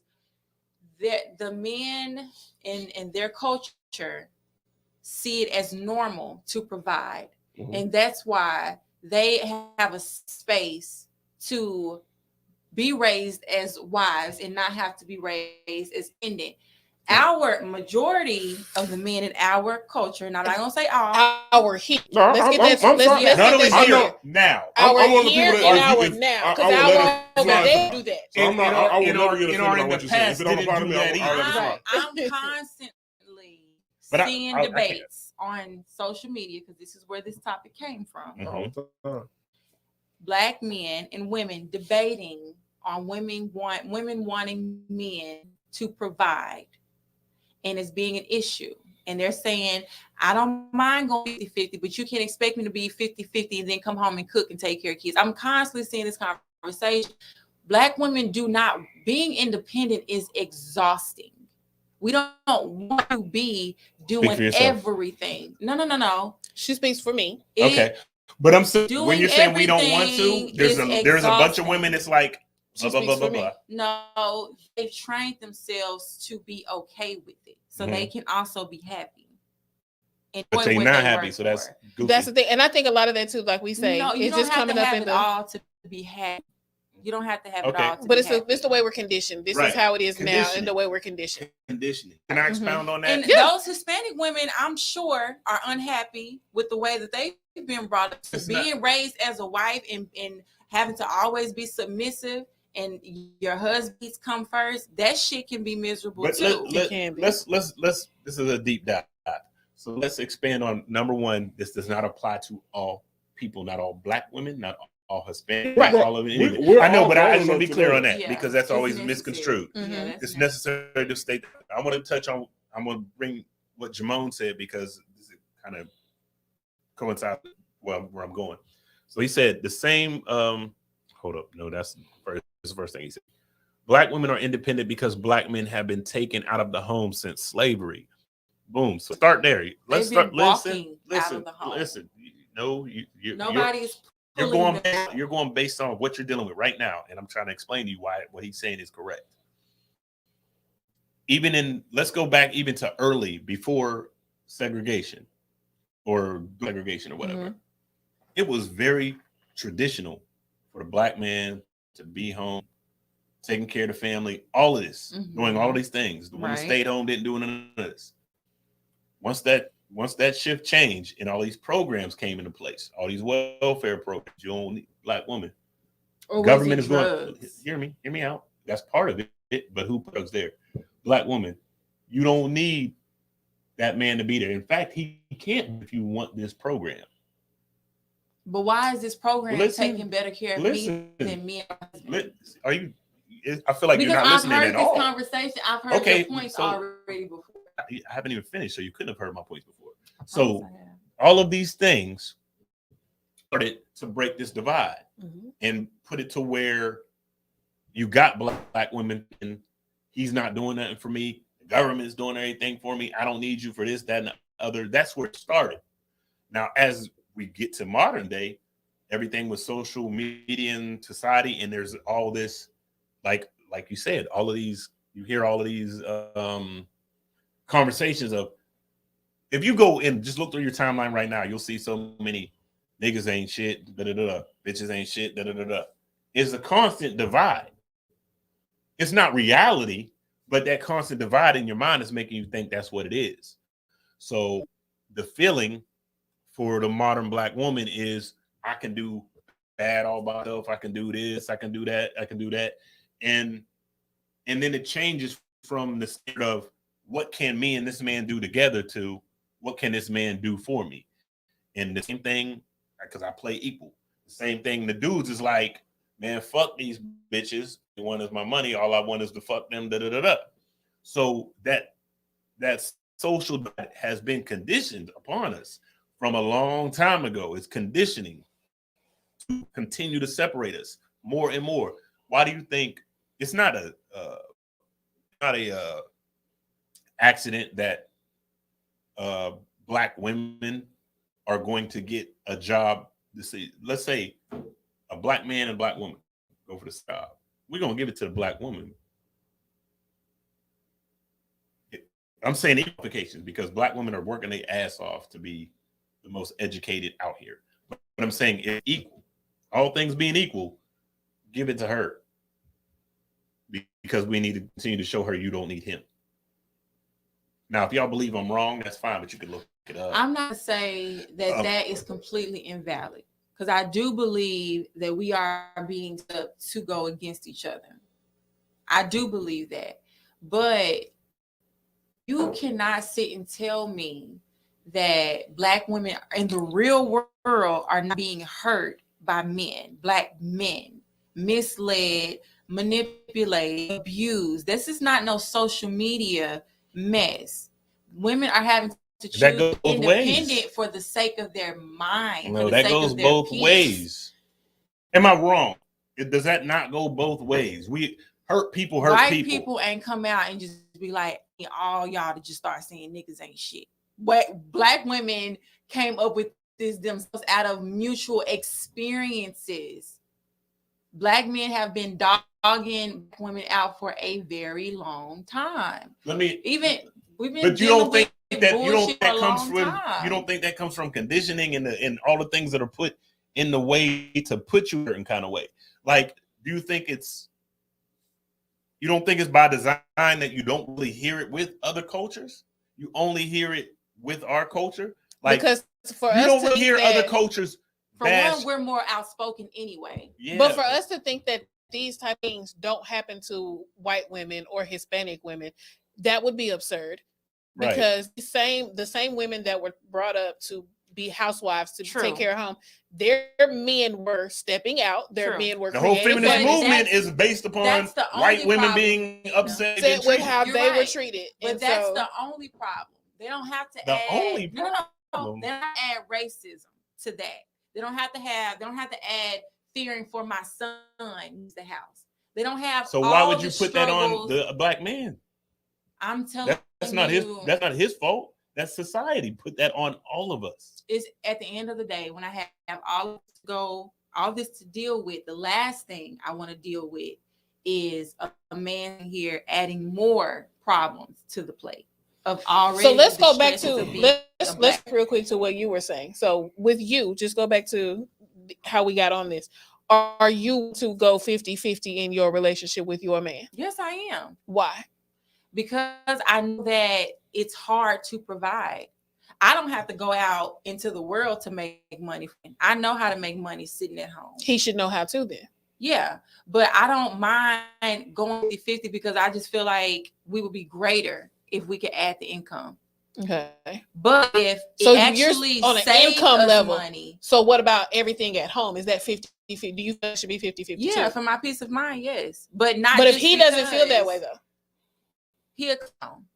that the men in their culture see it as normal to provide. Mhm. And that's why they have a space to be raised as wives and not have to be raised as independent. Our majority of the men in our culture, now I'm not gonna say all, our here. No, Let's get I'm this. sorry. Let's Not get only this here, clear. now. Our I'm one of the here people and that our if now, I because would I let won't it slide. they do that. So I'm not. I would never get in offended our by in what the you're saying. past If it don't didn't apply to do me, that I'll let it either. slide. I'm constantly But seeing I can't. debates on social media because this is where this topic came from. Mhm. Black men and women debating on women wanting men to provide, and it's being an issue. And they're saying, I don't mind going 50-50, but you can't expect me to be 50-50 and then come home and cook and take care of kids. I'm constantly seeing this conversation. Black women being independent is exhausting. We don't want to be doing everything. No. She speaks for me. Okay. But I'm saying Doing when you're saying we don't want to, everything there's is a bunch of exhausting. women that's like blah, blah, blah, blah, blah. No, they've trained themselves to be okay with it, so they can also be happy. But they're not happy, so that's goofy. That's the thing, and I think a lot of that too, like we say, No, you it's don't just have coming to up have in it the all to be happy. You don't have to have it Okay. all to but be it's happy. it's the way we're conditioned. This is how it is now, and the way we're conditioned. Conditioning. Can I expound on that? And those Hispanic women, I'm sure, are unhappy with the way that they've been brought up to being raised as a wife and having to always be submissive and your husbands come first. That shit can be miserable But too. let's this is a deep dive. So let's expand on number one. This does not apply to all people, not all Black women, not all Hispanic, Right. all of it. We're I know, all but I grown just want to be up clear on today. that because that's always necessary. misconstrued. Yeah, that's It's necessary to state that. I want to touch on. I'm going to bring what Jamone said because this kind of coincides where I'm going. So he said the same. Hold up, no, that's the first thing he said. Black women are independent because Black men have been taken out of the home since slavery. Boom. So start there. Let's start. Listen. No, Nobody's. You're going based on what you're dealing with right now, and I'm trying to explain to you why what he's saying is correct. Let's go back even to early before segregation or whatever. It was very traditional for the Black man to be home, taking care of the family, all of this, doing all these things. The woman stayed home, didn't do none of this. Once that shift changed and all these programs came into place, all these welfare programs, you don't need Black woman. Or government is going. Hear me out. That's part of it. But who puts there? Black woman. You don't need that man to be there. In fact, he can't if you want this program. But why is this program taking better care of me than me? Are you? I feel like because you're not listening at all. I've heard this conversation. I've heard your points already before. I haven't even finished, so you couldn't have heard my points before. So all of these things started to break this divide and put it to where you got Black women and he's not doing nothing for me. The government is doing everything for me. I don't need you for this, that, and the other. That's where it started. Now, as we get to modern day, everything with social media and society, and there's all this, like you said, all of these, you hear all of these conversations of, if you go and just look through your timeline right now, you'll see so many niggas ain't shit, bitches ain't shit, It's a constant divide. It's not reality, but that constant divide in your mind is making you think that's what it is. So the feeling for the modern Black woman is, I can do bad all by myself. I can do this. I can do that. I can do that. And then it changes from the state of what can me and this man do together to what can this man do for me? And the same thing, because I play equal. The same thing, the dudes is like, man, fuck these bitches. The one is my money. All I want is to fuck them. So that social has been conditioned upon us from a long time ago. It's conditioning to continue to separate us more and more. Why do you think it's not a accident that black women are going to get a job. Let's say a black man and a black woman go for the job. We're gonna give it to the black woman. I'm saying implications because black women are working their ass off to be the most educated out here. But I'm saying it's equal. All things being equal, give it to her. Because we need to continue to show her you don't need him. Now, if y'all believe I'm wrong, that's fine, but you can look it up. I'm not saying that that is completely invalid because I do believe that we are being set to go against each other. I do believe that. But you cannot sit and tell me that black women in the real world are not being hurt by men, black men, misled, manipulated, abused. This is not no social media mess. Women are having to choose independent for the sake of their mind. No, that goes both ways. Am I wrong? Does that not go both ways? We hurt people, White people ain't come out and just be like, all y'all to just start saying niggas ain't shit. But black women came up with this themselves out of mutual experiences. Black men have been dogging women out for a very long time. We've been but you don't think that comes from conditioning and all the things that are put in the way to put you a certain kind of way. Like, do you think you don't think it's by design that you don't really hear it with other cultures? You only hear it with our culture? Like, because for us, you don't really hear other cultures. For one, we're more outspoken anyway. Yeah. But for us to think that these type of things don't happen to white women or Hispanic women, that would be absurd. Right. Because the same women that were brought up to be housewives to take care of home, their men were stepping out. Their men were. The whole feminist movement is based upon white women being upset with how they were treated. But and that's the only problem. They don't have to add. They don't have to add racism to that. They don't have to add fearing for my son in the house. They don't have. So why would you put that on the black man? I'm telling that's not his fault. That's society. Put that on all of us. It's at the end of the day when I have all this to deal with. The last thing I want to deal with is a man here adding more problems to the plate of already. So let's go back to let's real quick to what you were saying. So with you, just go back to how we got on this. Are you to go 50-50 in your relationship with your man? Yes, I am. Why? Because I know that it's hard to provide. I don't have to go out into the world to make money. I know how to make money sitting at home. He should know how to then. Yeah, but I don't mind going 50-50 because I just feel like we would be greater if we could add the income. Okay. But if it actually on an income level, money. So what about everything at home? Is that 50-50? Do you feel it should be 50-50? Yeah, for my peace of mind, yes. But not. But if he doesn't feel that way though, he'll come.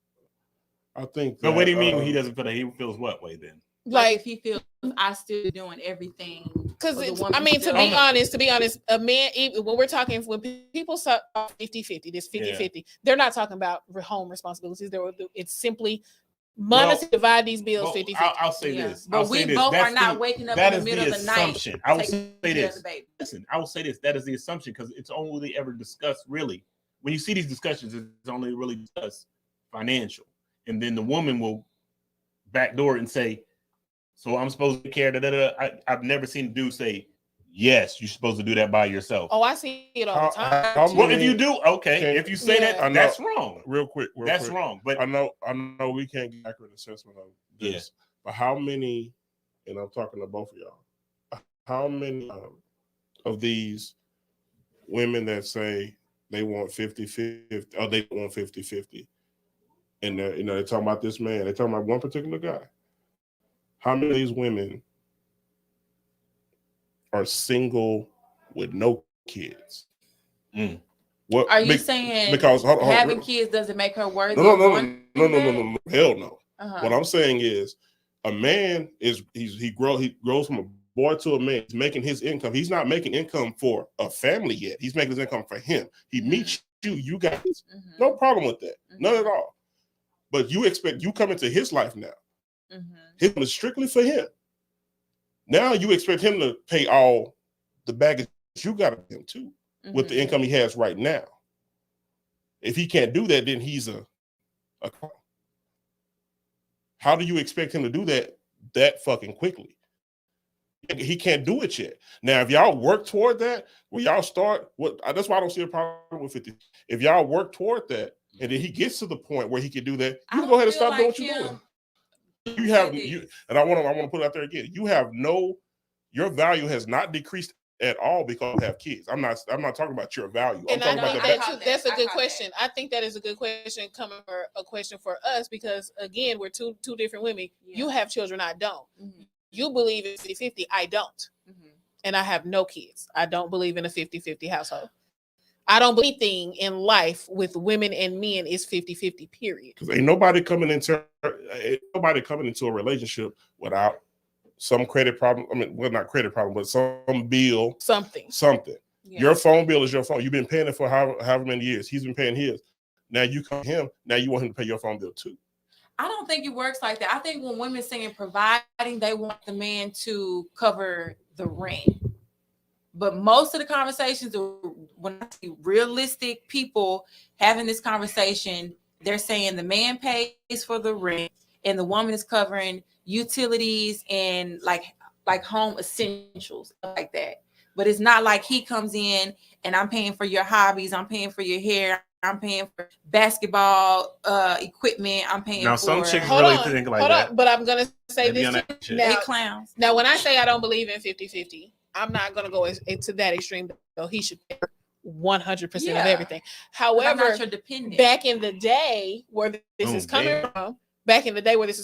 I think. So what do you mean when he doesn't feel that? He feels what way then? Like if he feels I still doing everything. Because I mean, to be honest, a man, even when we're talking, when people talk 50-50, this 50-50, they're not talking about home responsibilities. It's simply money to divide these bills 50-50. I'll say this. But we both are not waking up in the middle of the night. I will say this. Listen, I will say this. That is the assumption because it's only ever discussed really. When you see these discussions, it's only really discussed financial. And then the woman will backdoor and say, so I'm supposed to care. I've never seen a dude say, yes, you're supposed to do that by yourself. Oh, I see it all the time. Well, if you do, okay. If you say that, that's wrong. Real quick. That's wrong. But I know we can't get accurate assessment of this. Yeah. But how many, and I'm talking to both of y'all, how many of these women that say they want 50-50, or they want 50-50, and they're talking about this man, they're talking about one particular guy. How many of these women are single with no kids? What are you saying? Because having kids doesn't make her worthy? No. Hell no. What I'm saying is, a man he grows from a boy to a man. He's making his income. He's not making income for a family yet. He's making his income for him. He meets you got this. No problem with that. None at all. But you expect you come into his life now. His is strictly for him. Now you expect him to pay all the baggage you got of him too, with the income he has right now. If he can't do that, then he's a how do you expect him to do that fucking quickly? He can't do it yet. Now, if y'all work toward that, when y'all start, that's why I don't see a problem with 50. If y'all work toward that, and then he gets to the point where he can do that, you can go ahead and stop doing what you're doing. And I want to put it out there again. Your value has not decreased at all because you have kids. I'm not talking about your value. And I think that's a good question. I think that is a good question a question for us because again, we're two different women. Yeah. You have children, I don't. You believe in 50-50, I don't. And I have no kids. I don't believe in a 50-50 household. I don't believe anything in life with women and men is 50-50, period. Because ain't nobody coming into a relationship without some credit problem. I mean, well, not credit problem, but some bill. Something. Yeah. Your phone bill is your phone. You've been paying it for however many years. He's been paying his. Now you come to him. Now you want him to pay your phone bill too. I don't think it works like that. I think when women saying providing, they want the man to cover the rent. But most of the conversations, when I see realistic people having this conversation, they're saying the man pays for the rent and the woman is covering utilities and like home essentials, like that. But it's not like he comes in and I'm paying for your hobbies, I'm paying for your hair, I'm paying for basketball equipment, I'm paying for... Now, some chicks really think like that. But I'm going to say this too. They clowns. Now, when I say I don't believe in 50-50, I'm not going to go into that extreme, though. He should pay 100% of everything. However, back in the day where this is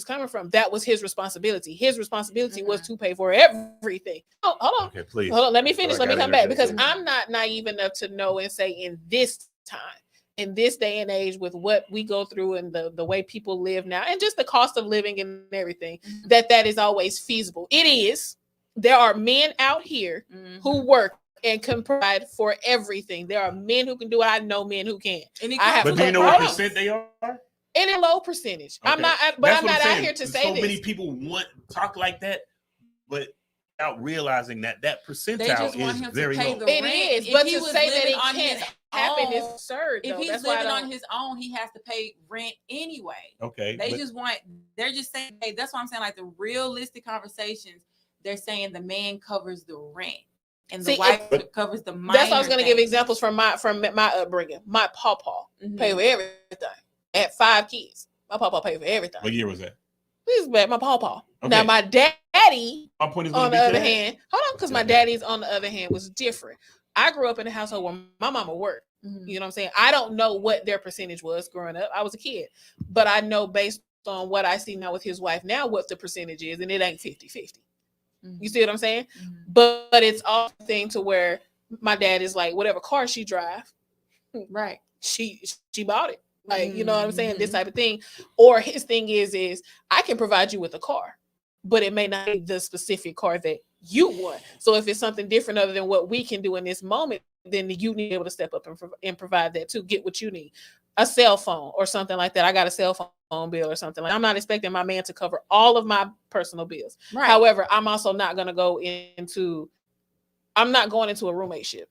coming from, that was his responsibility. His responsibility was to pay for everything. Oh, hold on. Okay, please. Hold on. Let me finish. Let me come back because I'm not naive enough to know and say in this time, in this day and age with what we go through and the way people live now and just the cost of living and everything, that is always feasible. It is. There are men out here who work and can provide for everything. There are men who can do it. I know men who can. But do you know what percent they are? In a low percentage. Okay. I'm not out here to say so this. Many people talk like that, but without realizing that percentile is very low. It is, but to say that it can't happen is absurd. If he's living on his own, he has to pay rent anyway. Okay. They're just saying, hey, that's why I'm saying like the realistic conversations, they're saying the man covers the rent and the wife covers the minor. That's why I was going to give examples from my upbringing. My pawpaw paid for everything. I had 5 kids. My pawpaw paid for everything. What year was that? This is bad. My pawpaw. Okay. Now my daddy, my point is on the other hand, hold on, because my daddy's on the other hand was different. I grew up in a household where my mama worked. You know what I'm saying? I don't know what their percentage was growing up. I was a kid, but I know based on what I see now with his wife now what the percentage is, and it ain't 50-50. You see what I'm saying? But it's all a thing to where my dad is like, whatever car she drive, right? She bought it. Like, you know what I'm saying? This type of thing. Or his thing is I can provide you with a car, but it may not be the specific car that you want. So if it's something different other than what we can do in this moment, then you need to be able to step up and provide that to get what you need. A cell phone or something like that. I got a cell phone bill or something. Like I'm not expecting my man to cover all of my personal bills. Right. However, I'm also not going to go into a roommate-ship.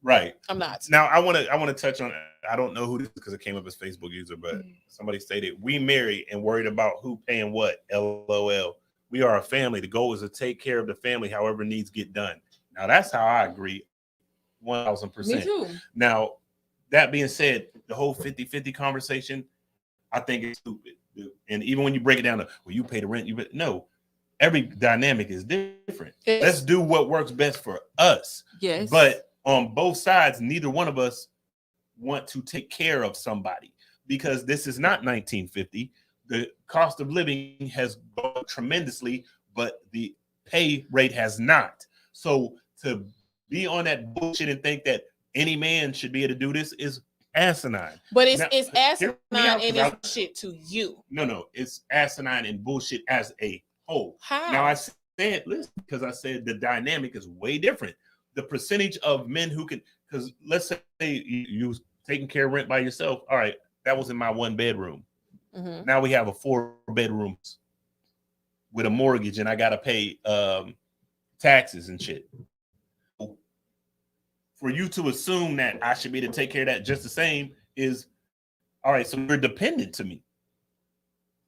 Right. I'm not. Now I want to touch on, I don't know who this is because it came up as Facebook user, but somebody stated, we married and worried about who paying what. LOL. We are a family. The goal is to take care of the family, however needs get done. Now that's how I agree. 1000%. Me too. Now, that being said, the whole 50-50 conversation, I think it's stupid. And even when you break it down to, well, you pay the rent, no, every dynamic is different. Yes. Let's do what works best for us. Yes. But on both sides, neither one of us want to take care of somebody because this is not 1950. The cost of living has gone tremendously, but the pay rate has not. So to be on that bullshit and think that any man should be able to do this is asinine. But it's asinine and it's shit to you. No, it's asinine and bullshit as a whole. How? Now I said, listen, because I said the dynamic is way different. The percentage of men who can, because let's say you taking care of rent by yourself. All right, that was in my 1 bedroom. Mm-hmm. Now we have a 4 bedrooms with a mortgage, and I gotta pay taxes and shit. For you to assume that I should be able to take care of that just the same is, all right, so you're dependent to me.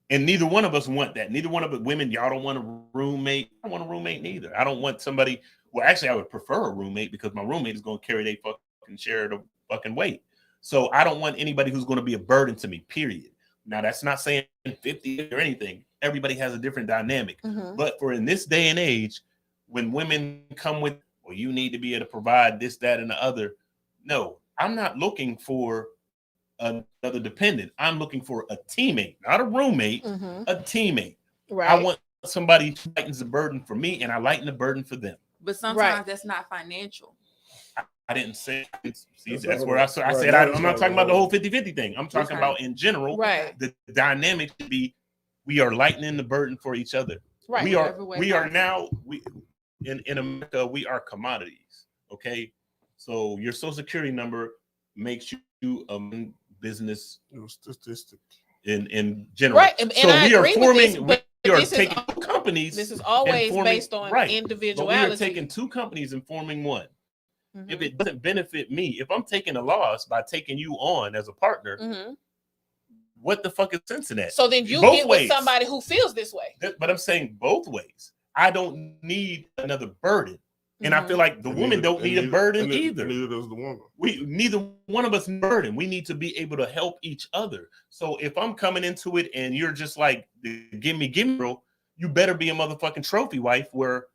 And neither one of us want that. Neither one of us women, y'all don't want a roommate. I don't want a roommate neither. I don't want somebody. Well, actually, I would prefer a roommate because my roommate is going to carry their fucking share of the fucking weight. So I don't want anybody who's going to be a burden to me, period. Now, that's not saying 50 or anything. Everybody has a different dynamic. Mm-hmm. But for in this day and age, when women come with, well, you need to be able to provide this, that, and the other. No, I'm not looking for another dependent. I'm looking for a teammate, not a roommate, a teammate. Right. I want somebody who lightens the burden for me, and I lighten the burden for them. But sometimes that's not financial. I didn't say. See, that's where I said I'm not talking about the whole 50-50 thing. I'm talking about in general. Right. The dynamic should be we are lightening the burden for each other. Right. We are now in America, we are commodities. Okay. So your social security number makes you a business statistic in general. Right. And so I we are agree forming, with this, but we are this taking is, two companies. This is always based on right. individuality. But we are taking two companies and forming one. Mm-hmm. If it doesn't benefit me, if I'm taking a loss by taking you on as a partner, what the fuck is sense in that? So then you both get ways. with somebody who feels this way. But I'm saying both ways. I don't need another burden. And I feel like the woman don't need a burden either. Neither does the woman. Neither one of us need a burden. We need to be able to help each other. So if I'm coming into it and you're just like, give me, girl, you better be a motherfucking trophy wife where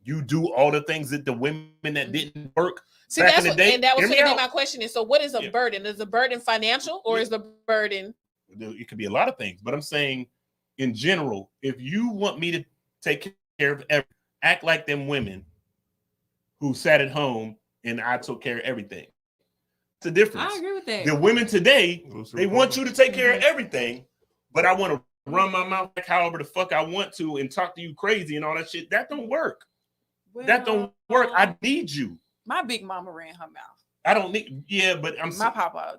you do all the things that the women that didn't work. See, back that's in the day, and that was hear me going to be out. my question. Is so what is a burden? Is the burden financial or is the burden? It could be a lot of things, but I'm saying in general, if you want me to take care of everything, act like them women who sat at home and I took care of everything. It's the difference. I agree with that. The women today, they want you to take care of everything, but I want to run my mouth like however the fuck I want to and talk to you crazy and all that shit. That don't work. That don't work. I need you. My big mama ran her mouth. I don't need. Yeah, but my papa.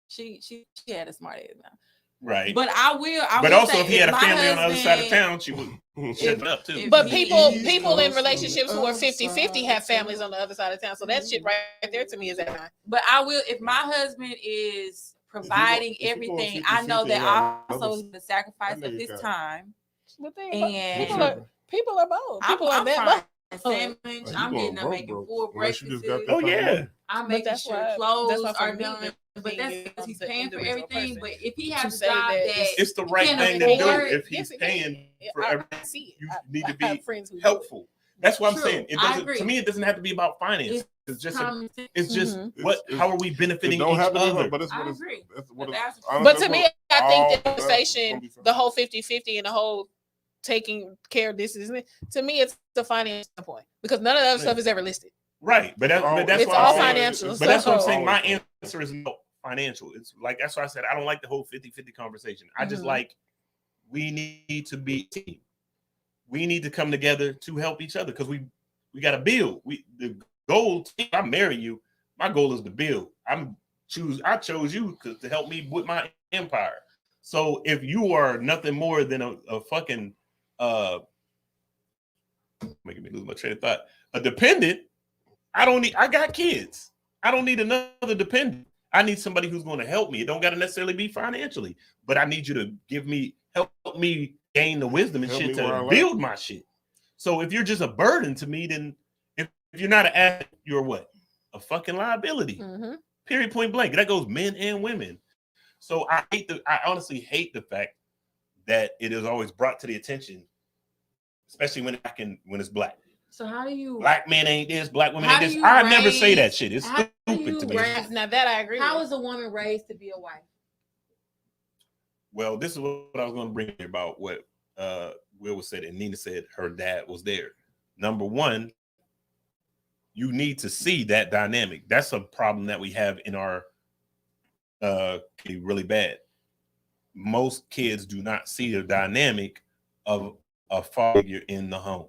She had a smart ass mouth. Right. But I will. But also, say, if he had a family husband, on the other side of town, she would shut it up too. But people in relationships who are 50-50 have families on the other side of town. So that shit right there to me is that. But I will, if my husband is providing everything, I know that I also the sacrifice of his time. And people are both. People are that. Sandwich. I'm getting up making 4 breakfasts. Oh yeah. I'm making sure clothes are done. But that's because he's paying for everything. But if he has a job that it's the right thing to do, if he's paying for everything, you need to be helpful. That's what I'm saying. It doesn't. To me, it doesn't have to be about finance. It's just. It's just what. How are we benefiting each other? But I agree. But to me, I think the conversation, the whole 50-50 and the whole taking care of this, isn't it? To me, it's the financial point because none of that stuff is ever listed. Right, but that's it's all financial. But that's what I'm saying. My answer is no financial. It's like that's why I said I don't like the whole 50-50 conversation. I just like we need to be a team. We need to come together to help each other because we got to build. The goal. If I marry you, my goal is to build. I chose you to help me with my empire. So if you are nothing more than a fucking making me lose my train of thought. A dependent, I got kids. I don't need another dependent. I need somebody who's going to help me. It don't got to necessarily be financially, but I need you to help me gain the wisdom and shit to build my shit. So if you're just a burden to me, then if you're not an asset, you're what? A fucking liability. Period, point blank. That goes men and women. So I honestly hate the fact that it is always brought to the attention, especially when it's black. So how do you? Black men ain't this, black women ain't this. I never say that shit. It's stupid to me. Now that I agree. How is a woman raised to be a wife? Well, this is what I was going to bring here about what Will was said and Nina said her dad was there. Number one, you need to see that dynamic. That's a problem that we have in our really bad. Most kids do not see the dynamic of a father figure in the home.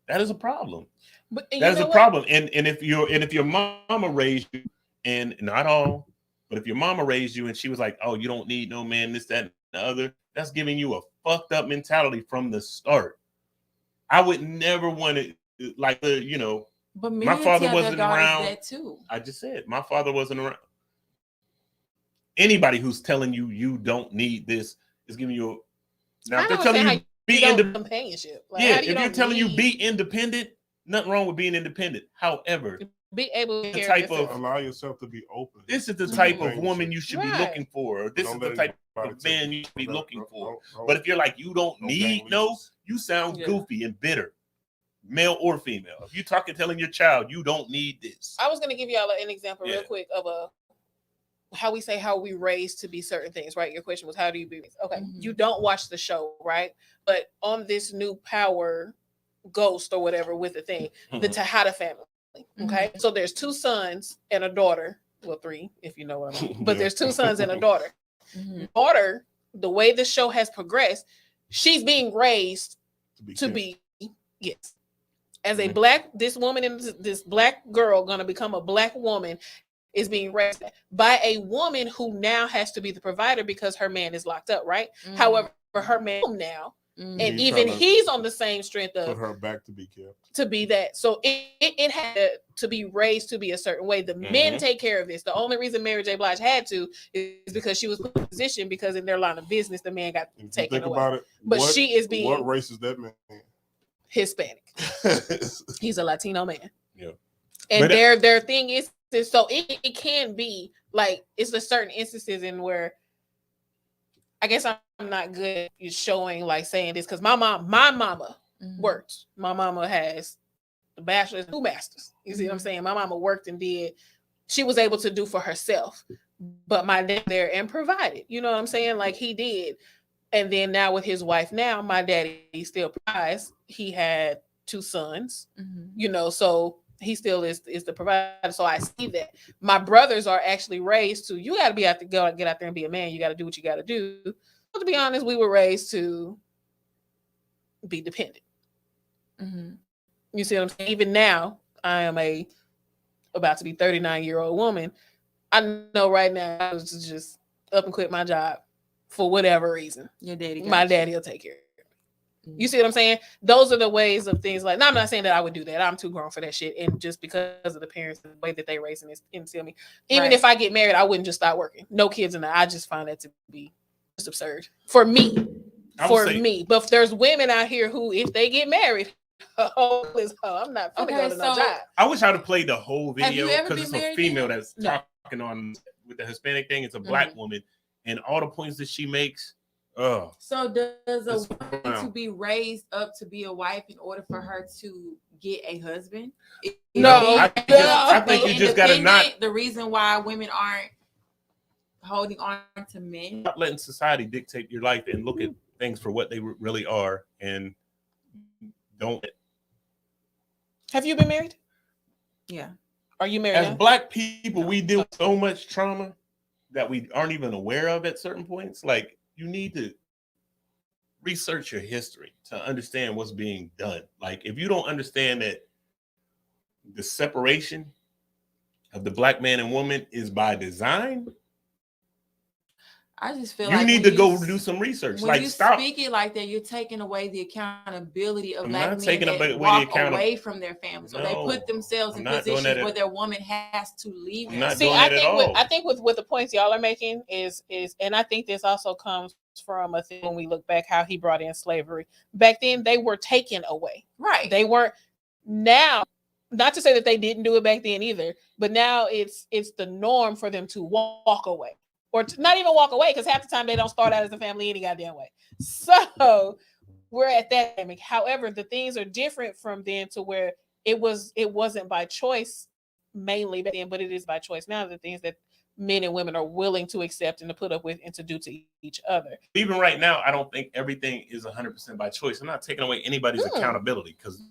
That is a problem. That is a problem. And if your mama raised you, and not all, But if your mama raised you and she was like, oh, you don't need no man, this, that, and the other, that's giving you a fucked up mentality from the start. I would never want to, like, but my father wasn't around. That too. I just said my father wasn't around. Anybody who's telling you you don't need this is giving you now. If they're telling you be independent, companionship. Like, yeah. If you're telling you be independent, nothing wrong with being independent. However, be able to the type of allow yourself to be open. This is the type of woman you should be looking for. Or this is the type of man you should be looking for. But if you're like you don't need you sound goofy and bitter. Male or female. If you're telling your child you don't need this. I was going to give y'all an example real quick of how we raised to be certain things, right? Your question was, how do you be raised? Okay. You don't watch the show, right? But on this new Power Ghost or whatever with the thing, the Tejada family, okay? So there's 2 sons and a daughter. Well, 3, if you know what I mean. But there's 2 sons and a daughter. Daughter, the way the show has progressed, she's being raised to be yes. As a this woman and this black girl gonna become a black woman is being raised by a woman who now has to be the provider because her man is locked up, right? However, her man now, and even he's on the same strength of put her back to be kept. To be that. So it had to be raised to be a certain way. The men take care of this. The only reason Mary J. Blige had to is because she was put in a position because in their line of business, the man got taken away. About it, but she is being what race is that man? Hispanic. He's a Latino man. Yeah. And their thing is so it can be like it's a certain instances in where I guess I'm not good at showing like saying this because my mama worked. My mama has the bachelor's, 2 masters. You see what I'm saying? My mama worked and did. She was able to do for herself, but my dad there and provided. You know what I'm saying? Like he did. And then now with his wife now, my daddy still provides. He had 2 sons, so he still is the provider. So I see that my brothers are actually raised to, you got to be out to go get out there and be a man. You got to do what you got to do. But to be honest, we were raised to be dependent. You see what I'm saying? Even now, I am about to be 39-year-old woman. I know right now I was just up and quit my job. For whatever reason, my daddy will take care of it. You see what I'm saying? Those are the ways of things like, I'm not saying that I would do that. I'm too grown for that shit. And just because of the parents, the way that they raise and instill me, even if I get married, I wouldn't just stop working. No kids in that. I just find that to be just absurd for me. But if there's women out here who, if they get married, I'm not going to go to no job. I wish I'd have played the whole video because it's a female that's talking on with the Hispanic thing. It's a black woman. And all the points that she makes, so does a woman to be raised up to be a wife in order for her to get a husband? I think you just gotta not. The reason why women aren't holding on to men, not letting society dictate your life and look at things for what they really are, and don't. Have you been married? Yeah. Are you married? As Black people, we deal with so much trauma that we aren't even aware of at certain points. Like, you need to research your history to understand what's being done. Like, if you don't understand that the separation of the Black man and woman is by design, I just feel you need to go do some research. When you speak it like that, you're taking away the accountability of Black men that walk away from their families, or they put themselves in positions where their woman has to leave them. I think with the points y'all are making is, and I think this also comes from a thing when we look back how he brought in slavery. Back then, they were taken away. Right. They weren't. Now, not to say that they didn't do it back then either, but now it's the norm for them to walk away. Or not even walk away, because half the time they don't start out as a family any goddamn way. So we're at that dynamic. However, the things are different from then to where it wasn't by choice mainly back then, but it is by choice now. The things that men and women are willing to accept and to put up with and to do to each other. Even right now, I don't think everything is 100% by choice. I'm not taking away anybody's accountability, because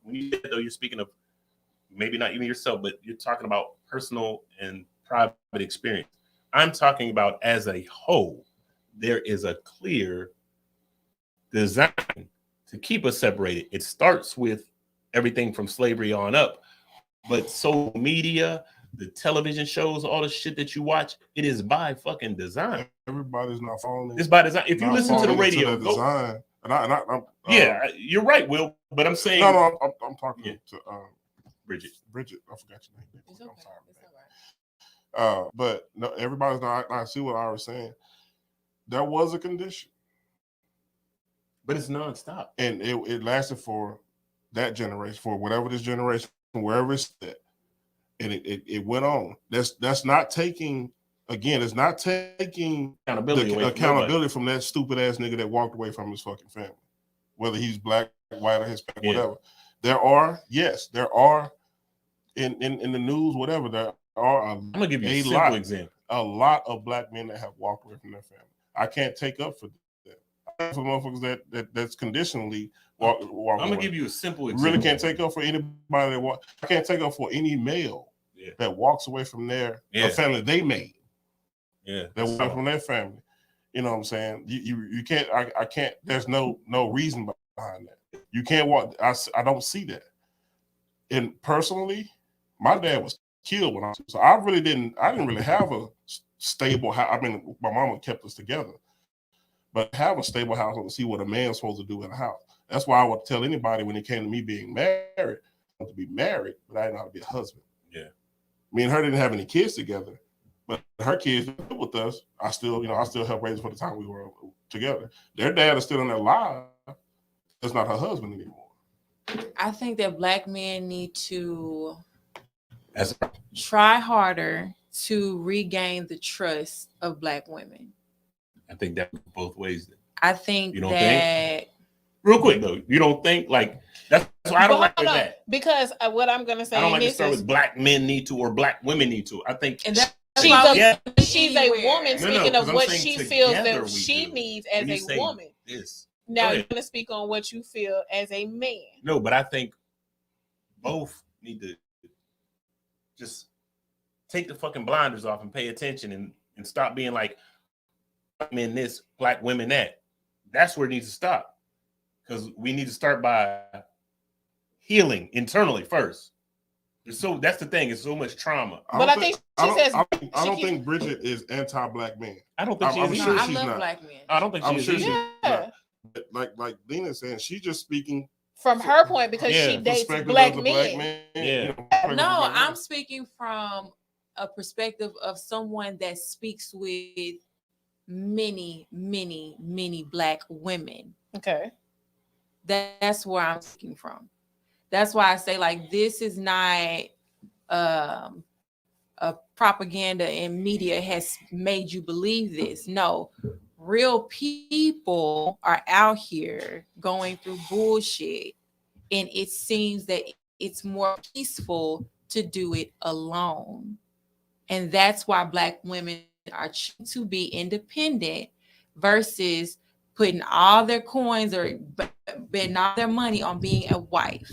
when you say, though, you're speaking of maybe not even yourself, but you're talking about personal and private experience. I'm talking about as a whole, there is a clear design to keep us separated. It starts with everything from slavery on up, but social media, the television shows, all the shit that you watch, it is by fucking design. Everybody's not falling. It's by design. If you listen to the radio, design, you're right, Will. But I'm saying, I'm talking to Bridget. I forgot your name. I'm sorry. But no, everybody's not. I see what I was saying. There was a condition, but it's nonstop, and it lasted for that generation, for whatever this generation, wherever it's at, and it went on. That's not taking. Again, it's not taking accountability from that stupid ass nigga that walked away from his fucking family, whether he's black, white, or Hispanic, whatever. There are in the news, whatever. There are I'm gonna give you a simple example. A lot of black men that have walked away from their family. I can't take up for that. For motherfuckers that's conditionally walk I'm away. gonna give you a simple example. Really can't take up for anybody that walk. I can't take up for any male that walks away from their family they made. Yeah, that walk from their family. You know what I'm saying? You can't. I can't. There's no reason behind that. You can't walk. I don't see that. And personally, my dad was killed when so I didn't really have a stable house. I mean, my mama kept us together, but have a stable house and see what a man's supposed to do in a house. That's why I would tell anybody when it came to me being married, I want to be married, but I didn't know how to be a husband. Yeah, me and her didn't have any kids together. But her kids live with us. I still help raise for the time we were together. Their dad is still in their lives. That's not her husband anymore. I think that black men need to try harder to regain the trust of black women. I think that both ways. I think you don't that. Think? Real quick though, you don't think like that's why I don't like that. Because what I'm gonna say, I don't like to start with black men need to or black women need to. I think. And she's a woman speaking of what she feels that she needs as a woman. Now you're going to speak on what you feel as a man. No, but I think both need to just take the fucking blinders off and pay attention and stop being like black men this, black women that. That's where it needs to stop. Because we need to start by healing internally first. That's the thing. It's so much trauma. But I don't think Bridget is anti-black men. I don't think she is. I love black men. I don't think she is. Yeah. Like Lena's saying, she's just speaking from her point because she dates black men. Yeah. No, I'm speaking from a perspective of someone that speaks with many, many, many black women. Okay. That's where I'm speaking from. That's why I say like this is not a propaganda and media has made you believe this. No, real people are out here going through bullshit, and it seems that it's more peaceful to do it alone. And that's why black women are choosing to be independent versus putting all their coins or betting all their money on being a wife.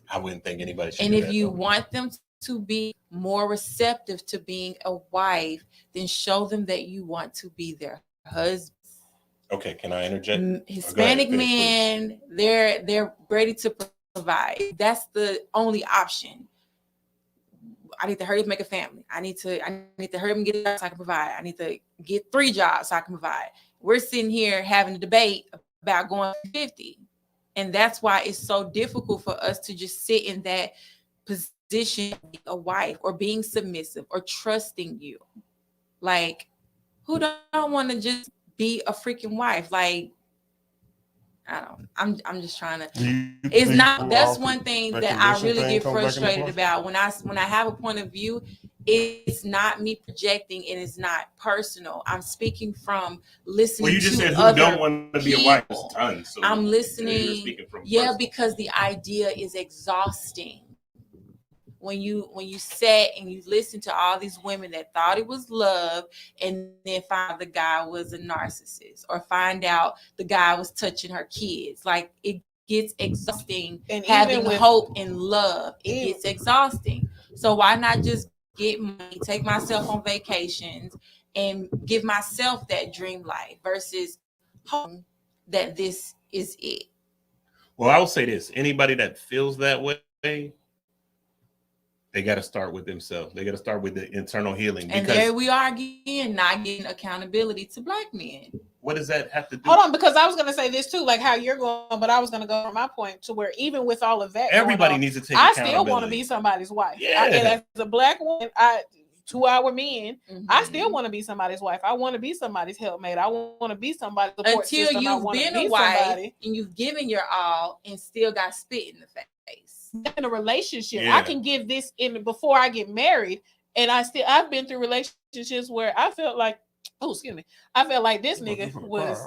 I wouldn't think anybody should. And if you want them to be more receptive to being a wife, then show them that you want to be their husband. Okay, can I interject? Hispanic men, they're ready to provide. That's the only option. I need to hurry up and make a family. I need to hurry up and get a job so I can provide. I need to get 3 jobs so I can provide. We're sitting here having a debate about going 50. And that's why it's so difficult for us to just sit in that position, being a wife or being submissive or trusting you. Like, who don't want to just be a freaking wife? Like, I'm just trying to. It's not. That's one thing that I really get frustrated about when I have a point of view. It's not me projecting and it's not personal. I'm speaking from listening. Well, you just to said other who don't want to be a wife. There's tons. So I'm listening. Yeah, because the idea is exhausting. When you sat and you listen to all these women that thought it was love and then find out the guy was a narcissist or find out the guy was touching her kids, like it gets exhausting. And having hope and love, it gets exhausting. So why not just get money, take myself on vacations and give myself that dream life versus hoping that this is it? Well, I will say this. Anybody that feels that way, they got to start with themselves. They got to start with the internal healing. And there we are again, not getting accountability to Black men. What does that have to do? Hold on, because I was going to say this too, like how you're going, but I was going to go on my point to where even with all of that, everybody needs to take I accountability. still want to be somebody's wife. Yeah. And as a Black woman, 2-hour men, I still want to be somebody's wife. I want to be somebody's helpmate. I want to be somebody's support until system. you've been a wife and you've given your all and still got spit in the face. In a relationship, I can give this in before I get married, and I've been through relationships where I felt like, I felt like this nigga was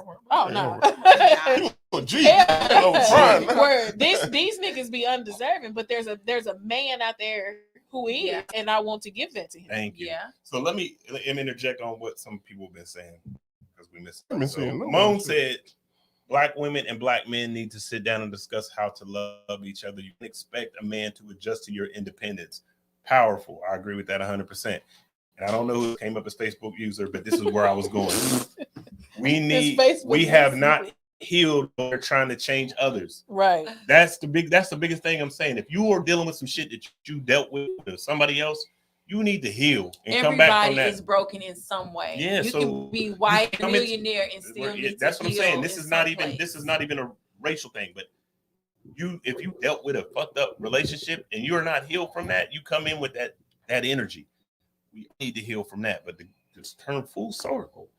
where these niggas be undeserving, but there's a man out there who is, and I want to give that to him. Thank you. Yeah. So let me interject on what some people have been saying because we missed it. So Moan said Black women and Black men need to sit down and discuss how to love each other. You can expect a man to adjust to your independence. Powerful. I agree with that 100%. And I don't know who came up as Facebook user, but this is where I was going. We have not healed or trying to change others. Right. That's the biggest thing I'm saying. If you are dealing with some shit that you dealt with somebody else, you need to heal and come back from that. Everybody is broken in some way. Yeah, you so can be white, millionaire, and still need that's to what I'm heal saying. This is not even a racial thing, but if you dealt with a fucked up relationship and you are not healed from that, you come in with that energy. We need to heal from that, but to just turn full circle.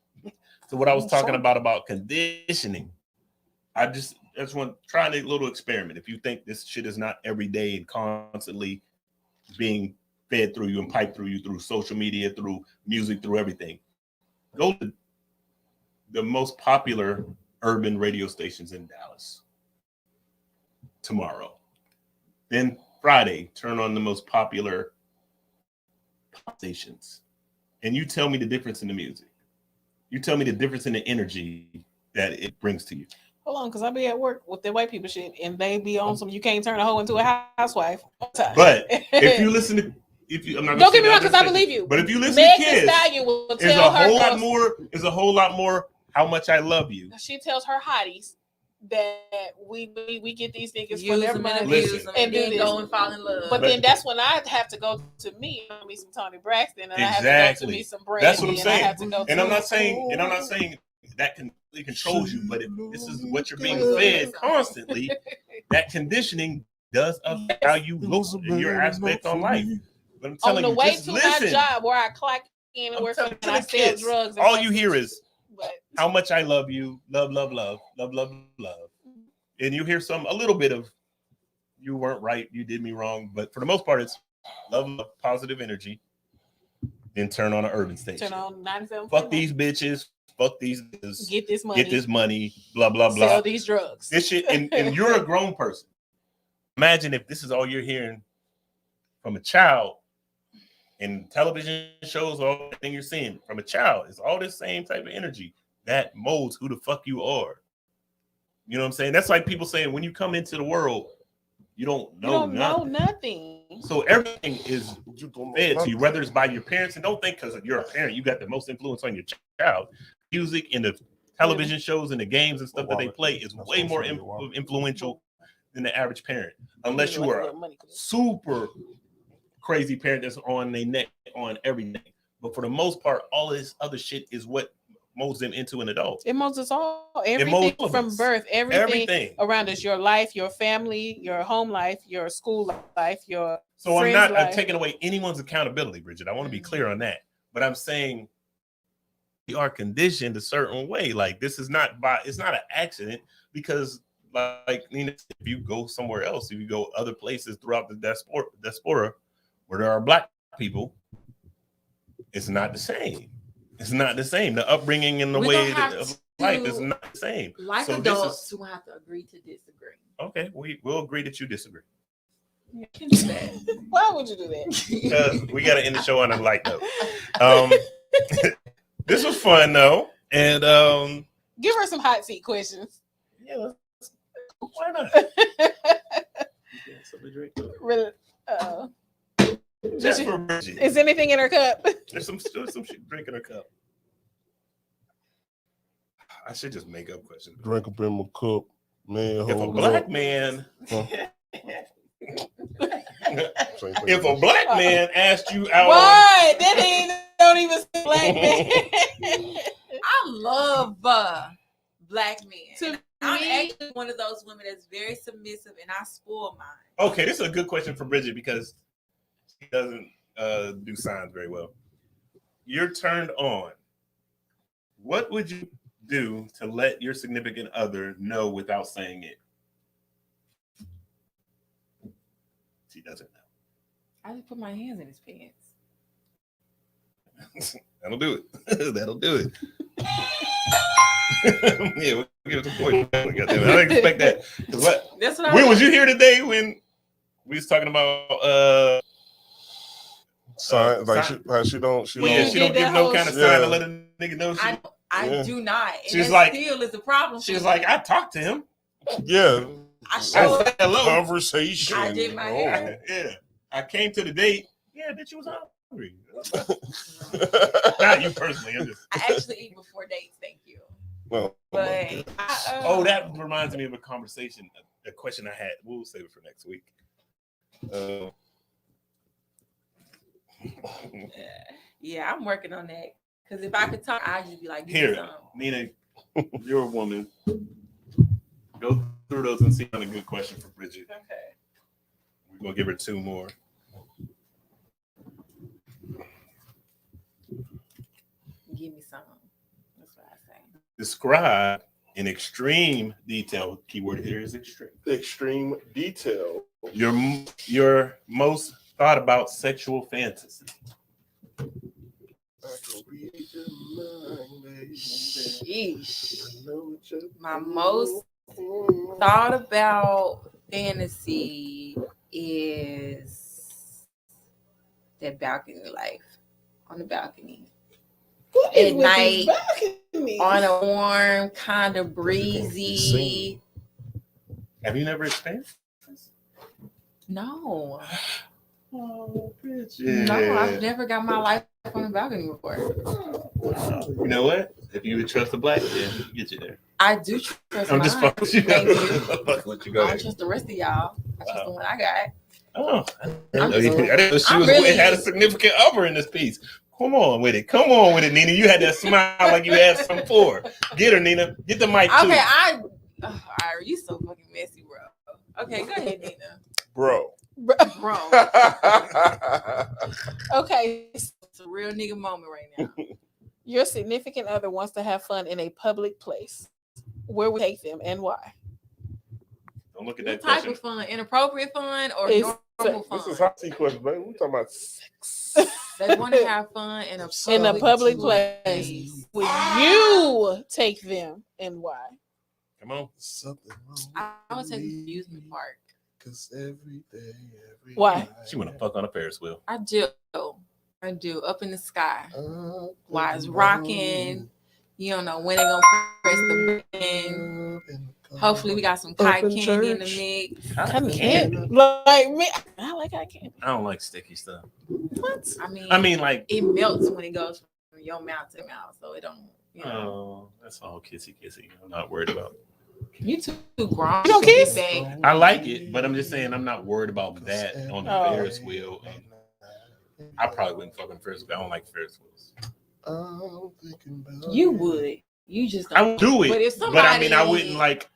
So what I was talking about conditioning, I just want to try a little experiment. If you think this shit is not every day and constantly being fed through you and piped through you through social media, through music, through everything, go to the most popular urban radio stations in Dallas tomorrow. Then Friday, turn on the most popular pop stations, and you tell me the difference in the music. You tell me the difference in the energy that it brings to you. Hold on, because I be at work with the white people shit, and they be on some. You can't turn a hoe into a housewife. But if you listen to, I'm not don't get me wrong, because I believe you. But if you listen Meg to Kids, is a whole lot more. How much I love you. She tells her hotties that we get these niggas for Use their them money and then go and fall in love. But then that's when I have to go to me some Tony Braxton, and I have to go to me some Brandy. That's what I'm saying. I have to go and I'm not saying that it controls you, but if this is what you're being fed constantly, that conditioning does affect how you look in your aspect on life. But I'm telling on the you, way to my job where I clock in and work and I sell drugs. All you hear is how much I love you, love, love, love, love, love, love. And you hear a little bit of you weren't right, you did me wrong. But for the most part, it's love, positive energy. Then turn on an urban station. Turn on 97. Fuck these bitches. Fuck these niggas. Get this money. Blah, blah, blah. Sell these drugs. This shit, and you're a grown person. Imagine if this is all you're hearing from a child in television shows, all the thing you're seeing from a child is all this same type of energy that molds who the fuck you are. You know what I'm saying? That's like people saying when you come into the world, you don't know nothing. So everything is fed to you, whether it's by your parents. And don't think because you're a parent, you got the most influence on your child. Music and the television shows and the games and stuff that they play is way more influential than the average parent. Unless you are a super crazy parent that's on their neck on everything. But for the most part, all of this other shit is what molds them into an adult. It molds us all. Everything from birth, everything around us, your life, your family, your home life, your school life, your So I'm not taking away anyone's accountability, Bridget. I want to be clear on that. But I'm saying we are conditioned a certain way. Like it's not an accident because like if you go somewhere else, if you go other places throughout the diaspora where there are Black people, it's not the same. It's not the same. The upbringing and the way of life is not the same. Like so adults who have to agree to disagree. Okay, we'll agree that you disagree. You can do that. Why would you do that? Because we got to end the show on a light note. This was fun though, and give her some hot seat questions. Yeah, why not? Really? Just for Bridget. Is anything in her cup? There's some shit drink in her cup. I should just make up questions. Drink up in my cup, man. If a Black man If a black man asked you out, Why? That don't even say black man. I love black men. I'm actually one of those women that's very submissive, and I spoil mine. Okay, this is a good question for Bridget because she doesn't do signs very well. You're turned on. What would you do to let your significant other know without saying it? She doesn't know. I just put my hands in his pants. That'll do it. That'll do it. Yeah, we'll give it a point. I didn't expect that. That's what when was you here today when we was talking about sign like she don't give no kind of sign to let a nigga know I do not. And She's that like, still is a problem. She was like, I talked to him. Yeah. I showed hello. Conversation. I did my hair. Yeah. I came to the date. Yeah, bitch, you was hungry. Not you personally. I actually eat before dates, thank you. Well, but that reminds me of a conversation, a question I had. We'll save it for next week. Yeah, I'm working on that. Because if I could talk, I'd just be like, here, Nina, you're a woman. Go through those and see on a good question for Bridget. Okay. We're going to give her 2 more. Give me some. That's what I say. Describe in extreme detail. Keyword here is extreme. Extreme detail. Your most thought about sexual fantasy. Sheesh. My most thought about fantasy is that balcony life on the balcony. At night, on a warm, kind of breezy. Have you never experienced this? No. Oh, bitch. No, I've never got my life on the balcony before. You know what? If you would trust a black man, he can get you there. I do trust I'm just fucking with you. Thank you. Let you go I ahead. don't trust the rest of y'all. I trust the one I got. Oh, I didn't know she had a significant other in this piece. Come on with it. Come on with it, Nina. You had that smile like you had some for. Get her, Nina. Get the mic, too. Okay, you so fucking messy, bro. Okay, go ahead, Nina. Bro. Okay. It's a real nigga moment right now. Your significant other wants to have fun in a public place. Where would you take them and why? Don't look at What that type question. of fun? Inappropriate fun or It's- normal fun? This is hot seat question, baby. We're talking about sex. They want to have fun in a public place. Would you take them and why? Come on. Something wrong. I would take them to the amusement park. Because every day, Why? She want to fuck on a Ferris wheel. I do. Up in the sky. While it's rocking. You don't know when they're going to press the button. Hopefully we got some cotton candy in the mix. Cotton candy? Like me, I like cotton candy. I don't like sticky stuff. What? I mean, like, it melts when it goes from your mouth to mouth, so it don't. You know. Oh, that's all kissy. I'm not worried about it. You too grown. You don't kiss? I like it, but I'm just saying I'm not worried about that on the Ferris wheel. I probably wouldn't fuck on the Ferris wheel. I don't like Ferris wheels. You would. You just don't. I would do it, But if somebody, I mean, I wouldn't like.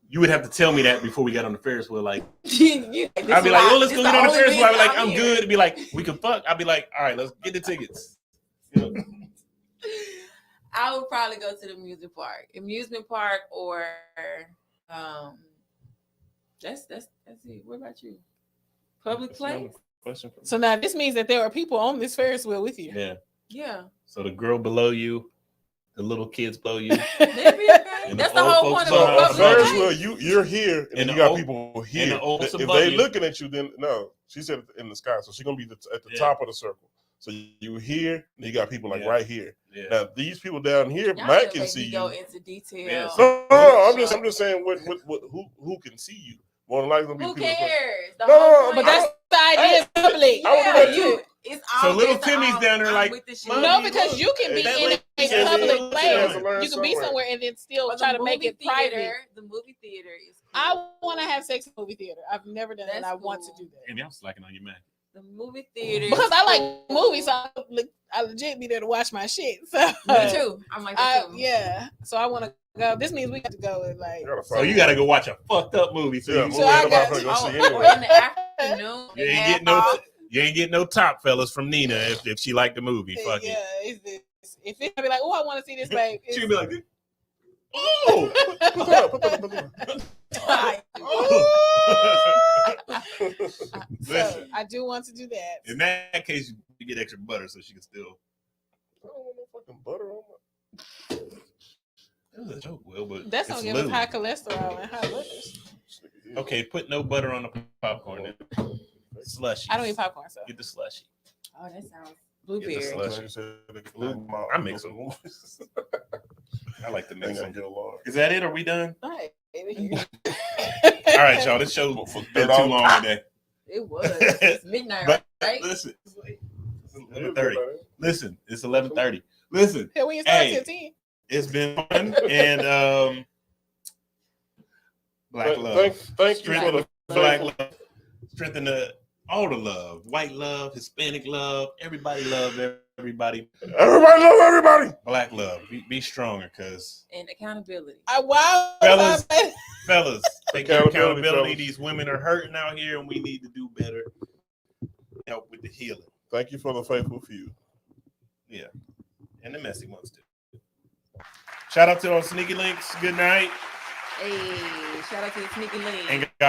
You would have to tell me that before we got on the Ferris wheel. Like, I'd be like, "Oh, let's go get on the Ferris wheel." I'd be like, "I'm good." It'd be like, "We can fuck." I'd be like, "All right, let's get the tickets." You know? I would probably go to the amusement park, or that's it. What about you? Public place. So now this means that there are people on this Ferris wheel with you. Yeah. Yeah. So the girl below you, the little kids below you. That's the whole point of a public Ferris place. wheel, you're here, and you got people here. If they looking at you, then no. She said in the sky, so she's gonna be at the top of the circle. So you here, and you got people like right here. Yeah. Now these people down here Y'all might just can make see me you. go into detail. Yeah. No, I'm just saying who can see you. More than likely gonna be Who people. cares? The No, whole but point. That's the idea of public. I would do that too. It's So all little it's the, Timmy's down there like, with the shit. Mommy, No, because look, you can be that in lady a said public little place. Timmy. You can be somewhere and then still But try the to make movie it private. The movie theater is cool. I want to have sex in the movie theater. I've never done it. And That's I want to cool. do that. Maybe I'm slacking on you, man. The movie theater Because is I like cool. movies, so I legit be there to watch my shit. So Me too. I'm like that too. yeah. So I want to go. This means we got to go and like. So you got to go watch a fucked up movie. So Yeah, you movie I got anybody go see Or anyway. in the afternoon. You ain't getting no. You ain't getting no top fellas from Nina if she liked the movie. Fuck Yeah, it. if it be like, oh, I want to see this, babe. She'd be like, oh. So I do want to do that. In that case, you get extra butter so she can still. I don't want no fucking butter on my. That was a joke, Will, but That's it's gonna give us lube. high cholesterol and high lipids. Okay, put no butter on the popcorn. Then. Slushy. I don't eat popcorn, so Get the slushy. Oh, that sounds Get the blueberry. slushy. I mix them. I like to mix them. Get a large. Is that it? Are we done? all right. All right, y'all. This show's been too long today. It was. It's midnight, But right? listen, it's 11:30. Listen, it's 11:30. Listen, Here we start hey, till 10. it's been fun and black love. Thank you for the black love. Strengthen all the love, white love, Hispanic love, everybody love everybody. Everybody love everybody. Black love. Be stronger, cause And accountability. Wow, fellas, take your accountability. fellas. These women are hurting out here, and we need to do better. Help with the healing. Thank you for the faithful few. Yeah, and the messy ones too. Shout out to our sneaky links. Good night. Hey, shout out to the sneaky link. And